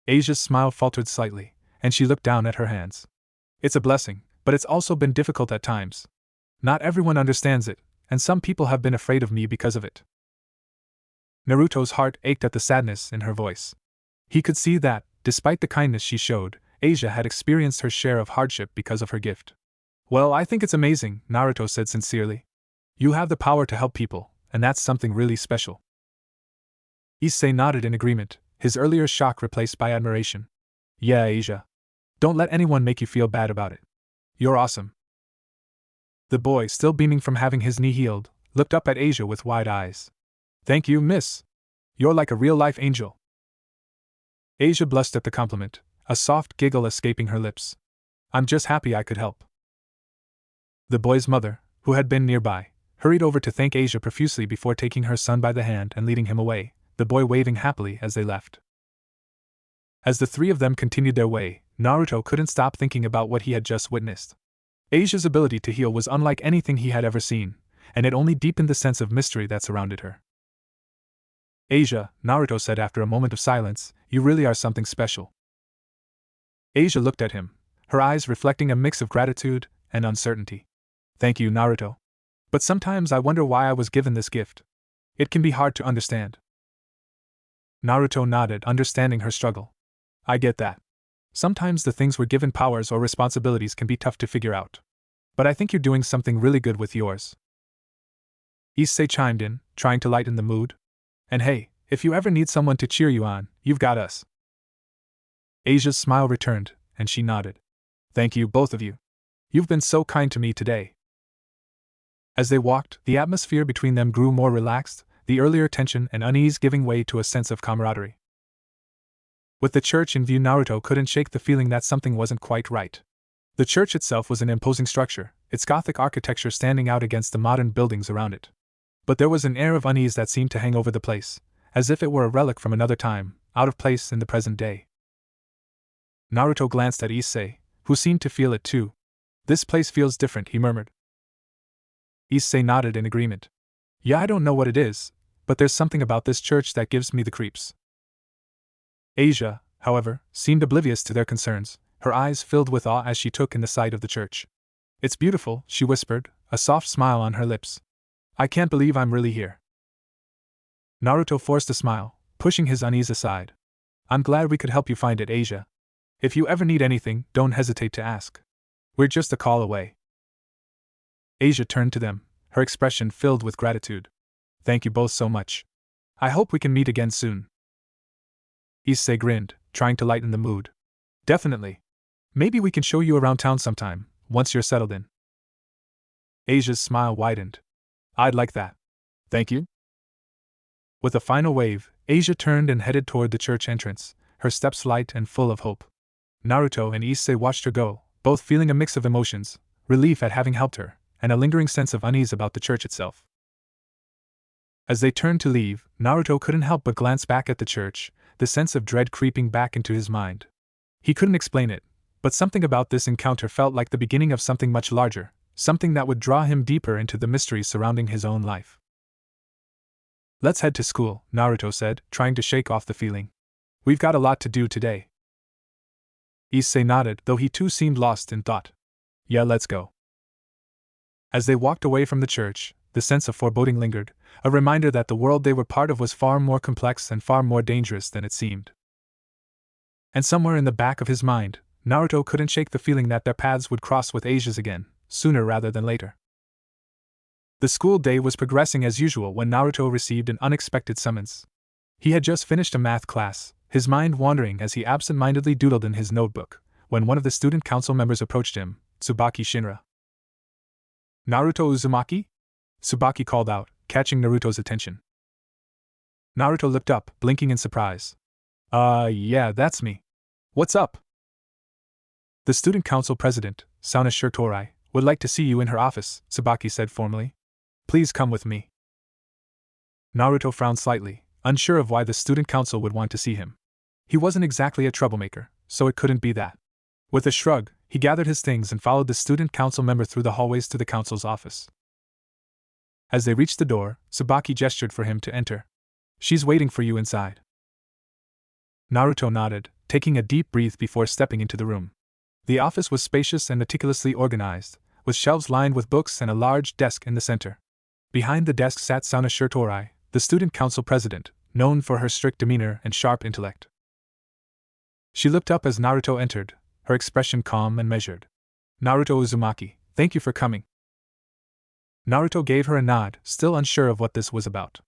Asia's smile faltered slightly, and she looked down at her hands. "It's a blessing, but it's also been difficult at times. Not everyone understands it, and some people have been afraid of me because of it." Naruto's heart ached at the sadness in her voice. He could see that, despite the kindness she showed, Asia had experienced her share of hardship because of her gift. "Well, I think it's amazing," Naruto said sincerely. "You have the power to help people, and that's something really special." Issei nodded in agreement, his earlier shock replaced by admiration. "Yeah, Asia. Don't let anyone make you feel bad about it. You're awesome." The boy, still beaming from having his knee healed, looked up at Asia with wide eyes. "Thank you, miss. You're like a real-life angel." Asia blushed at the compliment, a soft giggle escaping her lips. "I'm just happy I could help." The boy's mother, who had been nearby, hurried over to thank Asia profusely before taking her son by the hand and leading him away, the boy waving happily as they left. As the three of them continued their way, Naruto couldn't stop thinking about what he had just witnessed. Asia's ability to heal was unlike anything he had ever seen, and it only deepened the sense of mystery that surrounded her. "Asia," Naruto said after a moment of silence, "you really are something special." Asia looked at him, her eyes reflecting a mix of gratitude and uncertainty. "Thank you, Naruto. But sometimes I wonder why I was given this gift. It can be hard to understand." Naruto nodded, understanding her struggle. "I get that. Sometimes the things we're given, powers or responsibilities, can be tough to figure out. But I think you're doing something really good with yours." Issei chimed in, trying to lighten the mood. "And hey, if you ever need someone to cheer you on, you've got us." Asia's smile returned, and she nodded. "Thank you, both of you. You've been so kind to me today." As they walked, the atmosphere between them grew more relaxed, the earlier tension and unease giving way to a sense of camaraderie. With the church in view, Naruto couldn't shake the feeling that something wasn't quite right. The church itself was an imposing structure, its Gothic architecture standing out against the modern buildings around it. But there was an air of unease that seemed to hang over the place, as if it were a relic from another time, out of place in the present day. Naruto glanced at Issei, who seemed to feel it too. "This place feels different," he murmured. Issei nodded in agreement. "Yeah, I don't know what it is, but there's something about this church that gives me the creeps." Asia, however, seemed oblivious to their concerns, her eyes filled with awe as she took in the sight of the church. "It's beautiful," she whispered, a soft smile on her lips. "I can't believe I'm really here." Naruto forced a smile, pushing his unease aside. "I'm glad we could help you find it, Asia. If you ever need anything, don't hesitate to ask. We're just a call away." Asia turned to them, her expression filled with gratitude. "Thank you both so much. I hope we can meet again soon." Issei grinned, trying to lighten the mood. "Definitely. Maybe we can show you around town sometime, once you're settled in." Asia's smile widened. "I'd like that. Thank you." With a final wave, Asia turned and headed toward the church entrance, her steps light and full of hope. Naruto and Issei watched her go, both feeling a mix of emotions, relief at having helped her, and a lingering sense of unease about the church itself. As they turned to leave, Naruto couldn't help but glance back at the church, the sense of dread creeping back into his mind. He couldn't explain it, but something about this encounter felt like the beginning of something much larger, something that would draw him deeper into the mysteries surrounding his own life. "Let's head to school," Naruto said, trying to shake off the feeling. "We've got a lot to do today." Issei nodded, though he too seemed lost in thought. "Yeah, let's go." As they walked away from the church, the sense of foreboding lingered, a reminder that the world they were part of was far more complex and far more dangerous than it seemed. And somewhere in the back of his mind, Naruto couldn't shake the feeling that their paths would cross with Asia's again, sooner rather than later. The school day was progressing as usual when Naruto received an unexpected summons. He had just finished a math class, his mind wandering as he absent-mindedly doodled in his notebook, when one of the student council members approached him, Tsubaki Shinra. "Naruto Uzumaki?" Tsubaki called out, catching Naruto's attention. Naruto looked up, blinking in surprise. Yeah, that's me. What's up?" "The student council president, Sauna Shirtorai, would like to see you in her office," Tsubaki said formally. "Please come with me." Naruto frowned slightly, unsure of why the student council would want to see him. He wasn't exactly a troublemaker, so it couldn't be that. With a shrug, he gathered his things and followed the student council member through the hallways to the council's office. As they reached the door, Tsubaki gestured for him to enter. "She's waiting for you inside." Naruto nodded, taking a deep breath before stepping into the room. The office was spacious and meticulously organized, with shelves lined with books and a large desk in the center. Behind the desk sat Sauna Shirtorai, the student council president, known for her strict demeanor and sharp intellect. She looked up as Naruto entered, her expression calm and measured. "Naruto Uzumaki, thank you for coming." Naruto gave her a nod, still unsure of what this was about.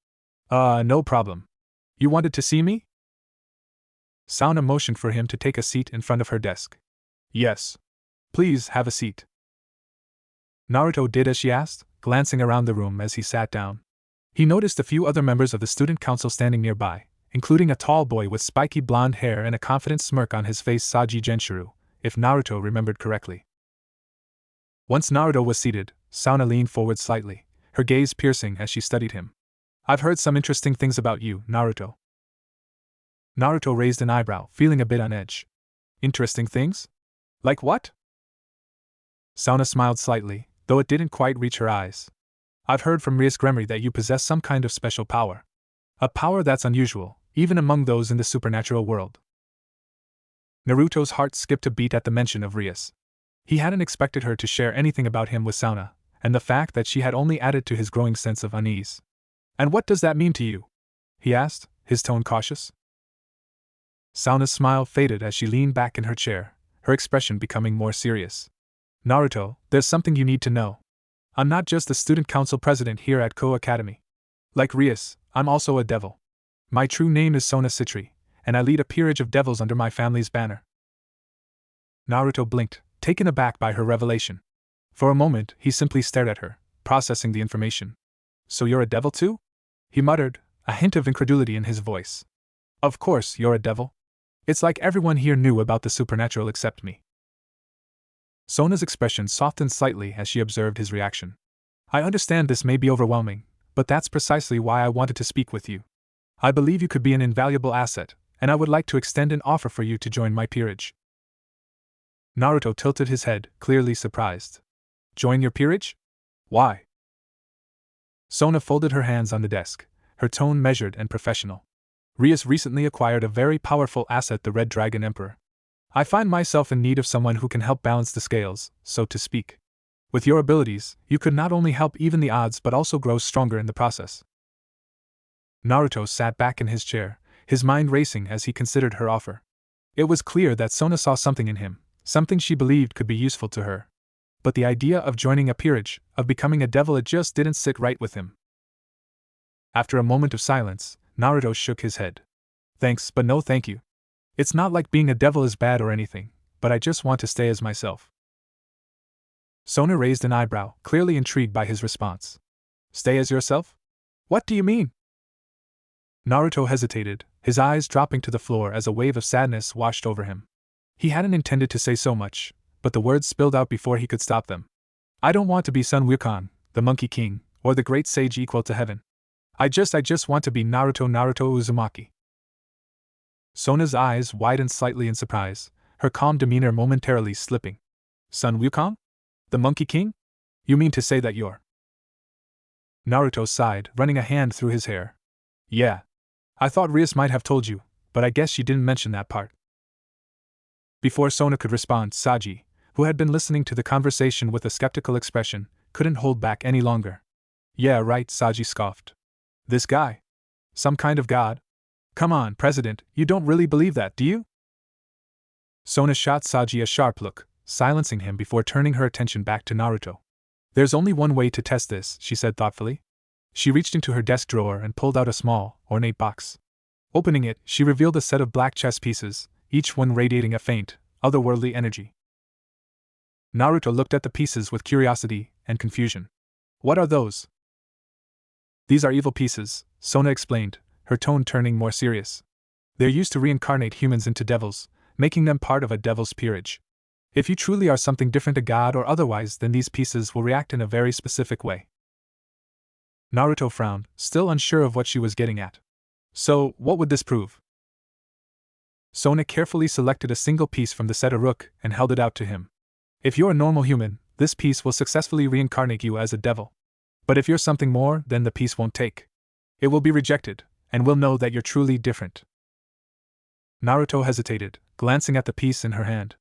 No problem. You wanted to see me?" Sauna motioned for him to take a seat in front of her desk. "Yes. Please have a seat." Naruto did as she asked, glancing around the room as he sat down. He noticed a few other members of the student council standing nearby, including a tall boy with spiky blonde hair and a confident smirk on his face, Saji Genshiro, if Naruto remembered correctly. Once Naruto was seated, Sauna leaned forward slightly, her gaze piercing as she studied him. "I've heard some interesting things about you, Naruto." Naruto raised an eyebrow, feeling a bit on edge. "Interesting things? Like what?" Sauna smiled slightly, though it didn't quite reach her eyes. "I've heard from Rias Gremory that you possess some kind of special power. A power that's unusual, even among those in the supernatural world." Naruto's heart skipped a beat at the mention of Rias. He hadn't expected her to share anything about him with Sauna, and the fact that she had only added to his growing sense of unease. "And what does that mean to you?" he asked, his tone cautious. Sauna's smile faded as she leaned back in her chair, her expression becoming more serious. "Naruto, there's something you need to know. I'm not just the student council president here at Konoha Academy. Like Rias, I'm also a devil. My true name is Sona Citri, and I lead a peerage of devils under my family's banner." Naruto blinked, taken aback by her revelation. For a moment, he simply stared at her, processing the information. So you're a devil too? He muttered, a hint of incredulity in his voice. Of course, you're a devil. It's like everyone here knew about the supernatural except me. Sona's expression softened slightly as she observed his reaction. I understand this may be overwhelming, but that's precisely why I wanted to speak with you. I believe you could be an invaluable asset, and I would like to extend an offer for you to join my peerage. Naruto tilted his head, clearly surprised. Join your peerage? Why? Sona folded her hands on the desk, her tone measured and professional. Rias recently acquired a very powerful asset, the Red Dragon Emperor. I find myself in need of someone who can help balance the scales, so to speak. With your abilities, you could not only help even the odds but also grow stronger in the process. Naruto sat back in his chair, his mind racing as he considered her offer. It was clear that Sona saw something in him, something she believed could be useful to her. But the idea of joining a peerage, of becoming a devil, it just didn't sit right with him. After a moment of silence, Naruto shook his head. Thanks, but no thank you. It's not like being a devil is bad or anything, but I just want to stay as myself. Sona raised an eyebrow, clearly intrigued by his response. Stay as yourself? What do you mean? Naruto hesitated, his eyes dropping to the floor as a wave of sadness washed over him. He hadn't intended to say so much, but the words spilled out before he could stop them. I don't want to be Sun Wukong, the Monkey King, or the great sage equal to heaven. I just want to be Naruto Uzumaki. Sona's eyes widened slightly in surprise, her calm demeanor momentarily slipping. Sun Wukong? The Monkey King? You mean to say that you're… Naruto sighed, running a hand through his hair. Yeah. I thought Rias might have told you, but I guess she didn't mention that part. Before Sona could respond, Saji, who had been listening to the conversation with a skeptical expression, couldn't hold back any longer. Yeah, right, Saji scoffed. This guy? Some kind of god? Come on, President, you don't really believe that, do you? Sona shot Saji a sharp look, silencing him before turning her attention back to Naruto. There's only one way to test this, she said thoughtfully. She reached into her desk drawer and pulled out a small, ornate box. Opening it, she revealed a set of black chess pieces, each one radiating a faint, otherworldly energy. Naruto looked at the pieces with curiosity and confusion. What are those? These are evil pieces, Sona explained, her tone turning more serious. They're used to reincarnate humans into devils, making them part of a devil's peerage. If you truly are something different, a god or otherwise, then these pieces will react in a very specific way. Naruto frowned, still unsure of what she was getting at. So, what would this prove? Sona carefully selected a single piece from the set of rook and held it out to him. If you're a normal human, this piece will successfully reincarnate you as a devil. But if you're something more, then the piece won't take. It will be rejected, and will know that you're truly different. Naruto hesitated, glancing at the piece in her hand.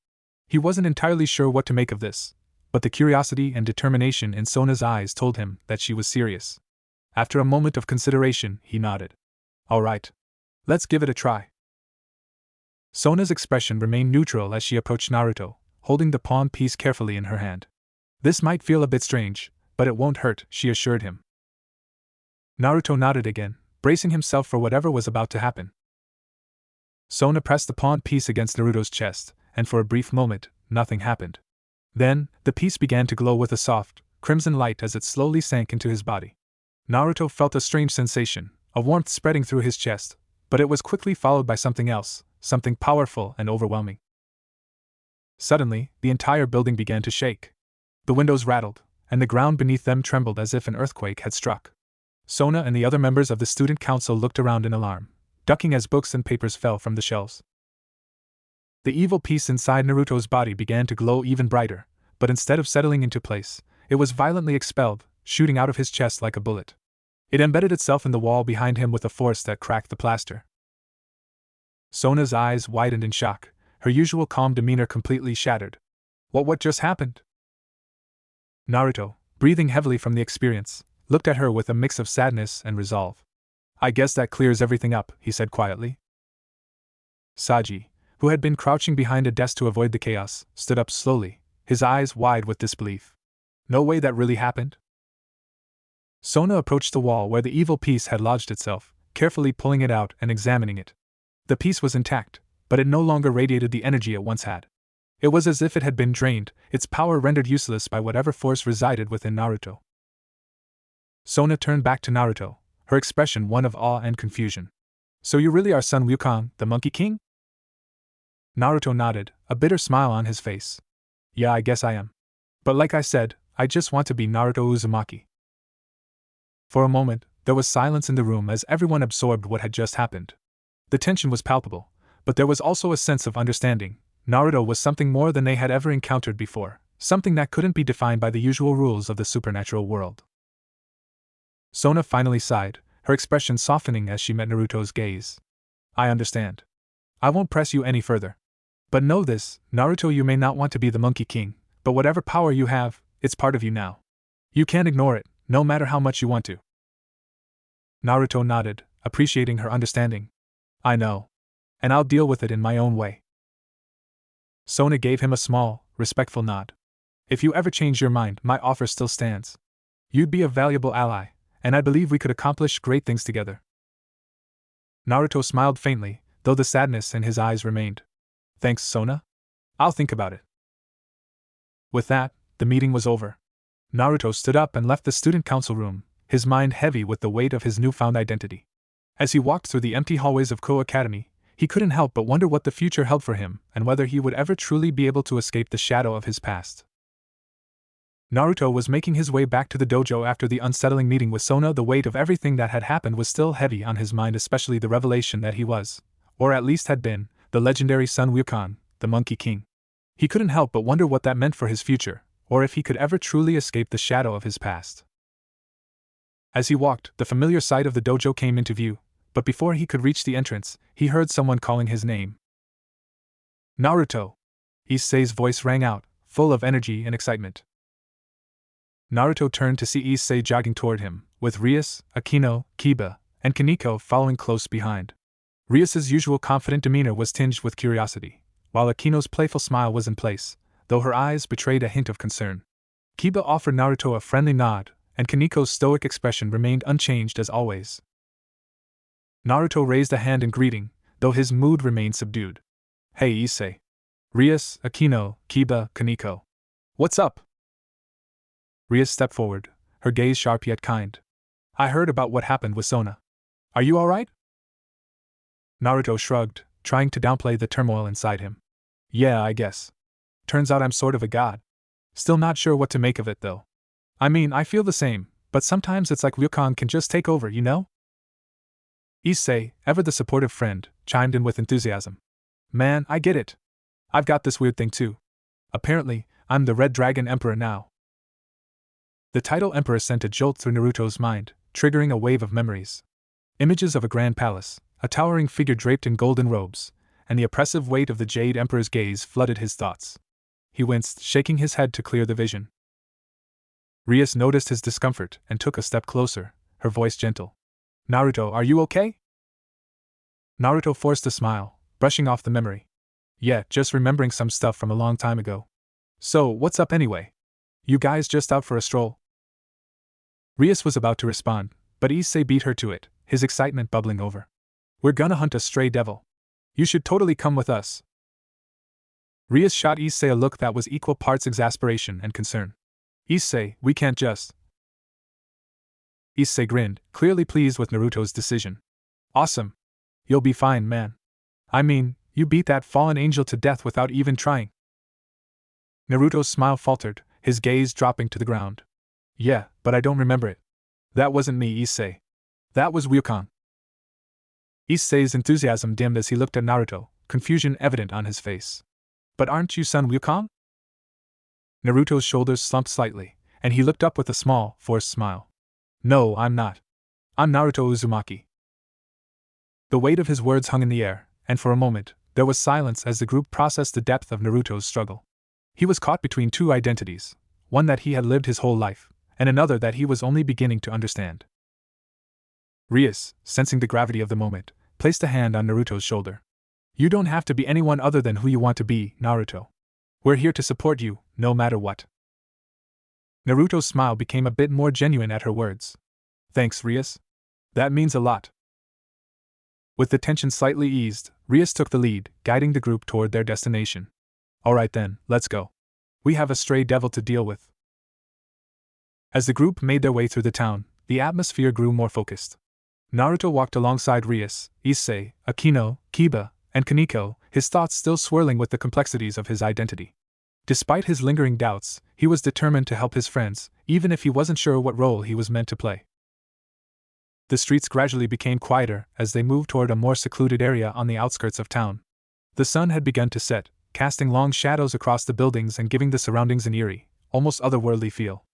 He wasn't entirely sure what to make of this, but the curiosity and determination in Sona's eyes told him that she was serious. After a moment of consideration, he nodded. All right. Let's give it a try. Sona's expression remained neutral as she approached Naruto, holding the pawn piece carefully in her hand. This might feel a bit strange, but it won't hurt, she assured him. Naruto nodded again, bracing himself for whatever was about to happen. Sona pressed the pawn piece against Naruto's chest, and for a brief moment, nothing happened. Then, the piece began to glow with a soft, crimson light as it slowly sank into his body. Naruto felt a strange sensation, a warmth spreading through his chest, but it was quickly followed by something else, something powerful and overwhelming. Suddenly, the entire building began to shake. The windows rattled, and the ground beneath them trembled as if an earthquake had struck. Sona and the other members of the student council looked around in alarm, ducking as books and papers fell from the shelves. The evil piece inside Naruto's body began to glow even brighter, but instead of settling into place, it was violently expelled, shooting out of his chest like a bullet. It embedded itself in the wall behind him with a force that cracked the plaster. Sona's eyes widened in shock, her usual calm demeanor completely shattered. What just happened? Naruto, breathing heavily from the experience, looked at her with a mix of sadness and resolve. I guess that clears everything up, he said quietly. Saji, who had been crouching behind a desk to avoid the chaos, stood up slowly, his eyes wide with disbelief. No way that really happened? Sona approached the wall where the evil piece had lodged itself, carefully pulling it out and examining it. The piece was intact, but it no longer radiated the energy it once had. It was as if it had been drained, its power rendered useless by whatever force resided within Naruto. Sona turned back to Naruto, her expression one of awe and confusion. So you really are son Wukong, the Monkey King? Naruto nodded, a bitter smile on his face. Yeah, I guess I am. But like I said, I just want to be Naruto Uzumaki. For a moment, there was silence in the room as everyone absorbed what had just happened. The tension was palpable, but there was also a sense of understanding. Naruto was something more than they had ever encountered before, something that couldn't be defined by the usual rules of the supernatural world. Sona finally sighed, her expression softening as she met Naruto's gaze. I understand. I won't press you any further. But know this, Naruto, you may not want to be the Monkey King, but whatever power you have, it's part of you now. You can't ignore it, no matter how much you want to. Naruto nodded, appreciating her understanding. I know. And I'll deal with it in my own way. Sona gave him a small, respectful nod. If you ever change your mind, my offer still stands. You'd be a valuable ally, and I believe we could accomplish great things together. Naruto smiled faintly, though the sadness in his eyes remained. Thanks, Sona. I'll think about it. With that, the meeting was over. Naruto stood up and left the student council room, his mind heavy with the weight of his newfound identity. As he walked through the empty hallways of Konoha Academy, he couldn't help but wonder what the future held for him and whether he would ever truly be able to escape the shadow of his past. Naruto was making his way back to the dojo after the unsettling meeting with Sona. The weight of everything that had happened was still heavy on his mind, especially the revelation that he was, or at least had been, the legendary Son Wukong, the Monkey King. He couldn't help but wonder what that meant for his future, or if he could ever truly escape the shadow of his past. As he walked, the familiar sight of the dojo came into view, but before he could reach the entrance, he heard someone calling his name. Naruto! Issei's voice rang out, full of energy and excitement. Naruto turned to see Issei jogging toward him, with Rias, Akino, Kiba, and Kaneko following close behind. Rias's usual confident demeanor was tinged with curiosity, while Akino's playful smile was in place, though her eyes betrayed a hint of concern. Kiba offered Naruto a friendly nod, and Kaneko's stoic expression remained unchanged as always. Naruto raised a hand in greeting, though his mood remained subdued. Hey Issei. Rias, Akino, Kiba, Kaneko. What's up? Rias stepped forward, her gaze sharp yet kind. I heard about what happened with Sona. Are you alright? Naruto shrugged, trying to downplay the turmoil inside him. Yeah, I guess. Turns out I'm sort of a god. Still not sure what to make of it, though. I mean, I feel the same, but sometimes it's like Wukong can just take over, you know? Issei, ever the supportive friend, chimed in with enthusiasm. Man, I get it. I've got this weird thing too. Apparently, I'm the Red Dragon Emperor now. The title Emperor sent a jolt through Naruto's mind, triggering a wave of memories. Images of a grand palace, a towering figure draped in golden robes, and the oppressive weight of the Jade Emperor's gaze flooded his thoughts. He winced, shaking his head to clear the vision. Rias noticed his discomfort and took a step closer, her voice gentle. Naruto, are you okay? Naruto forced a smile, brushing off the memory. Yeah, just remembering some stuff from a long time ago. So, what's up anyway? You guys just out for a stroll? Rias was about to respond, but Issei beat her to it, his excitement bubbling over. We're gonna hunt a stray devil. You should totally come with us. Rias shot Issei a look that was equal parts exasperation and concern. Issei, we can't just. Issei grinned, clearly pleased with Naruto's decision. Awesome. You'll be fine, man. I mean, you beat that fallen angel to death without even trying. Naruto's smile faltered, his gaze dropping to the ground. Yeah, but I don't remember it. That wasn't me, Issei. That was Wukong. Issei's enthusiasm dimmed as he looked at Naruto, confusion evident on his face. But aren't you son Wukong? Naruto's shoulders slumped slightly, and he looked up with a small, forced smile. No, I'm not. I'm Naruto Uzumaki. The weight of his words hung in the air, and for a moment, there was silence as the group processed the depth of Naruto's struggle. He was caught between two identities, one that he had lived his whole life, and another that he was only beginning to understand. Rias, sensing the gravity of the moment, placed a hand on Naruto's shoulder. You don't have to be anyone other than who you want to be, Naruto. We're here to support you, no matter what. Naruto's smile became a bit more genuine at her words. Thanks, Rias. That means a lot. With the tension slightly eased, Rias took the lead, guiding the group toward their destination. Alright then, let's go. We have a stray devil to deal with. As the group made their way through the town, the atmosphere grew more focused. Naruto walked alongside Rias, Issei, Akino, Kiba, and Kaneko, his thoughts still swirling with the complexities of his identity. Despite his lingering doubts, he was determined to help his friends, even if he wasn't sure what role he was meant to play. The streets gradually became quieter as they moved toward a more secluded area on the outskirts of town. The sun had begun to set, casting long shadows across the buildings and giving the surroundings an eerie, almost otherworldly feel.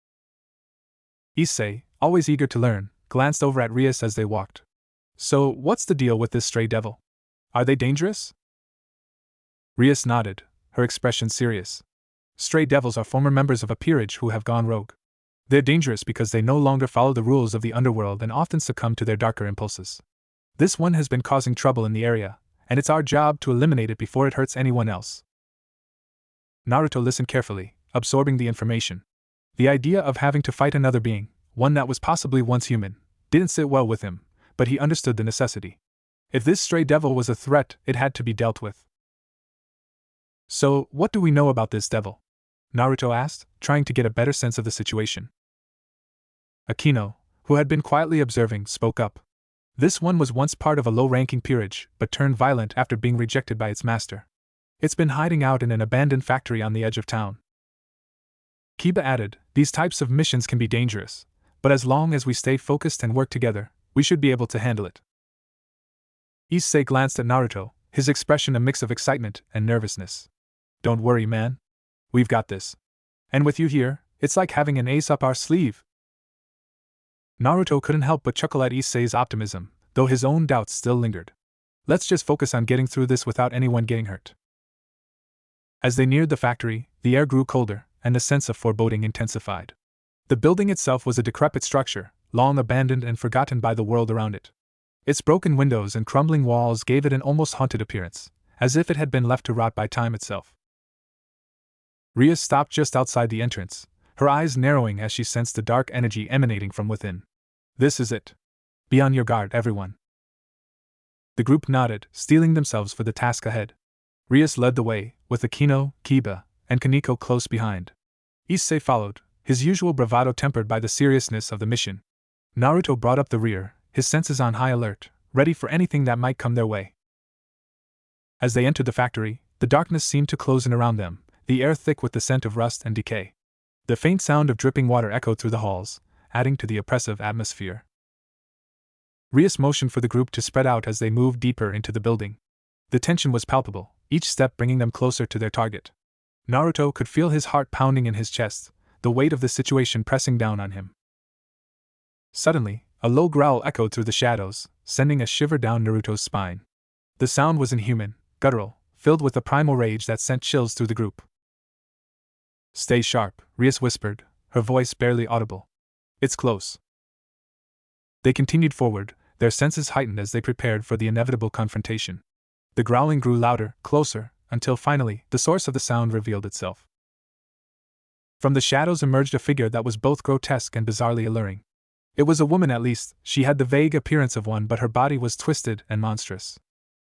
Issei, always eager to learn, glanced over at Rias as they walked. "So, what's the deal with this stray devil? Are they dangerous?" Rias nodded, her expression serious. Stray devils are former members of a peerage who have gone rogue. They're dangerous because they no longer follow the rules of the underworld and often succumb to their darker impulses. This one has been causing trouble in the area, and it's our job to eliminate it before it hurts anyone else. Naruto listened carefully, absorbing the information. The idea of having to fight another being, one that was possibly once human, didn't sit well with him, but he understood the necessity. If this stray devil was a threat, it had to be dealt with. "So, what do we know about this devil?" Naruto asked, trying to get a better sense of the situation. Akino, who had been quietly observing, spoke up. "This one was once part of a low-ranking peerage, but turned violent after being rejected by its master. It's been hiding out in an abandoned factory on the edge of town." Kiba added, "These types of missions can be dangerous, but as long as we stay focused and work together, we should be able to handle it." Issei glanced at Naruto, his expression a mix of excitement and nervousness. "Don't worry, man. We've got this. And with you here, it's like having an ace up our sleeve." Naruto couldn't help but chuckle at Issei's optimism, though his own doubts still lingered. "Let's just focus on getting through this without anyone getting hurt." As they neared the factory, the air grew colder, and the sense of foreboding intensified. The building itself was a decrepit structure, long abandoned and forgotten by the world around it. Its broken windows and crumbling walls gave it an almost haunted appearance, as if it had been left to rot by time itself. Rias stopped just outside the entrance, her eyes narrowing as she sensed the dark energy emanating from within. "This is it. Be on your guard, everyone." The group nodded, steeling themselves for the task ahead. Rias led the way, with Akino, Kiba, and Kaneko close behind. Issei followed, his usual bravado tempered by the seriousness of the mission. Naruto brought up the rear, his senses on high alert, ready for anything that might come their way. As they entered the factory, the darkness seemed to close in around them, the air thick with the scent of rust and decay. The faint sound of dripping water echoed through the halls, adding to the oppressive atmosphere. Rias motioned for the group to spread out as they moved deeper into the building. The tension was palpable, each step bringing them closer to their target. Naruto could feel his heart pounding in his chest, the weight of the situation pressing down on him. Suddenly, a low growl echoed through the shadows, sending a shiver down Naruto's spine. The sound was inhuman, guttural, filled with a primal rage that sent chills through the group. "Stay sharp," Rias whispered, her voice barely audible. "It's close." They continued forward, their senses heightened as they prepared for the inevitable confrontation. The growling grew louder, closer, until finally, the source of the sound revealed itself. From the shadows emerged a figure that was both grotesque and bizarrely alluring. It was a woman at least, she had the vague appearance of one, but her body was twisted and monstrous.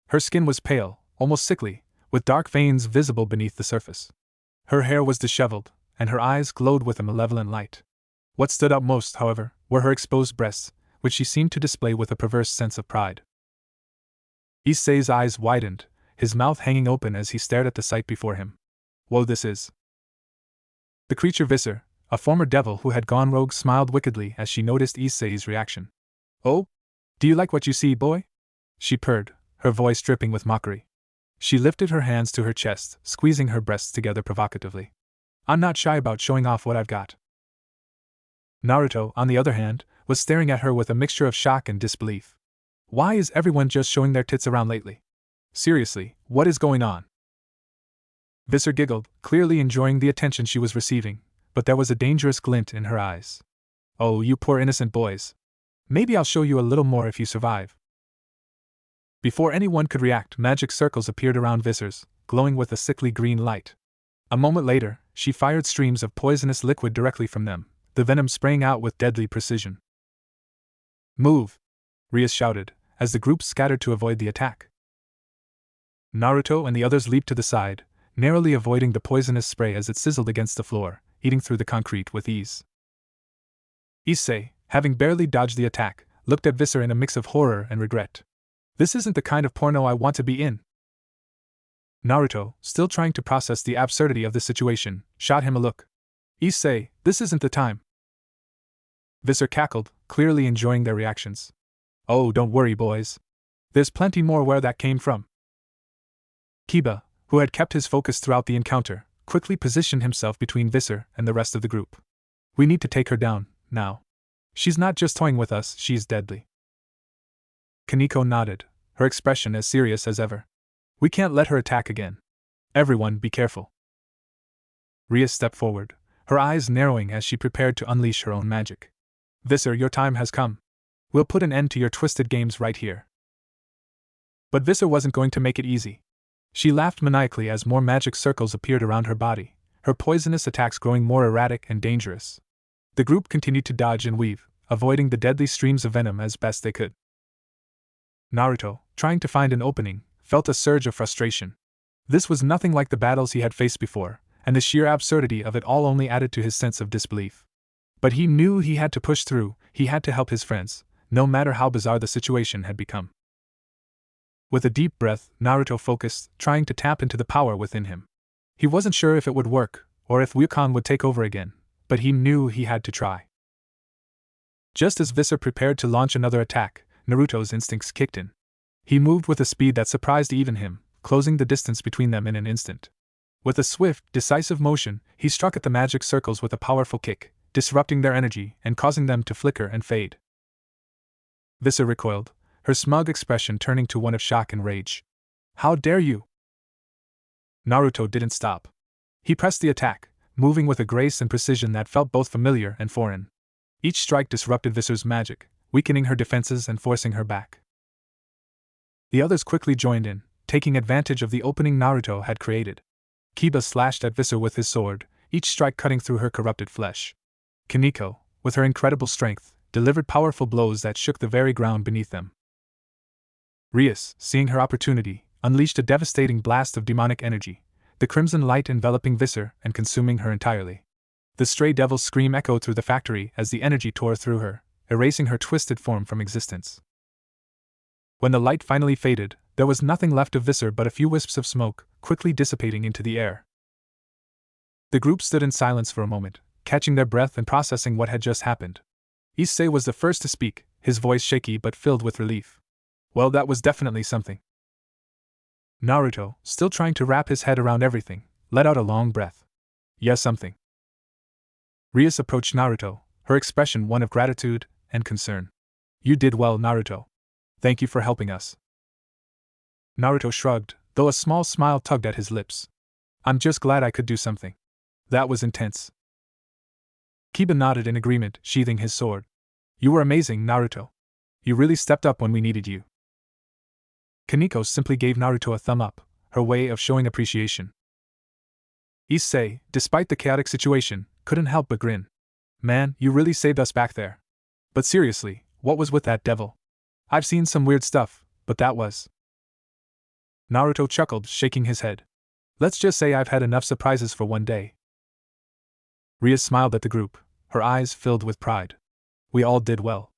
Her skin was pale, almost sickly, with dark veins visible beneath the surface. Her hair was disheveled, and her eyes glowed with a malevolent light. What stood out most, however, were her exposed breasts, which she seemed to display with a perverse sense of pride. Issei's eyes widened, his mouth hanging open as he stared at the sight before him. "Whoa, this is..." The creature Visser, a former devil who had gone rogue, smiled wickedly as she noticed Issei's reaction. "Oh? Do you like what you see, boy?" she purred, her voice dripping with mockery. She lifted her hands to her chest, squeezing her breasts together provocatively. "I'm not shy about showing off what I've got." Naruto, on the other hand, was staring at her with a mixture of shock and disbelief. Why is everyone just showing their tits around lately? Seriously, what is going on? Visser giggled, clearly enjoying the attention she was receiving, but there was a dangerous glint in her eyes. "Oh, you poor innocent boys. Maybe I'll show you a little more if you survive." Before anyone could react, magic circles appeared around Visser's, glowing with a sickly green light. A moment later, she fired streams of poisonous liquid directly from them, the venom spraying out with deadly precision. "Move!" Rias shouted, as the group scattered to avoid the attack. Naruto and the others leaped to the side, narrowly avoiding the poisonous spray as it sizzled against the floor, eating through the concrete with ease. Issei, having barely dodged the attack, looked at Visser in a mix of horror and regret. This isn't the kind of porno I want to be in. Naruto, still trying to process the absurdity of the situation, shot him a look. Issei, this isn't the time. Visser cackled, clearly enjoying their reactions. Oh, don't worry, boys. There's plenty more where that came from. Kiba, who had kept his focus throughout the encounter, quickly positioned himself between Visser and the rest of the group. We need to take her down, now. She's not just toying with us, she's deadly. Kaneko nodded, her expression as serious as ever. We can't let her attack again. Everyone, be careful. Ria stepped forward, her eyes narrowing as she prepared to unleash her own magic. Visser, your time has come. We'll put an end to your twisted games right here. But Visser wasn't going to make it easy. She laughed maniacally as more magic circles appeared around her body, her poisonous attacks growing more erratic and dangerous. The group continued to dodge and weave, avoiding the deadly streams of venom as best they could. Naruto, trying to find an opening, felt a surge of frustration. This was nothing like the battles he had faced before, and the sheer absurdity of it all only added to his sense of disbelief. But he knew he had to push through, he had to help his friends, no matter how bizarre the situation had become. With a deep breath, Naruto focused, trying to tap into the power within him. He wasn't sure if it would work, or if Wukong would take over again, but he knew he had to try. Just as Visser prepared to launch another attack, Naruto's instincts kicked in. He moved with a speed that surprised even him, closing the distance between them in an instant. With a swift, decisive motion, he struck at the magic circles with a powerful kick, disrupting their energy and causing them to flicker and fade. Visser recoiled, her smug expression turning to one of shock and rage. How dare you! Naruto didn't stop. He pressed the attack, moving with a grace and precision that felt both familiar and foreign. Each strike disrupted Visser's magic, weakening her defenses and forcing her back. The others quickly joined in, taking advantage of the opening Naruto had created. Kiba slashed at Visser with his sword, each strike cutting through her corrupted flesh. Kaneko, with her incredible strength, delivered powerful blows that shook the very ground beneath them. Rias, seeing her opportunity, unleashed a devastating blast of demonic energy, the crimson light enveloping Visser and consuming her entirely. The stray devil's scream echoed through the factory as the energy tore through her, erasing her twisted form from existence. When the light finally faded, there was nothing left of Visser but a few wisps of smoke, quickly dissipating into the air. The group stood in silence for a moment, catching their breath and processing what had just happened. Issei was the first to speak, his voice shaky but filled with relief. Well, that was definitely something. Naruto, still trying to wrap his head around everything, let out a long breath. Yes, something. Rias approached Naruto, her expression one of gratitude and concern. You did well, Naruto. Thank you for helping us. Naruto shrugged, though a small smile tugged at his lips. I'm just glad I could do something. That was intense. Kiba nodded in agreement, sheathing his sword. You were amazing, Naruto. You really stepped up when we needed you. Kaneko simply gave Naruto a thumb up, her way of showing appreciation. Issei, despite the chaotic situation, couldn't help but grin. Man, you really saved us back there. But seriously, what was with that devil? I've seen some weird stuff, but that was... Naruto chuckled, shaking his head. Let's just say I've had enough surprises for one day. Ria smiled at the group, her eyes filled with pride. We all did well.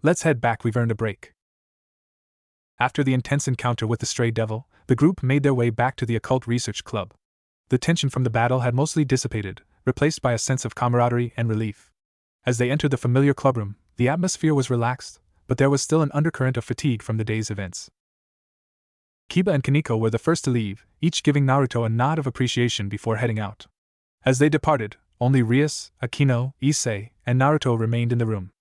Let's head back, we've earned a break. After the intense encounter with the stray devil, the group made their way back to the Occult Research Club. The tension from the battle had mostly dissipated, replaced by a sense of camaraderie and relief. As they entered the familiar clubroom, the atmosphere was relaxed, but there was still an undercurrent of fatigue from the day's events. Kiba and Kaneko were the first to leave, each giving Naruto a nod of appreciation before heading out. As they departed, only Rias, Akino, Issei, and Naruto remained in the room.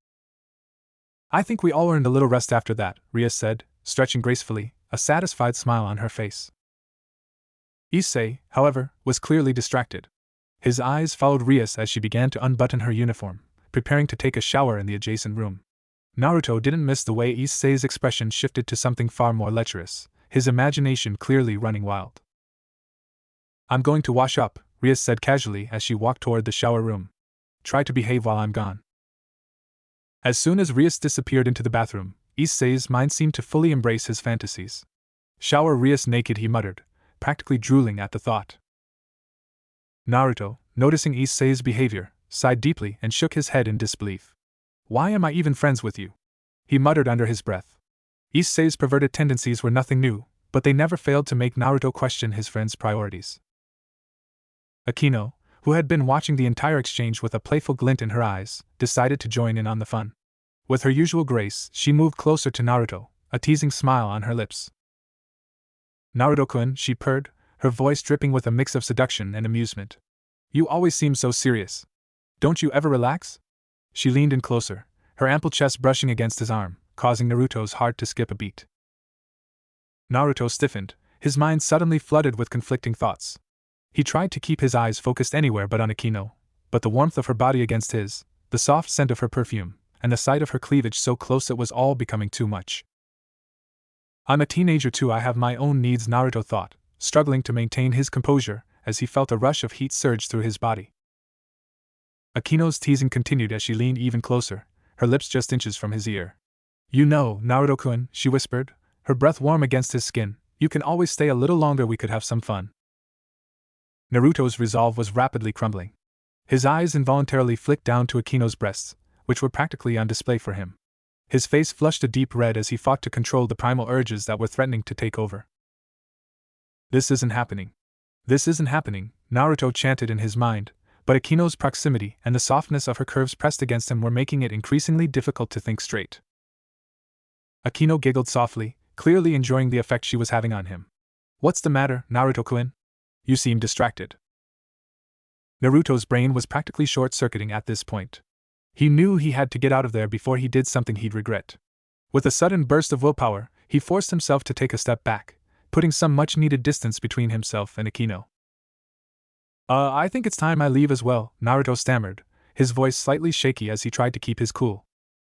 I think we all earned a little rest after that, Rias said, stretching gracefully, a satisfied smile on her face. Issei, however, was clearly distracted. His eyes followed Rias as she began to unbutton her uniform, preparing to take a shower in the adjacent room. Naruto didn't miss the way Issei's expression shifted to something far more lecherous, his imagination clearly running wild. I'm going to wash up, Rias said casually as she walked toward the shower room. Try to behave while I'm gone. As soon as Rias disappeared into the bathroom, Issei's mind seemed to fully embrace his fantasies. Shower Rias naked, he muttered, practically drooling at the thought. Naruto, noticing Issei's behavior, sighed deeply and shook his head in disbelief. Why am I even friends with you? He muttered under his breath. Issei's perverted tendencies were nothing new, but they never failed to make Naruto question his friend's priorities. Akino, who had been watching the entire exchange with a playful glint in her eyes, decided to join in on the fun. With her usual grace, she moved closer to Naruto, a teasing smile on her lips. Naruto-kun, she purred, her voice dripping with a mix of seduction and amusement. You always seem so serious. Don't you ever relax? She leaned in closer, her ample chest brushing against his arm, causing Naruto's heart to skip a beat. Naruto stiffened, his mind suddenly flooded with conflicting thoughts. He tried to keep his eyes focused anywhere but on Akino, but the warmth of her body against his, the soft scent of her perfume, and the sight of her cleavage so close it was all becoming too much. I'm a teenager too, I have my own needs, Naruto thought, struggling to maintain his composure as he felt a rush of heat surge through his body. Akino's teasing continued as she leaned even closer, her lips just inches from his ear. You know, Naruto-kun, she whispered, her breath warm against his skin, you can always stay a little longer, we could have some fun. Naruto's resolve was rapidly crumbling. His eyes involuntarily flicked down to Akino's breasts, which were practically on display for him. His face flushed a deep red as he fought to control the primal urges that were threatening to take over. This isn't happening. This isn't happening, Naruto chanted in his mind, but Akino's proximity and the softness of her curves pressed against him were making it increasingly difficult to think straight. Akino giggled softly, clearly enjoying the effect she was having on him. What's the matter, Naruto-kun? You seem distracted. Naruto's brain was practically short-circuiting at this point. He knew he had to get out of there before he did something he'd regret. With a sudden burst of willpower, he forced himself to take a step back, putting some much-needed distance between himself and Akino. I think it's time I leave as well, Naruto stammered, his voice slightly shaky as he tried to keep his cool.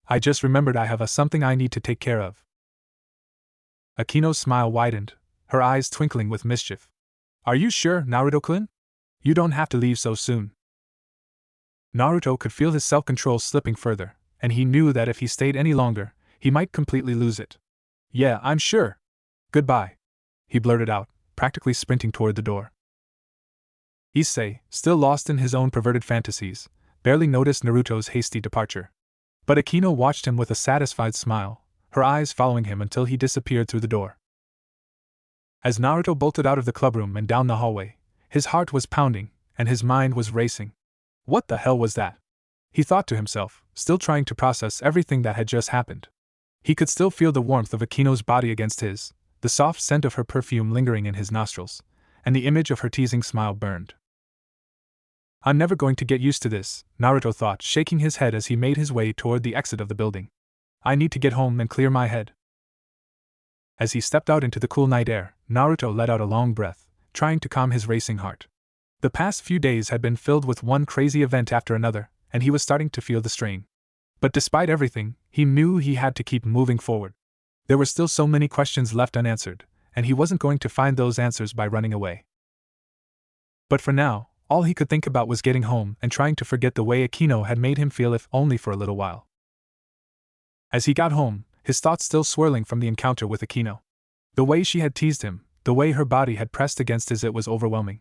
I just remembered I have something I need to take care of. Akino's smile widened, her eyes twinkling with mischief. Are you sure, Naruto-kun? You don't have to leave so soon. Naruto could feel his self-control slipping further, and he knew that if he stayed any longer, he might completely lose it. Yeah, I'm sure. Goodbye, he blurted out, practically sprinting toward the door. Issei, still lost in his own perverted fantasies, barely noticed Naruto's hasty departure. But Akino watched him with a satisfied smile, her eyes following him until he disappeared through the door. As Naruto bolted out of the clubroom and down the hallway, his heart was pounding, and his mind was racing. What the hell was that? He thought to himself, still trying to process everything that had just happened. He could still feel the warmth of Akino's body against his, the soft scent of her perfume lingering in his nostrils, and the image of her teasing smile burned. I'm never going to get used to this, Naruto thought, shaking his head as he made his way toward the exit of the building. I need to get home and clear my head. As he stepped out into the cool night air, Naruto let out a long breath, trying to calm his racing heart. The past few days had been filled with one crazy event after another, and he was starting to feel the strain. But despite everything, he knew he had to keep moving forward. There were still so many questions left unanswered, and he wasn't going to find those answers by running away. But for now, all he could think about was getting home and trying to forget the way Akino had made him feel, if only for a little while. As he got home, his thoughts still swirling from the encounter with Akino. The way she had teased him, the way her body had pressed against his, it was overwhelming.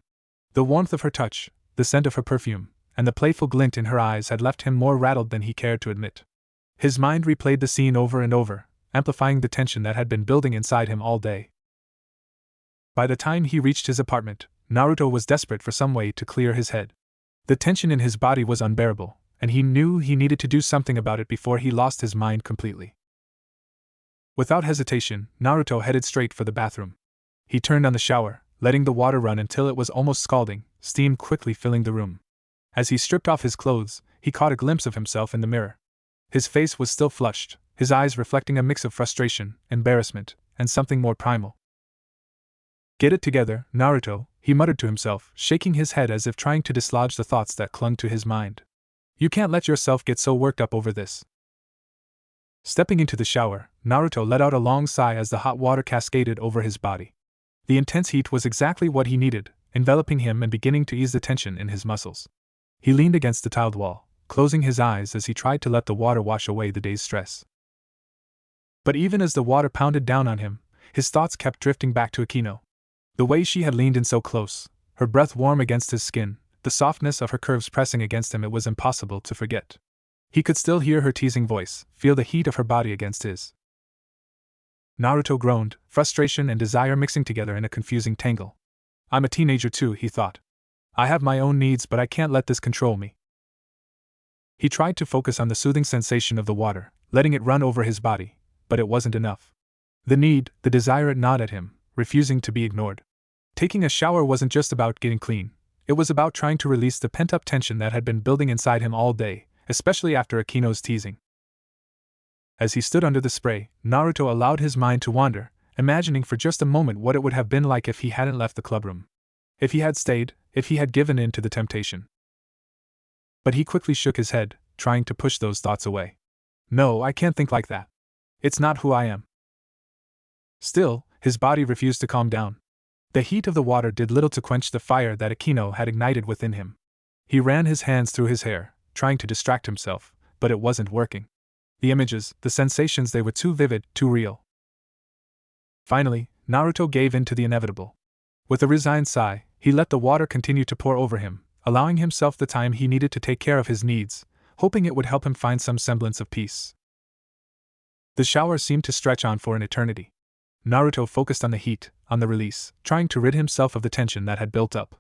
The warmth of her touch, the scent of her perfume, and the playful glint in her eyes had left him more rattled than he cared to admit. His mind replayed the scene over and over, amplifying the tension that had been building inside him all day. By the time he reached his apartment, Naruto was desperate for some way to clear his head. The tension in his body was unbearable, and he knew he needed to do something about it before he lost his mind completely. Without hesitation, Naruto headed straight for the bathroom. He turned on the shower, letting the water run until it was almost scalding, steam quickly filling the room. As he stripped off his clothes, he caught a glimpse of himself in the mirror. His face was still flushed, his eyes reflecting a mix of frustration, embarrassment, and something more primal. Get it together, Naruto, he muttered to himself, shaking his head as if trying to dislodge the thoughts that clung to his mind. You can't let yourself get so worked up over this. Stepping into the shower, Naruto let out a long sigh as the hot water cascaded over his body. The intense heat was exactly what he needed, enveloping him and beginning to ease the tension in his muscles. He leaned against the tiled wall, closing his eyes as he tried to let the water wash away the day's stress. But even as the water pounded down on him, his thoughts kept drifting back to Akino. The way she had leaned in so close, her breath warm against his skin, the softness of her curves pressing against him, it was impossible to forget. He could still hear her teasing voice, feel the heat of her body against his. Naruto groaned, frustration and desire mixing together in a confusing tangle. I'm a teenager too, he thought. I have my own needs, but I can't let this control me. He tried to focus on the soothing sensation of the water, letting it run over his body, but it wasn't enough. The need, the desire, it gnawed at him, refusing to be ignored. Taking a shower wasn't just about getting clean, it was about trying to release the pent-up tension that had been building inside him all day, especially after Akino's teasing. As he stood under the spray, Naruto allowed his mind to wander, imagining for just a moment what it would have been like if he hadn't left the clubroom. If he had stayed, if he had given in to the temptation. But he quickly shook his head, trying to push those thoughts away. No, I can't think like that. It's not who I am. Still, his body refused to calm down. The heat of the water did little to quench the fire that Akino had ignited within him. He ran his hands through his hair, trying to distract himself, but it wasn't working. The images, the sensations, they were too vivid, too real. Finally, Naruto gave in to the inevitable. With a resigned sigh, he let the water continue to pour over him, allowing himself the time he needed to take care of his needs, hoping it would help him find some semblance of peace. The shower seemed to stretch on for an eternity. Naruto focused on the heat, on the release, trying to rid himself of the tension that had built up.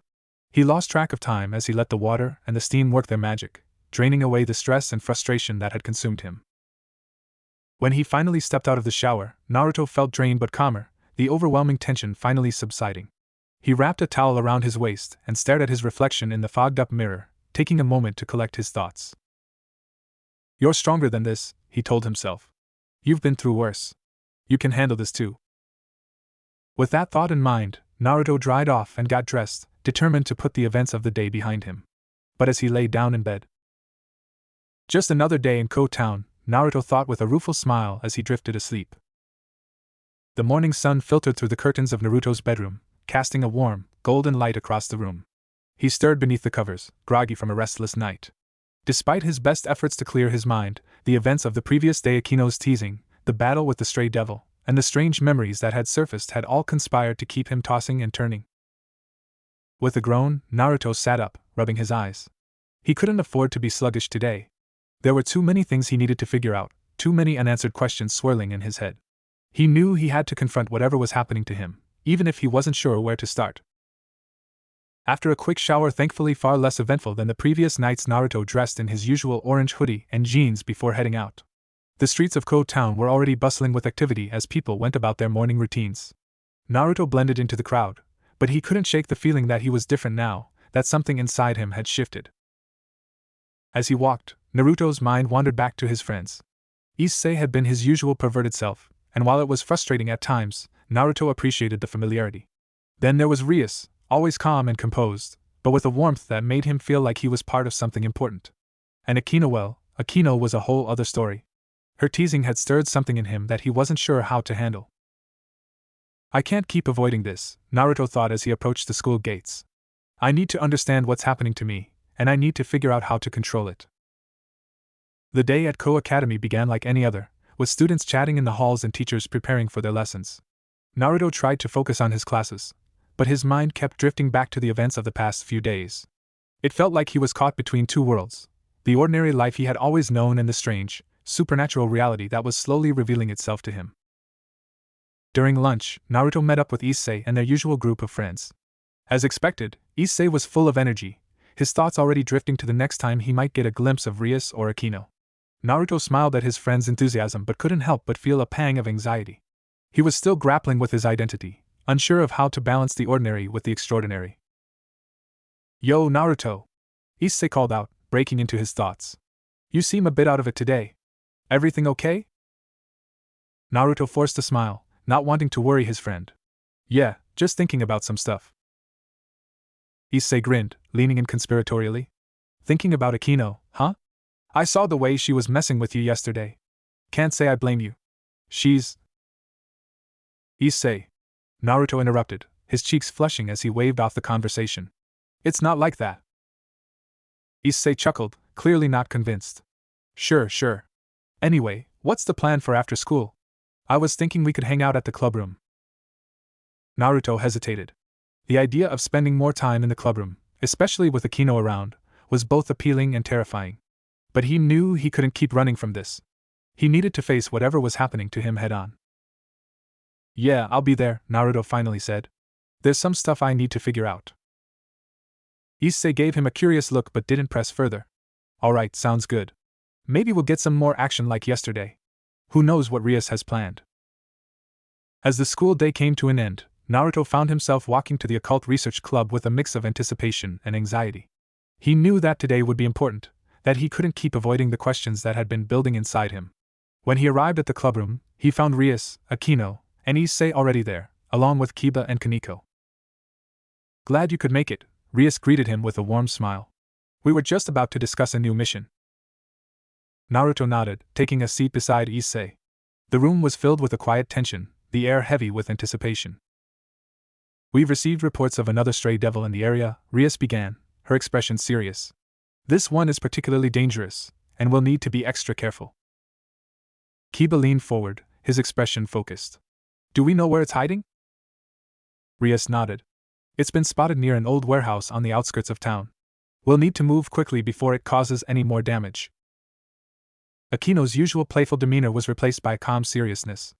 He lost track of time as he let the water and the steam work their magic, draining away the stress and frustration that had consumed him. When he finally stepped out of the shower, Naruto felt drained but calmer, the overwhelming tension finally subsiding. He wrapped a towel around his waist and stared at his reflection in the fogged-up mirror, taking a moment to collect his thoughts. You're stronger than this, he told himself. You've been through worse. You can handle this too. With that thought in mind, Naruto dried off and got dressed, determined to put the events of the day behind him. But as he lay down in bed, just another day in Konoha Town, Naruto thought with a rueful smile as he drifted asleep. The morning sun filtered through the curtains of Naruto's bedroom, casting a warm, golden light across the room. He stirred beneath the covers, groggy from a restless night. Despite his best efforts to clear his mind, the events of the previous day, Akino's teasing, the battle with the stray devil, and the strange memories that had surfaced had all conspired to keep him tossing and turning. With a groan, Naruto sat up, rubbing his eyes. He couldn't afford to be sluggish today. There were too many things he needed to figure out, too many unanswered questions swirling in his head. He knew he had to confront whatever was happening to him, even if he wasn't sure where to start. After a quick shower, thankfully far less eventful than the previous nights, Naruto dressed in his usual orange hoodie and jeans before heading out. The streets of Konoha Town were already bustling with activity as people went about their morning routines. Naruto blended into the crowd, but he couldn't shake the feeling that he was different now, that something inside him had shifted. As he walked, Naruto's mind wandered back to his friends. Issei had been his usual perverted self, and while it was frustrating at times, Naruto appreciated the familiarity. Then there was Rias, always calm and composed, but with a warmth that made him feel like he was part of something important. And Akino was a whole other story. Her teasing had stirred something in him that he wasn't sure how to handle. I can't keep avoiding this, Naruto thought as he approached the school gates. I need to understand what's happening to me, and I need to figure out how to control it. The day at Konoha Academy began like any other, with students chatting in the halls and teachers preparing for their lessons. Naruto tried to focus on his classes, but his mind kept drifting back to the events of the past few days. It felt like he was caught between two worlds, the ordinary life he had always known and the strange, supernatural reality that was slowly revealing itself to him. During lunch, Naruto met up with Issei and their usual group of friends. As expected, Issei was full of energy, his thoughts already drifting to the next time he might get a glimpse of Rias or Akino. Naruto smiled at his friend's enthusiasm but couldn't help but feel a pang of anxiety. He was still grappling with his identity, unsure of how to balance the ordinary with the extraordinary. Yo, Naruto! Issei called out, breaking into his thoughts. You seem a bit out of it today. Everything okay? Naruto forced a smile, not wanting to worry his friend. Yeah, just thinking about some stuff. Issei grinned, leaning in conspiratorially. Thinking about Akino, huh? I saw the way she was messing with you yesterday. Can't say I blame you. She's... Issei. Naruto interrupted, his cheeks flushing as he waved off the conversation. It's not like that. Issei chuckled, clearly not convinced. Sure. Anyway, what's the plan for after school? I was thinking we could hang out at the clubroom. Naruto hesitated. The idea of spending more time in the clubroom, especially with Akino around, was both appealing and terrifying. But he knew he couldn't keep running from this. He needed to face whatever was happening to him head on. Yeah, I'll be there, Naruto finally said. There's some stuff I need to figure out. Issei gave him a curious look but didn't press further. Alright, sounds good. Maybe we'll get some more action like yesterday. Who knows what Rias has planned. As the school day came to an end, Naruto found himself walking to the occult research club with a mix of anticipation and anxiety. He knew that today would be important, that he couldn't keep avoiding the questions that had been building inside him. When he arrived at the clubroom, he found Rias, Akino, and Issei already there, along with Kiba and Kaneko. Glad you could make it, Rias greeted him with a warm smile. We were just about to discuss a new mission. Naruto nodded, taking a seat beside Issei. The room was filled with a quiet tension, the air heavy with anticipation. We've received reports of another stray devil in the area, Rias began, her expression serious. This one is particularly dangerous, and will need to be extra careful. Kiba leaned forward, his expression focused. Do we know where it's hiding? Rias nodded. It's been spotted near an old warehouse on the outskirts of town. We'll need to move quickly before it causes any more damage. Akino's usual playful demeanor was replaced by calm seriousness.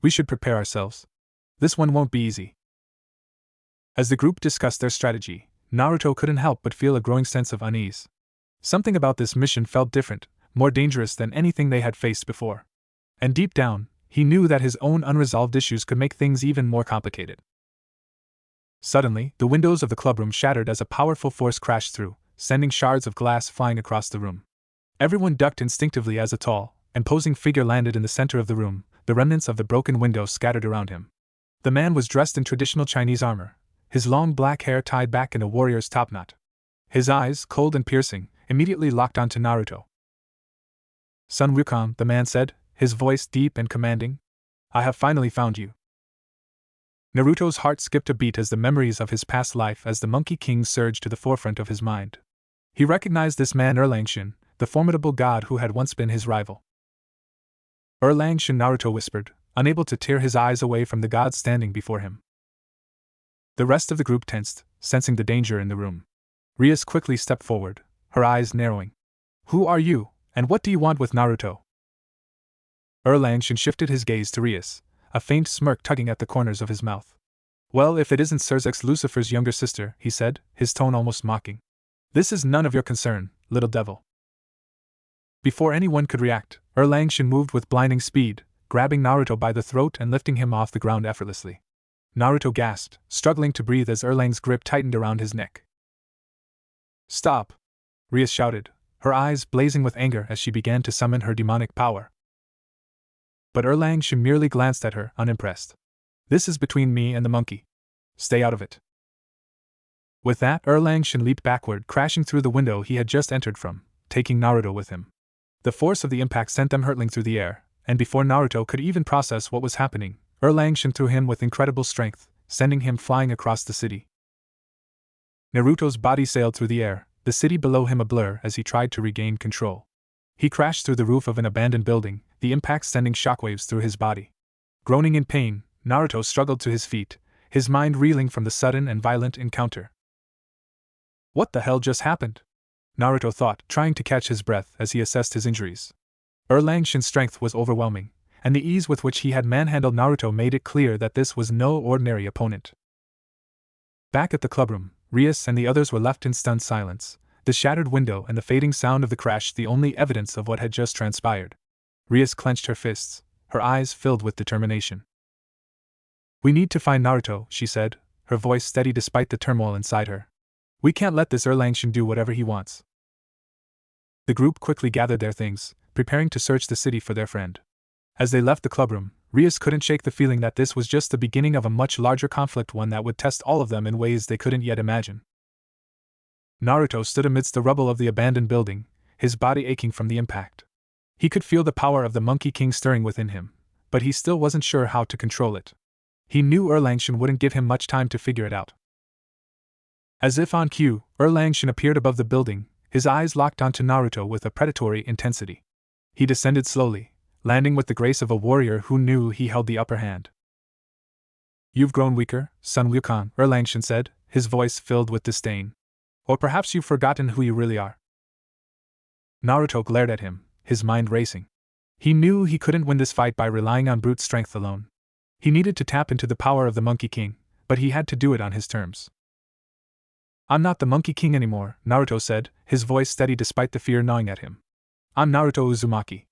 We should prepare ourselves. This one won't be easy. As the group discussed their strategy, Naruto couldn't help but feel a growing sense of unease. Something about this mission felt different, more dangerous than anything they had faced before. And deep down, he knew that his own unresolved issues could make things even more complicated. Suddenly, the windows of the clubroom shattered as a powerful force crashed through, sending shards of glass flying across the room. Everyone ducked instinctively as a tall, imposing figure landed in the center of the room, the remnants of the broken window scattered around him. The man was dressed in traditional Chinese armor, his long black hair tied back in a warrior's topknot. His eyes, cold and piercing, immediately locked onto Naruto. Son Wukong, the man said, his voice deep and commanding. I have finally found you. Naruto's heart skipped a beat as the memories of his past life as the Monkey King surged to the forefront of his mind. He recognized this man Erlangshin, the formidable god who had once been his rival. Erlangshin, Naruto whispered, unable to tear his eyes away from the god standing before him. The rest of the group tensed, sensing the danger in the room. Rias quickly stepped forward, her eyes narrowing. Who are you, and what do you want with Naruto? Erlangshin shifted his gaze to Rias, a faint smirk tugging at the corners of his mouth. Well, if it isn't Sirzex Lucifer's younger sister, he said, his tone almost mocking. This is none of your concern, little devil. Before anyone could react, Erlangshin moved with blinding speed, grabbing Naruto by the throat and lifting him off the ground effortlessly. Naruto gasped, struggling to breathe as Erlang's grip tightened around his neck. Stop! Rias shouted, her eyes blazing with anger as she began to summon her demonic power. But Erlangshin merely glanced at her, unimpressed. This is between me and the monkey. Stay out of it. With that, Erlangshin leaped backward, crashing through the window he had just entered from, taking Naruto with him. The force of the impact sent them hurtling through the air, and before Naruto could even process what was happening, Erlangshin threw him with incredible strength, sending him flying across the city. Naruto's body sailed through the air, the city below him a blur as he tried to regain control. He crashed through the roof of an abandoned building, the impact sending shockwaves through his body. Groaning in pain, Naruto struggled to his feet, his mind reeling from the sudden and violent encounter. What the hell just happened? Naruto thought, trying to catch his breath as he assessed his injuries. Erlangshin's strength was overwhelming, and the ease with which he had manhandled Naruto made it clear that this was no ordinary opponent. Back at the clubroom, Rias and the others were left in stunned silence, the shattered window and the fading sound of the crash the only evidence of what had just transpired. Rias clenched her fists, her eyes filled with determination. We need to find Naruto, she said, her voice steady despite the turmoil inside her. We can't let this Erlangshin do whatever he wants. The group quickly gathered their things, preparing to search the city for their friend. As they left the clubroom, Rias couldn't shake the feeling that this was just the beginning of a much larger conflict, one that would test all of them in ways they couldn't yet imagine. Naruto stood amidst the rubble of the abandoned building, his body aching from the impact. He could feel the power of the Monkey King stirring within him, but he still wasn't sure how to control it. He knew Erlangshin wouldn't give him much time to figure it out. As if on cue, Erlangshin appeared above the building, his eyes locked onto Naruto with a predatory intensity. He descended slowly, landing with the grace of a warrior who knew he held the upper hand. You've grown weaker, son Wukong, Erlangshin said, his voice filled with disdain. Or perhaps you've forgotten who you really are. Naruto glared at him, his mind racing. He knew he couldn't win this fight by relying on brute strength alone. He needed to tap into the power of the Monkey King, but he had to do it on his terms. I'm not the Monkey King anymore, Naruto said, his voice steady despite the fear gnawing at him. I'm Naruto Uzumaki.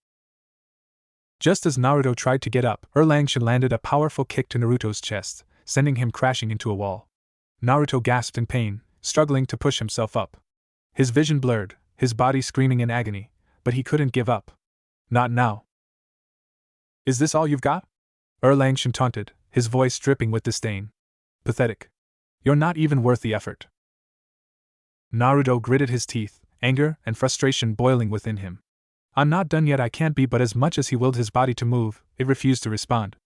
Just as Naruto tried to get up, Erlangchen landed a powerful kick to Naruto's chest, sending him crashing into a wall. Naruto gasped in pain, struggling to push himself up. His vision blurred, his body screaming in agony, but he couldn't give up. Not now. Is this all you've got? Erlangchen taunted, his voice dripping with disdain. Pathetic. You're not even worth the effort. Naruto gritted his teeth, anger and frustration boiling within him. I'm not done yet, I can't be, but as much as he willed his body to move, it refused to respond.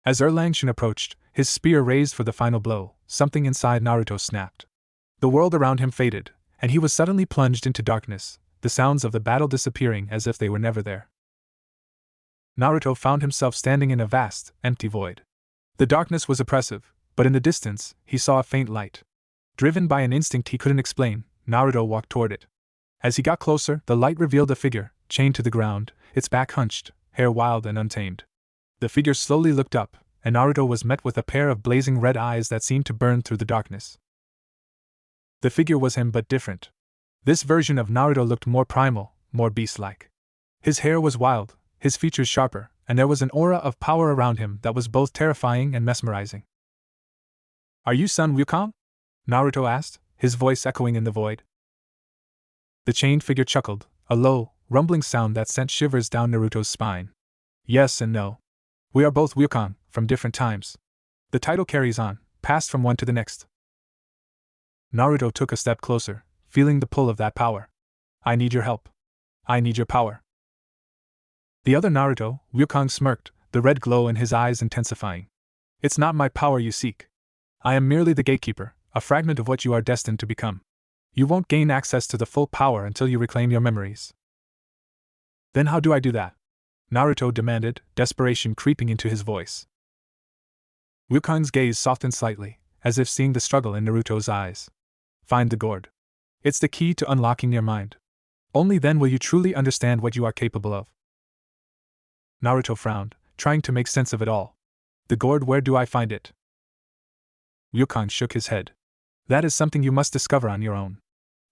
As Erlangchen approached, his spear raised for the final blow, something inside Naruto snapped. The world around him faded, and he was suddenly plunged into darkness, the sounds of the battle disappearing as if they were never there. Naruto found himself standing in a vast, empty void. The darkness was oppressive, but in the distance, he saw a faint light. Driven by an instinct he couldn't explain, Naruto walked toward it. As he got closer, the light revealed a figure, chained to the ground, its back hunched, hair wild and untamed. The figure slowly looked up, and Naruto was met with a pair of blazing red eyes that seemed to burn through the darkness. The figure was him, but different. This version of Naruto looked more primal, more beast-like. His hair was wild, his features sharper, and there was an aura of power around him that was both terrifying and mesmerizing. Are you Son Wukong? Naruto asked, his voice echoing in the void. The chained figure chuckled, a low, rumbling sound that sent shivers down Naruto's spine. Yes and no. We are both Wukong, from different times. The title carries on, passed from one to the next. Naruto took a step closer, feeling the pull of that power. I need your help. I need your power. The other Naruto, Wukong, smirked, the red glow in his eyes intensifying. It's not my power you seek. I am merely the gatekeeper, a fragment of what you are destined to become. You won't gain access to the full power until you reclaim your memories. Then how do I do that? Naruto demanded, desperation creeping into his voice. Wukong's gaze softened slightly, as if seeing the struggle in Naruto's eyes. Find the gourd. It's the key to unlocking your mind. Only then will you truly understand what you are capable of. Naruto frowned, trying to make sense of it all. The gourd, where do I find it? Wukong shook his head. That is something you must discover on your own.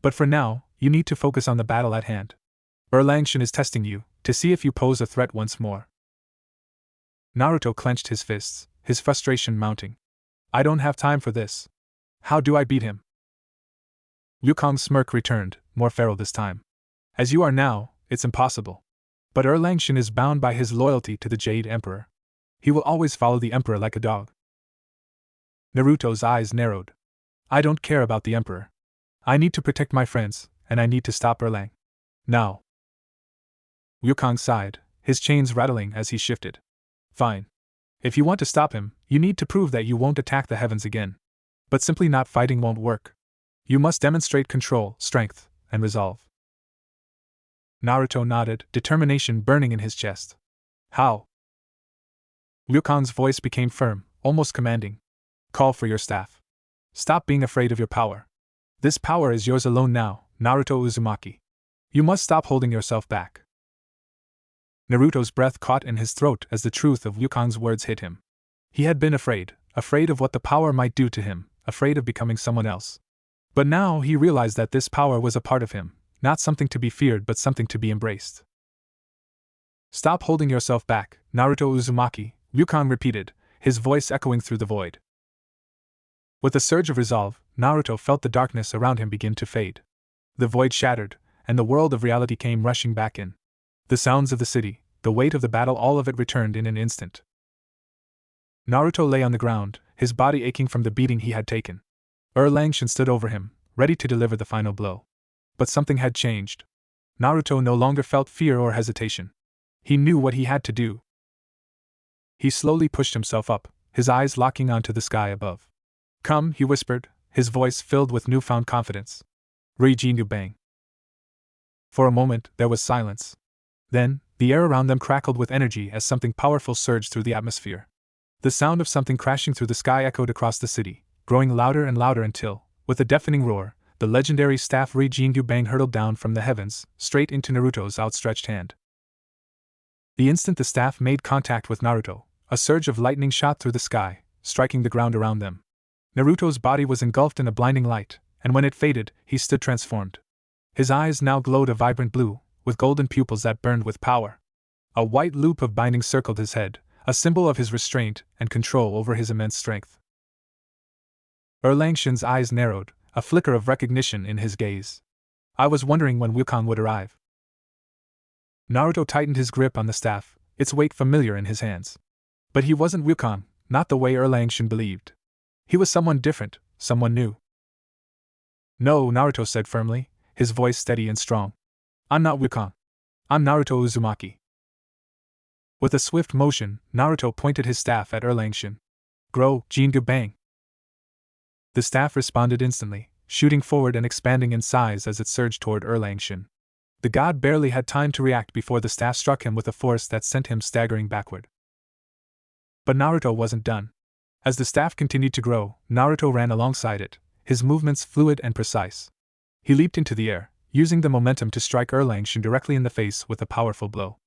But for now, you need to focus on the battle at hand. Erlangchen is testing you, to see if you pose a threat once more. Naruto clenched his fists, his frustration mounting. I don't have time for this. How do I beat him? Wukong's smirk returned, more feral this time. As you are now, it's impossible. But Erlangchen is bound by his loyalty to the Jade Emperor. He will always follow the Emperor like a dog. Naruto's eyes narrowed. I don't care about the Emperor. I need to protect my friends, and I need to stop Erlang. Now. Wukong sighed, his chains rattling as he shifted. Fine. If you want to stop him, you need to prove that you won't attack the heavens again. But simply not fighting won't work. You must demonstrate control, strength, and resolve. Naruto nodded, determination burning in his chest. How? Wukong's voice became firm, almost commanding. Call for your staff. Stop being afraid of your power. This power is yours alone now, Naruto Uzumaki. You must stop holding yourself back. Naruto's breath caught in his throat as the truth of Wukong's words hit him. He had been afraid of what the power might do to him, afraid of becoming someone else. But now he realized that this power was a part of him, not something to be feared but something to be embraced. Stop holding yourself back, Naruto Uzumaki, Wukong repeated, his voice echoing through the void. With a surge of resolve, Naruto felt the darkness around him begin to fade. The void shattered, and the world of reality came rushing back in. The sounds of the city, the weight of the battle, all of it returned in an instant. Naruto lay on the ground, his body aching from the beating he had taken. Erlangchen stood over him, ready to deliver the final blow. But something had changed. Naruto no longer felt fear or hesitation. He knew what he had to do. He slowly pushed himself up, his eyes locking onto the sky above. Come, he whispered, his voice filled with newfound confidence. Reijinu bang. For a moment, there was silence. Then, the air around them crackled with energy as something powerful surged through the atmosphere. The sound of something crashing through the sky echoed across the city, growing louder and louder until, with a deafening roar, the legendary staff Ri-Jingu Bang hurtled down from the heavens, straight into Naruto's outstretched hand. The instant the staff made contact with Naruto, a surge of lightning shot through the sky, striking the ground around them. Naruto's body was engulfed in a blinding light, and when it faded, he stood transformed. His eyes now glowed a vibrant blue, with golden pupils that burned with power. A white loop of binding circled his head, a symbol of his restraint and control over his immense strength. Erlangshen's eyes narrowed, a flicker of recognition in his gaze. I was wondering when Wukong would arrive. Naruto tightened his grip on the staff, its weight familiar in his hands. But he wasn't Wukong, not the way Erlangshen believed. He was someone different, someone new. No, Naruto said firmly, his voice steady and strong. I'm not Wukong. I'm Naruto Uzumaki. With a swift motion, Naruto pointed his staff at Erlangshen. Grow, Jingu Bang. The staff responded instantly, shooting forward and expanding in size as it surged toward Erlangshen. The god barely had time to react before the staff struck him with a force that sent him staggering backward. But Naruto wasn't done. As the staff continued to grow, Naruto ran alongside it, his movements fluid and precise. He leaped into the air, using the momentum to strike Erlangshen directly in the face with a powerful blow.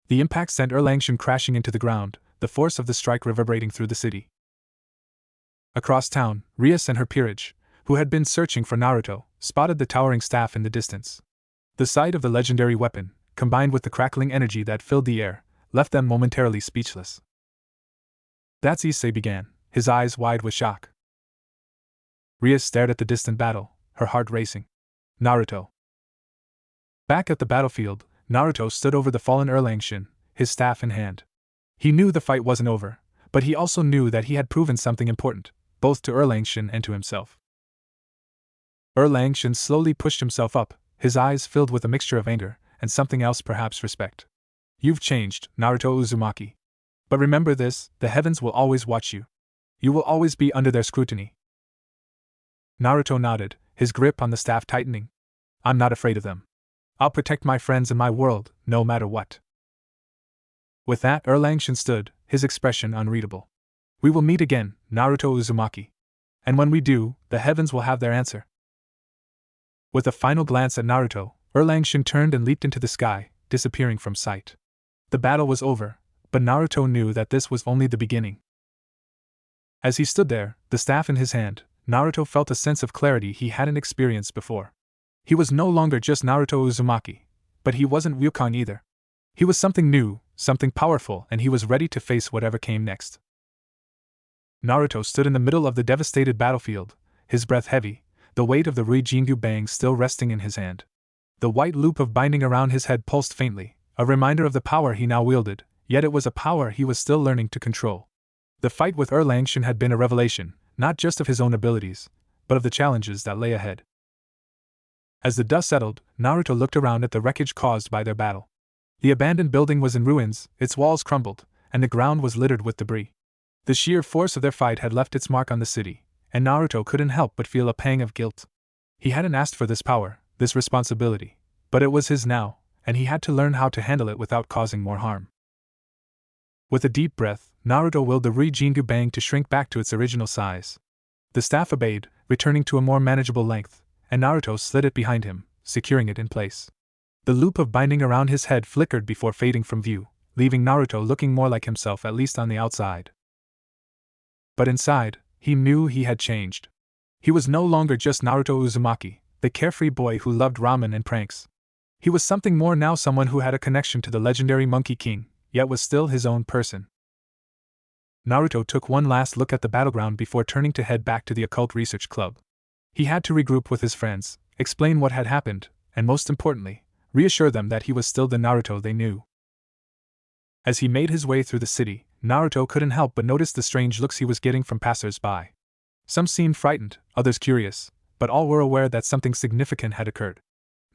The impact sent Erlangshen crashing into the ground, the force of the strike reverberating through the city. Across town, Rias and her peerage, who had been searching for Naruto, spotted the towering staff in the distance. The sight of the legendary weapon, combined with the crackling energy that filled the air, left them momentarily speechless. That's Issei began, his eyes wide with shock. Rias stared at the distant battle, her heart racing. Naruto. Back at the battlefield, Naruto stood over the fallen Erlangshen, his staff in hand. He knew the fight wasn't over, but he also knew that he had proven something important, both to Erlangshen and to himself. Erlangshen slowly pushed himself up, his eyes filled with a mixture of anger, and something else, perhaps respect. You've changed, Naruto Uzumaki. But remember this, the heavens will always watch you. You will always be under their scrutiny. Naruto nodded, his grip on the staff tightening. I'm not afraid of them. I'll protect my friends and my world, no matter what. With that, Erlangshen stood, his expression unreadable. We will meet again, Naruto Uzumaki. And when we do, the heavens will have their answer. With a final glance at Naruto, Erlangshen turned and leaped into the sky, disappearing from sight. The battle was over, but Naruto knew that this was only the beginning. As he stood there, the staff in his hand, Naruto felt a sense of clarity he hadn't experienced before. He was no longer just Naruto Uzumaki, but he wasn't Wukong either. He was something new, something powerful, and he was ready to face whatever came next. Naruto stood in the middle of the devastated battlefield, his breath heavy, the weight of the Ri-Jingu Bang still resting in his hand. The white loop of binding around his head pulsed faintly, a reminder of the power he now wielded, yet it was a power he was still learning to control. The fight with Erlangshen had been a revelation, not just of his own abilities, but of the challenges that lay ahead. As the dust settled, Naruto looked around at the wreckage caused by their battle. The abandoned building was in ruins, its walls crumbled, and the ground was littered with debris. The sheer force of their fight had left its mark on the city, and Naruto couldn't help but feel a pang of guilt. He hadn't asked for this power, this responsibility, but it was his now, and he had to learn how to handle it without causing more harm. With a deep breath, Naruto willed the Ri-Jingu Bang to shrink back to its original size. The staff obeyed, returning to a more manageable length, and Naruto slid it behind him, securing it in place. The loop of binding around his head flickered before fading from view, leaving Naruto looking more like himself, at least on the outside. But inside, he knew he had changed. He was no longer just Naruto Uzumaki, the carefree boy who loved ramen and pranks. He was something more now, someone who had a connection to the legendary Monkey King, yet was still his own person. Naruto took one last look at the battleground before turning to head back to the Occult Research Club. He had to regroup with his friends, explain what had happened, and most importantly, reassure them that he was still the Naruto they knew. As he made his way through the city, Naruto couldn't help but notice the strange looks he was getting from passers-by. Some seemed frightened, others curious, but all were aware that something significant had occurred.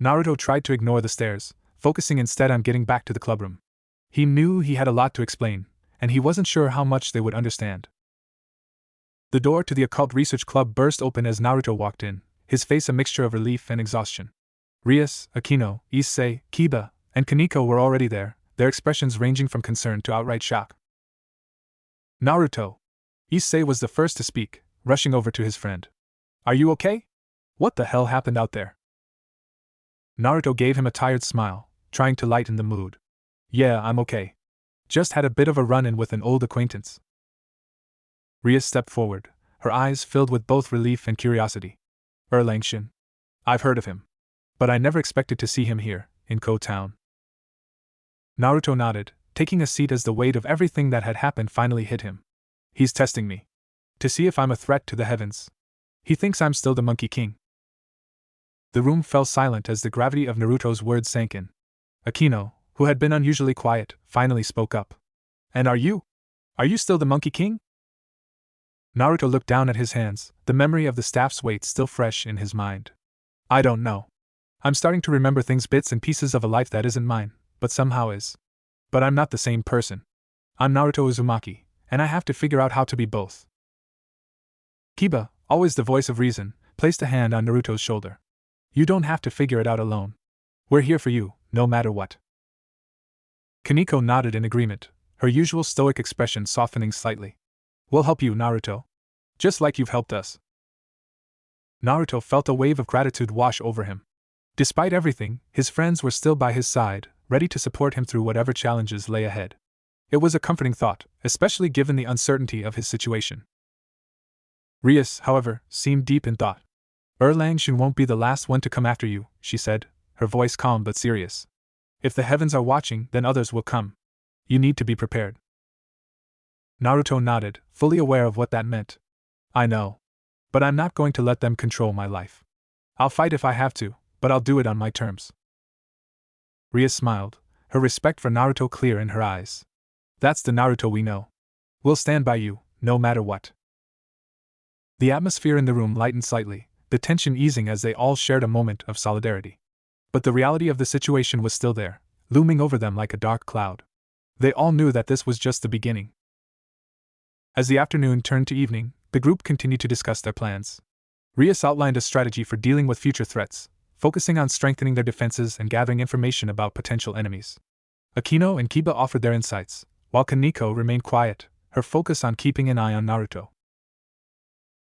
Naruto tried to ignore the stares, focusing instead on getting back to the clubroom. He knew he had a lot to explain, and he wasn't sure how much they would understand. The door to the Occult Research Club burst open as Naruto walked in, his face a mixture of relief and exhaustion. Rias, Akino, Issei, Kiba, and Kaneko were already there, their expressions ranging from concern to outright shock. Naruto! Issei was the first to speak, rushing over to his friend. Are you okay? What the hell happened out there? Naruto gave him a tired smile, trying to lighten the mood. Yeah, I'm okay. Just had a bit of a run-in with an old acquaintance. Ria stepped forward, her eyes filled with both relief and curiosity. Langshin. I've heard of him. But I never expected to see him here, in Ko Town. Naruto nodded, taking a seat as the weight of everything that had happened finally hit him. He's testing me. To see if I'm a threat to the heavens. He thinks I'm still the Monkey King. The room fell silent as the gravity of Naruto's words sank in. Akino, who had been unusually quiet, finally spoke up. And are you? Are you still the Monkey King? Naruto looked down at his hands, the memory of the staff's weight still fresh in his mind. I don't know. I'm starting to remember things, bits and pieces of a life that isn't mine, but somehow is. But I'm not the same person. I'm Naruto Uzumaki, and I have to figure out how to be both. Kiba, always the voice of reason, placed a hand on Naruto's shoulder. You don't have to figure it out alone. We're here for you, no matter what. Kaneko nodded in agreement, her usual stoic expression softening slightly. We'll help you, Naruto. Just like you've helped us. Naruto felt a wave of gratitude wash over him. Despite everything, his friends were still by his side, ready to support him through whatever challenges lay ahead. It was a comforting thought, especially given the uncertainty of his situation. Rias, however, seemed deep in thought. Langshin won't be the last one to come after you, she said, her voice calm but serious. If the heavens are watching, then others will come. You need to be prepared. Naruto nodded, fully aware of what that meant. I know. But I'm not going to let them control my life. I'll fight if I have to, but I'll do it on my terms. Ria smiled, her respect for Naruto clear in her eyes. That's the Naruto we know. We'll stand by you, no matter what. The atmosphere in the room lightened slightly, the tension easing as they all shared a moment of solidarity. But the reality of the situation was still there, looming over them like a dark cloud. They all knew that this was just the beginning. As the afternoon turned to evening, the group continued to discuss their plans. Rias outlined a strategy for dealing with future threats, focusing on strengthening their defenses and gathering information about potential enemies. Akino and Kiba offered their insights, while Kaneko remained quiet, her focus on keeping an eye on Naruto.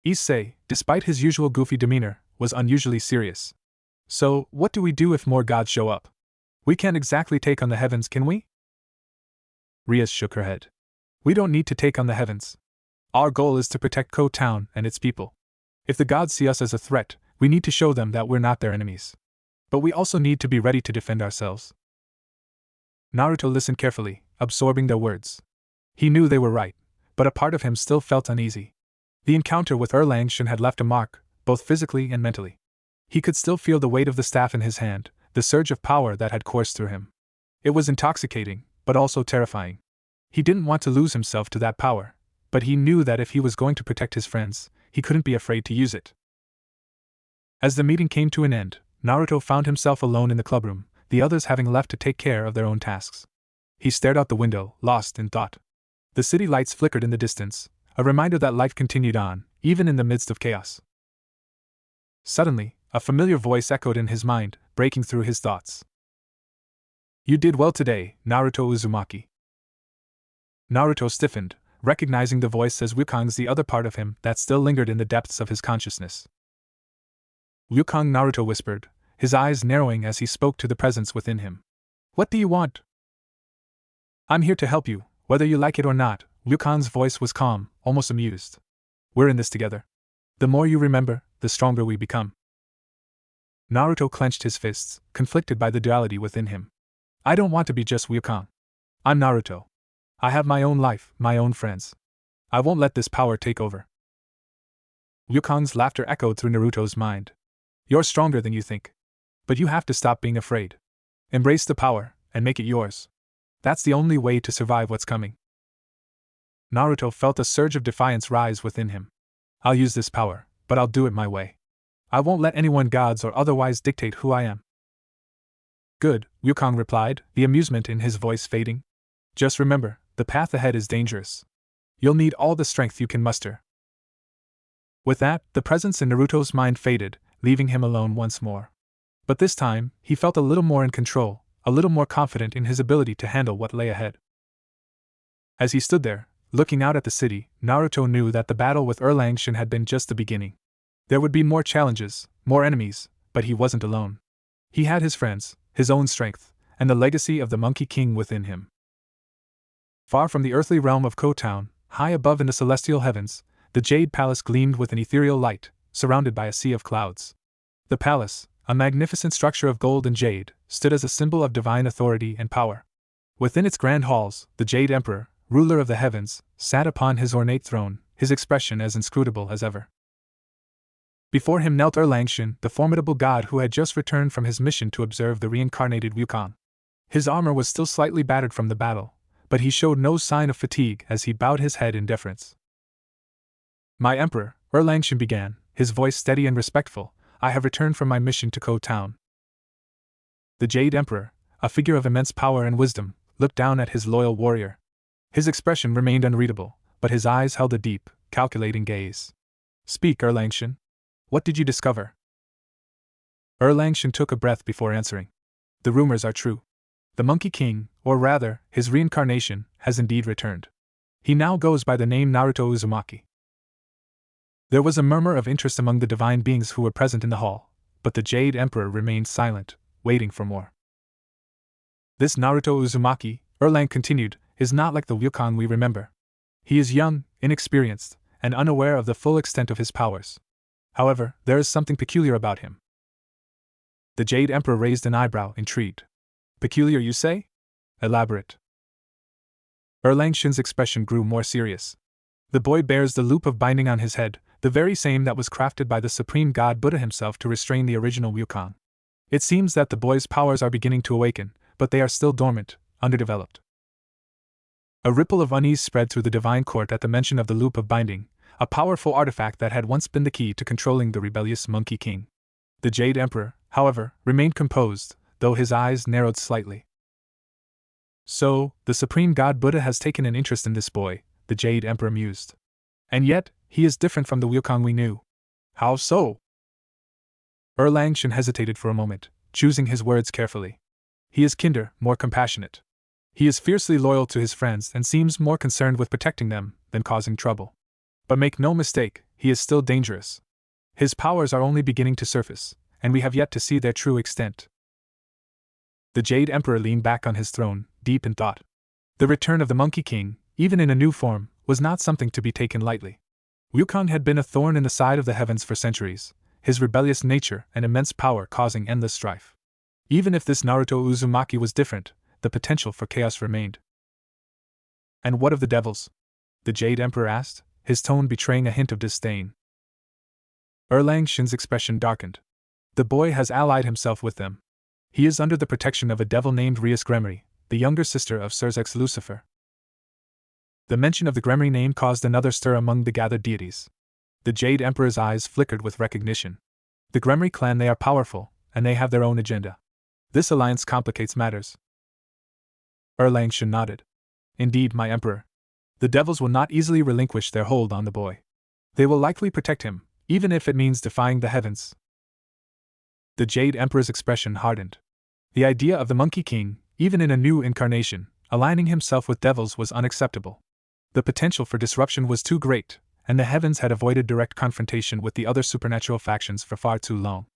Issei, despite his usual goofy demeanor, was unusually serious. So, what do we do if more gods show up? We can't exactly take on the heavens, can we? Rias shook her head. We don't need to take on the heavens. Our goal is to protect Ko Town and its people. If the gods see us as a threat, we need to show them that we're not their enemies. But we also need to be ready to defend ourselves. Naruto listened carefully, absorbing their words. He knew they were right, but a part of him still felt uneasy. The encounter with Langshin had left a mark, both physically and mentally. He could still feel the weight of the staff in his hand, the surge of power that had coursed through him. It was intoxicating, but also terrifying. He didn't want to lose himself to that power, but he knew that if he was going to protect his friends, he couldn't be afraid to use it. As the meeting came to an end, Naruto found himself alone in the clubroom, the others having left to take care of their own tasks. He stared out the window, lost in thought. The city lights flickered in the distance, a reminder that life continued on, even in the midst of chaos. Suddenly, a familiar voice echoed in his mind, breaking through his thoughts. You did well today, Naruto Uzumaki. Naruto stiffened, recognizing the voice as Wukong's, the other part of him that still lingered in the depths of his consciousness. Wukong, Naruto whispered, his eyes narrowing as he spoke to the presence within him. What do you want? I'm here to help you, whether you like it or not. Wukong's voice was calm, almost amused. We're in this together. The more you remember, the stronger we become. Naruto clenched his fists, conflicted by the duality within him. I don't want to be just Wukong. I'm Naruto. I have my own life, my own friends. I won't let this power take over. Wukong's laughter echoed through Naruto's mind. You're stronger than you think. But you have to stop being afraid. Embrace the power, and make it yours. That's the only way to survive what's coming. Naruto felt a surge of defiance rise within him. I'll use this power, but I'll do it my way. I won't let anyone, gods or otherwise, dictate who I am. Good, Wukong replied, the amusement in his voice fading. Just remember, the path ahead is dangerous. You'll need all the strength you can muster. With that, the presence in Naruto's mind faded, leaving him alone once more. But this time, he felt a little more in control, a little more confident in his ability to handle what lay ahead. As he stood there, looking out at the city, Naruto knew that the battle with Langshin had been just the beginning. There would be more challenges, more enemies, but he wasn't alone. He had his friends, his own strength, and the legacy of the Monkey King within him. Far from the earthly realm of Ko Town, high above in the celestial heavens, the Jade Palace gleamed with an ethereal light, surrounded by a sea of clouds. The palace, a magnificent structure of gold and jade, stood as a symbol of divine authority and power. Within its grand halls, the Jade Emperor, ruler of the heavens, sat upon his ornate throne, his expression as inscrutable as ever. Before him knelt Erlangchen, the formidable god who had just returned from his mission to observe the reincarnated Wukong. His armor was still slightly battered from the battle, but he showed no sign of fatigue as he bowed his head in deference. "My Emperor," Erlangchen began, his voice steady and respectful, "I have returned from my mission to Ko Town." The Jade Emperor, a figure of immense power and wisdom, looked down at his loyal warrior. His expression remained unreadable, but his eyes held a deep, calculating gaze. "Speak, Erlangchen. What did you discover?" Erlangchen took a breath before answering. "The rumors are true. The Monkey King, or rather, his reincarnation, has indeed returned. He now goes by the name Naruto Uzumaki." There was a murmur of interest among the divine beings who were present in the hall, but the Jade Emperor remained silent, waiting for more. "This Naruto Uzumaki," Erlang continued, "is not like the Wukong we remember. He is young, inexperienced, and unaware of the full extent of his powers. However, there is something peculiar about him." The Jade Emperor raised an eyebrow, intrigued. "Peculiar, you say? Elaborate." Erlangchen's expression grew more serious. "The boy bears the loop of binding on his head, the very same that was crafted by the supreme god Buddha himself to restrain the original Wukong. It seems that the boy's powers are beginning to awaken, but they are still dormant, underdeveloped." A ripple of unease spread through the divine court at the mention of the loop of binding, a powerful artifact that had once been the key to controlling the rebellious Monkey King. The Jade Emperor, however, remained composed, though his eyes narrowed slightly. "So, the supreme god Buddha has taken an interest in this boy," the Jade Emperor mused. "And yet, he is different from the Wukong we knew. How so?" Erlangchen hesitated for a moment, choosing his words carefully. "He is kinder, more compassionate. He is fiercely loyal to his friends and seems more concerned with protecting them than causing trouble. But make no mistake, he is still dangerous. His powers are only beginning to surface, and we have yet to see their true extent." The Jade Emperor leaned back on his throne, deep in thought. The return of the Monkey King, even in a new form, was not something to be taken lightly. Wukong had been a thorn in the side of the heavens for centuries, his rebellious nature and immense power causing endless strife. Even if this Naruto Uzumaki was different, the potential for chaos remained. "And what of the devils?" the Jade Emperor asked, his tone betraying a hint of disdain. Erlangchen's expression darkened. "The boy has allied himself with them. He is under the protection of a devil named Rias Gremory, the younger sister of Serzex Lucifer." The mention of the Gremory name caused another stir among the gathered deities. The Jade Emperor's eyes flickered with recognition. The Gremory clan, they are powerful, and they have their own agenda. This alliance complicates matters. Erlangchen nodded. "Indeed, my Emperor. The devils will not easily relinquish their hold on the boy. They will likely protect him, even if it means defying the heavens." The Jade Emperor's expression hardened. The idea of the Monkey King, even in a new incarnation, aligning himself with devils was unacceptable. The potential for disruption was too great, and the heavens had avoided direct confrontation with the other supernatural factions for far too long.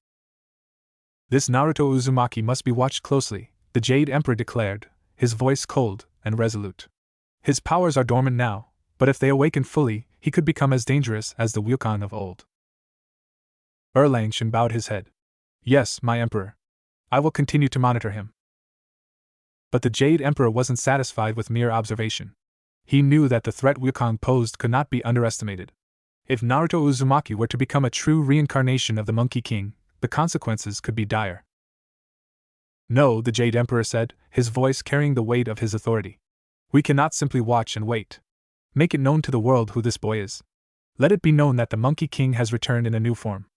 "This Naruto Uzumaki must be watched closely," the Jade Emperor declared, his voice cold and resolute. "His powers are dormant now, but if they awaken fully, he could become as dangerous as the Wukong of old." Erlangchen bowed his head. "Yes, my Emperor. I will continue to monitor him." But the Jade Emperor wasn't satisfied with mere observation. He knew that the threat Wukong posed could not be underestimated. If Naruto Uzumaki were to become a true reincarnation of the Monkey King, the consequences could be dire. "No," the Jade Emperor said, his voice carrying the weight of his authority. "We cannot simply watch and wait. Make it known to the world who this boy is. Let it be known that the Monkey King has returned in a new form."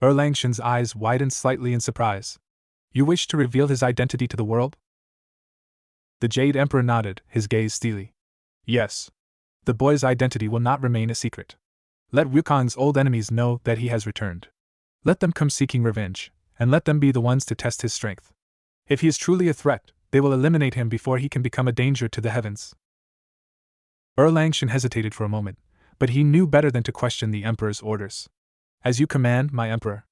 Erlangchen's eyes widened slightly in surprise. "You wish to reveal his identity to the world?" The Jade Emperor nodded, his gaze steely. "Yes. The boy's identity will not remain a secret. Let Wukong's old enemies know that he has returned. Let them come seeking revenge, and let them be the ones to test his strength. If he is truly a threat, they will eliminate him before he can become a danger to the heavens." Erlangchen hesitated for a moment, but he knew better than to question the Emperor's orders. As you command, my emperor.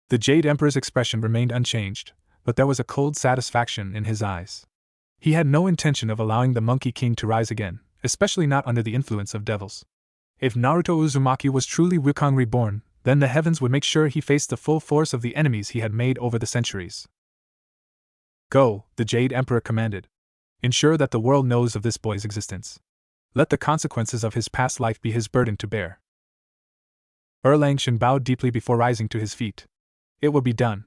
The Jade Emperor's expression remained unchanged, but there was a cold satisfaction in his eyes. He had no intention of allowing the Monkey King to rise again, especially not under the influence of devils. If Naruto Uzumaki was truly Wukong reborn, then the heavens would make sure he faced the full force of the enemies he had made over the centuries. Go, the Jade Emperor commanded. Ensure that the world knows of this boy's existence. Let the consequences of his past life be his burden to bear. Erlangchen bowed deeply before rising to his feet. It will be done.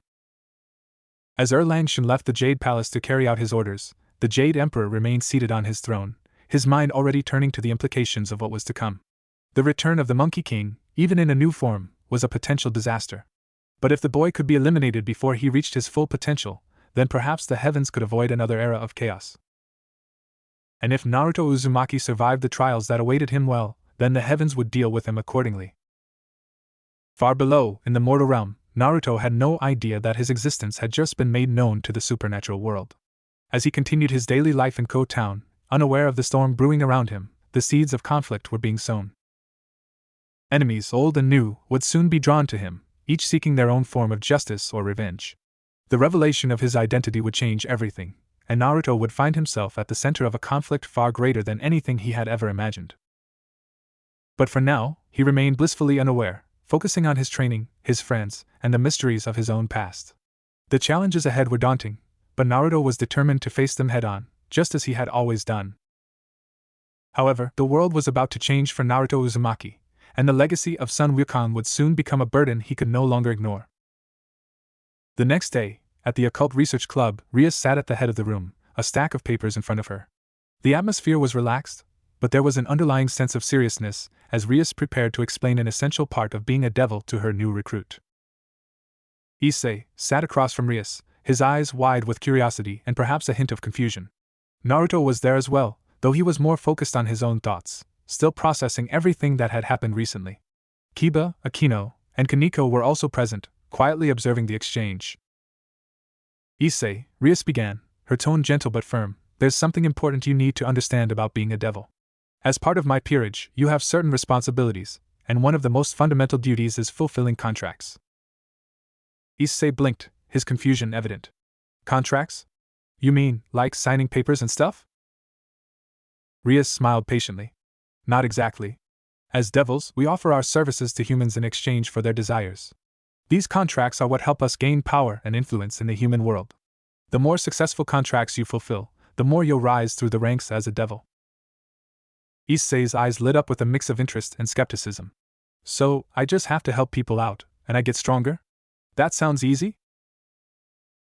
As Erlangchen left the Jade Palace to carry out his orders, the Jade Emperor remained seated on his throne, his mind already turning to the implications of what was to come. The return of the Monkey King, even in a new form, was a potential disaster. But if the boy could be eliminated before he reached his full potential, then perhaps the heavens could avoid another era of chaos. And if Naruto Uzumaki survived the trials that awaited him, well, then the heavens would deal with him accordingly. Far below, in the mortal realm, Naruto had no idea that his existence had just been made known to the supernatural world. As he continued his daily life in Ko Town, unaware of the storm brewing around him, the seeds of conflict were being sown. Enemies, old and new, would soon be drawn to him, each seeking their own form of justice or revenge. The revelation of his identity would change everything, and Naruto would find himself at the center of a conflict far greater than anything he had ever imagined. But for now, he remained blissfully unaware, focusing on his training, his friends, and the mysteries of his own past. The challenges ahead were daunting, but Naruto was determined to face them head-on, just as he had always done. However, the world was about to change for Naruto Uzumaki, and the legacy of Sun Wukong would soon become a burden he could no longer ignore. The next day, at the Occult Research Club, Ria sat at the head of the room, a stack of papers in front of her. The atmosphere was relaxed, but there was an underlying sense of seriousness as Rias prepared to explain an essential part of being a devil to her new recruit. Issei sat across from Rias, his eyes wide with curiosity and perhaps a hint of confusion. Naruto was there as well, though he was more focused on his own thoughts, still processing everything that had happened recently. Kiba, Akino, and Kaneko were also present, quietly observing the exchange. Issei, Rias began, her tone gentle but firm, there's something important you need to understand about being a devil. As part of my peerage, you have certain responsibilities, and one of the most fundamental duties is fulfilling contracts. Issei blinked, his confusion evident. Contracts? You mean, like signing papers and stuff? Rias smiled patiently. Not exactly. As devils, we offer our services to humans in exchange for their desires. These contracts are what help us gain power and influence in the human world. The more successful contracts you fulfill, the more you'll rise through the ranks as a devil. Issei's eyes lit up with a mix of interest and skepticism. So, I just have to help people out, and I get stronger? That sounds easy?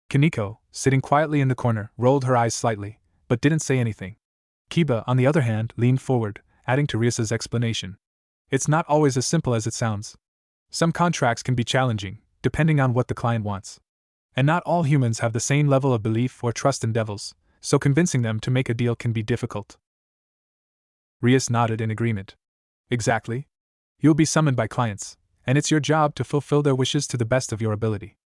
Kaneko, sitting quietly in the corner, rolled her eyes slightly, but didn't say anything. Kiba, on the other hand, leaned forward, adding to Rias's explanation. It's not always as simple as it sounds. Some contracts can be challenging, depending on what the client wants. And not all humans have the same level of belief or trust in devils, so convincing them to make a deal can be difficult. Rias nodded in agreement. Exactly. You'll be summoned by clients, and it's your job to fulfill their wishes to the best of your ability.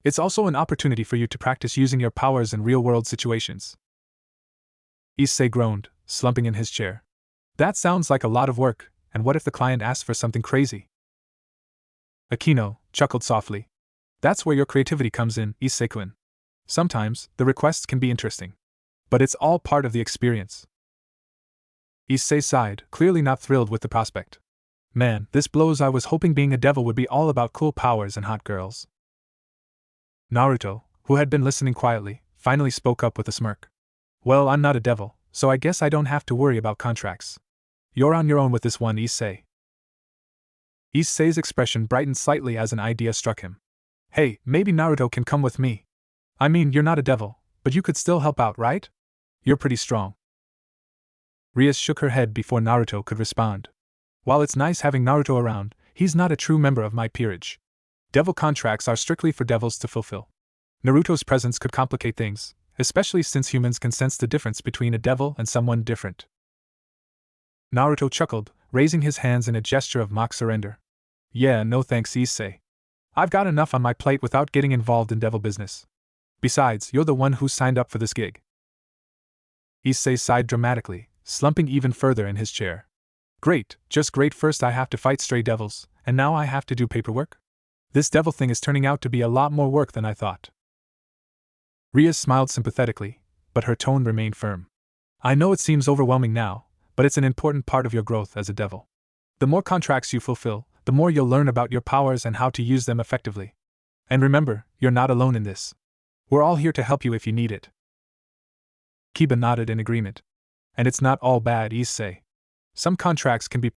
It's also an opportunity for you to practice using your powers in real-world situations. Issei groaned, slumping in his chair. That sounds like a lot of work, and what if the client asks for something crazy? Akino chuckled softly. That's where your creativity comes in, Issei-kun. Sometimes, the requests can be interesting. But it's all part of the experience. Issei sighed, clearly not thrilled with the prospect. Man, this blows. I was hoping being a devil would be all about cool powers and hot girls. Naruto, who had been listening quietly, finally spoke up with a smirk. Well, I'm not a devil, so I guess I don't have to worry about contracts. You're on your own with this one, Issei. Issei's expression brightened slightly as an idea struck him. Hey, maybe Naruto can come with me. I mean, you're not a devil, but you could still help out, right? You're pretty strong. Rias shook her head before Naruto could respond. While it's nice having Naruto around, he's not a true member of my peerage. Devil contracts are strictly for devils to fulfill. Naruto's presence could complicate things, especially since humans can sense the difference between a devil and someone different. Naruto chuckled, raising his hands in a gesture of mock surrender. Yeah, no thanks, Issei. I've got enough on my plate without getting involved in devil business. Besides, you're the one who signed up for this gig. Issei sighed dramatically, slumping even further in his chair. Great, just great. First I have to fight stray devils, and now I have to do paperwork? This devil thing is turning out to be a lot more work than I thought. Ria smiled sympathetically, but her tone remained firm. I know it seems overwhelming now, but it's an important part of your growth as a devil. The more contracts you fulfill, the more you'll learn about your powers and how to use them effectively. And remember, you're not alone in this. We're all here to help you if you need it. Kiba nodded in agreement. And it's not all bad, Issei. Some contracts can be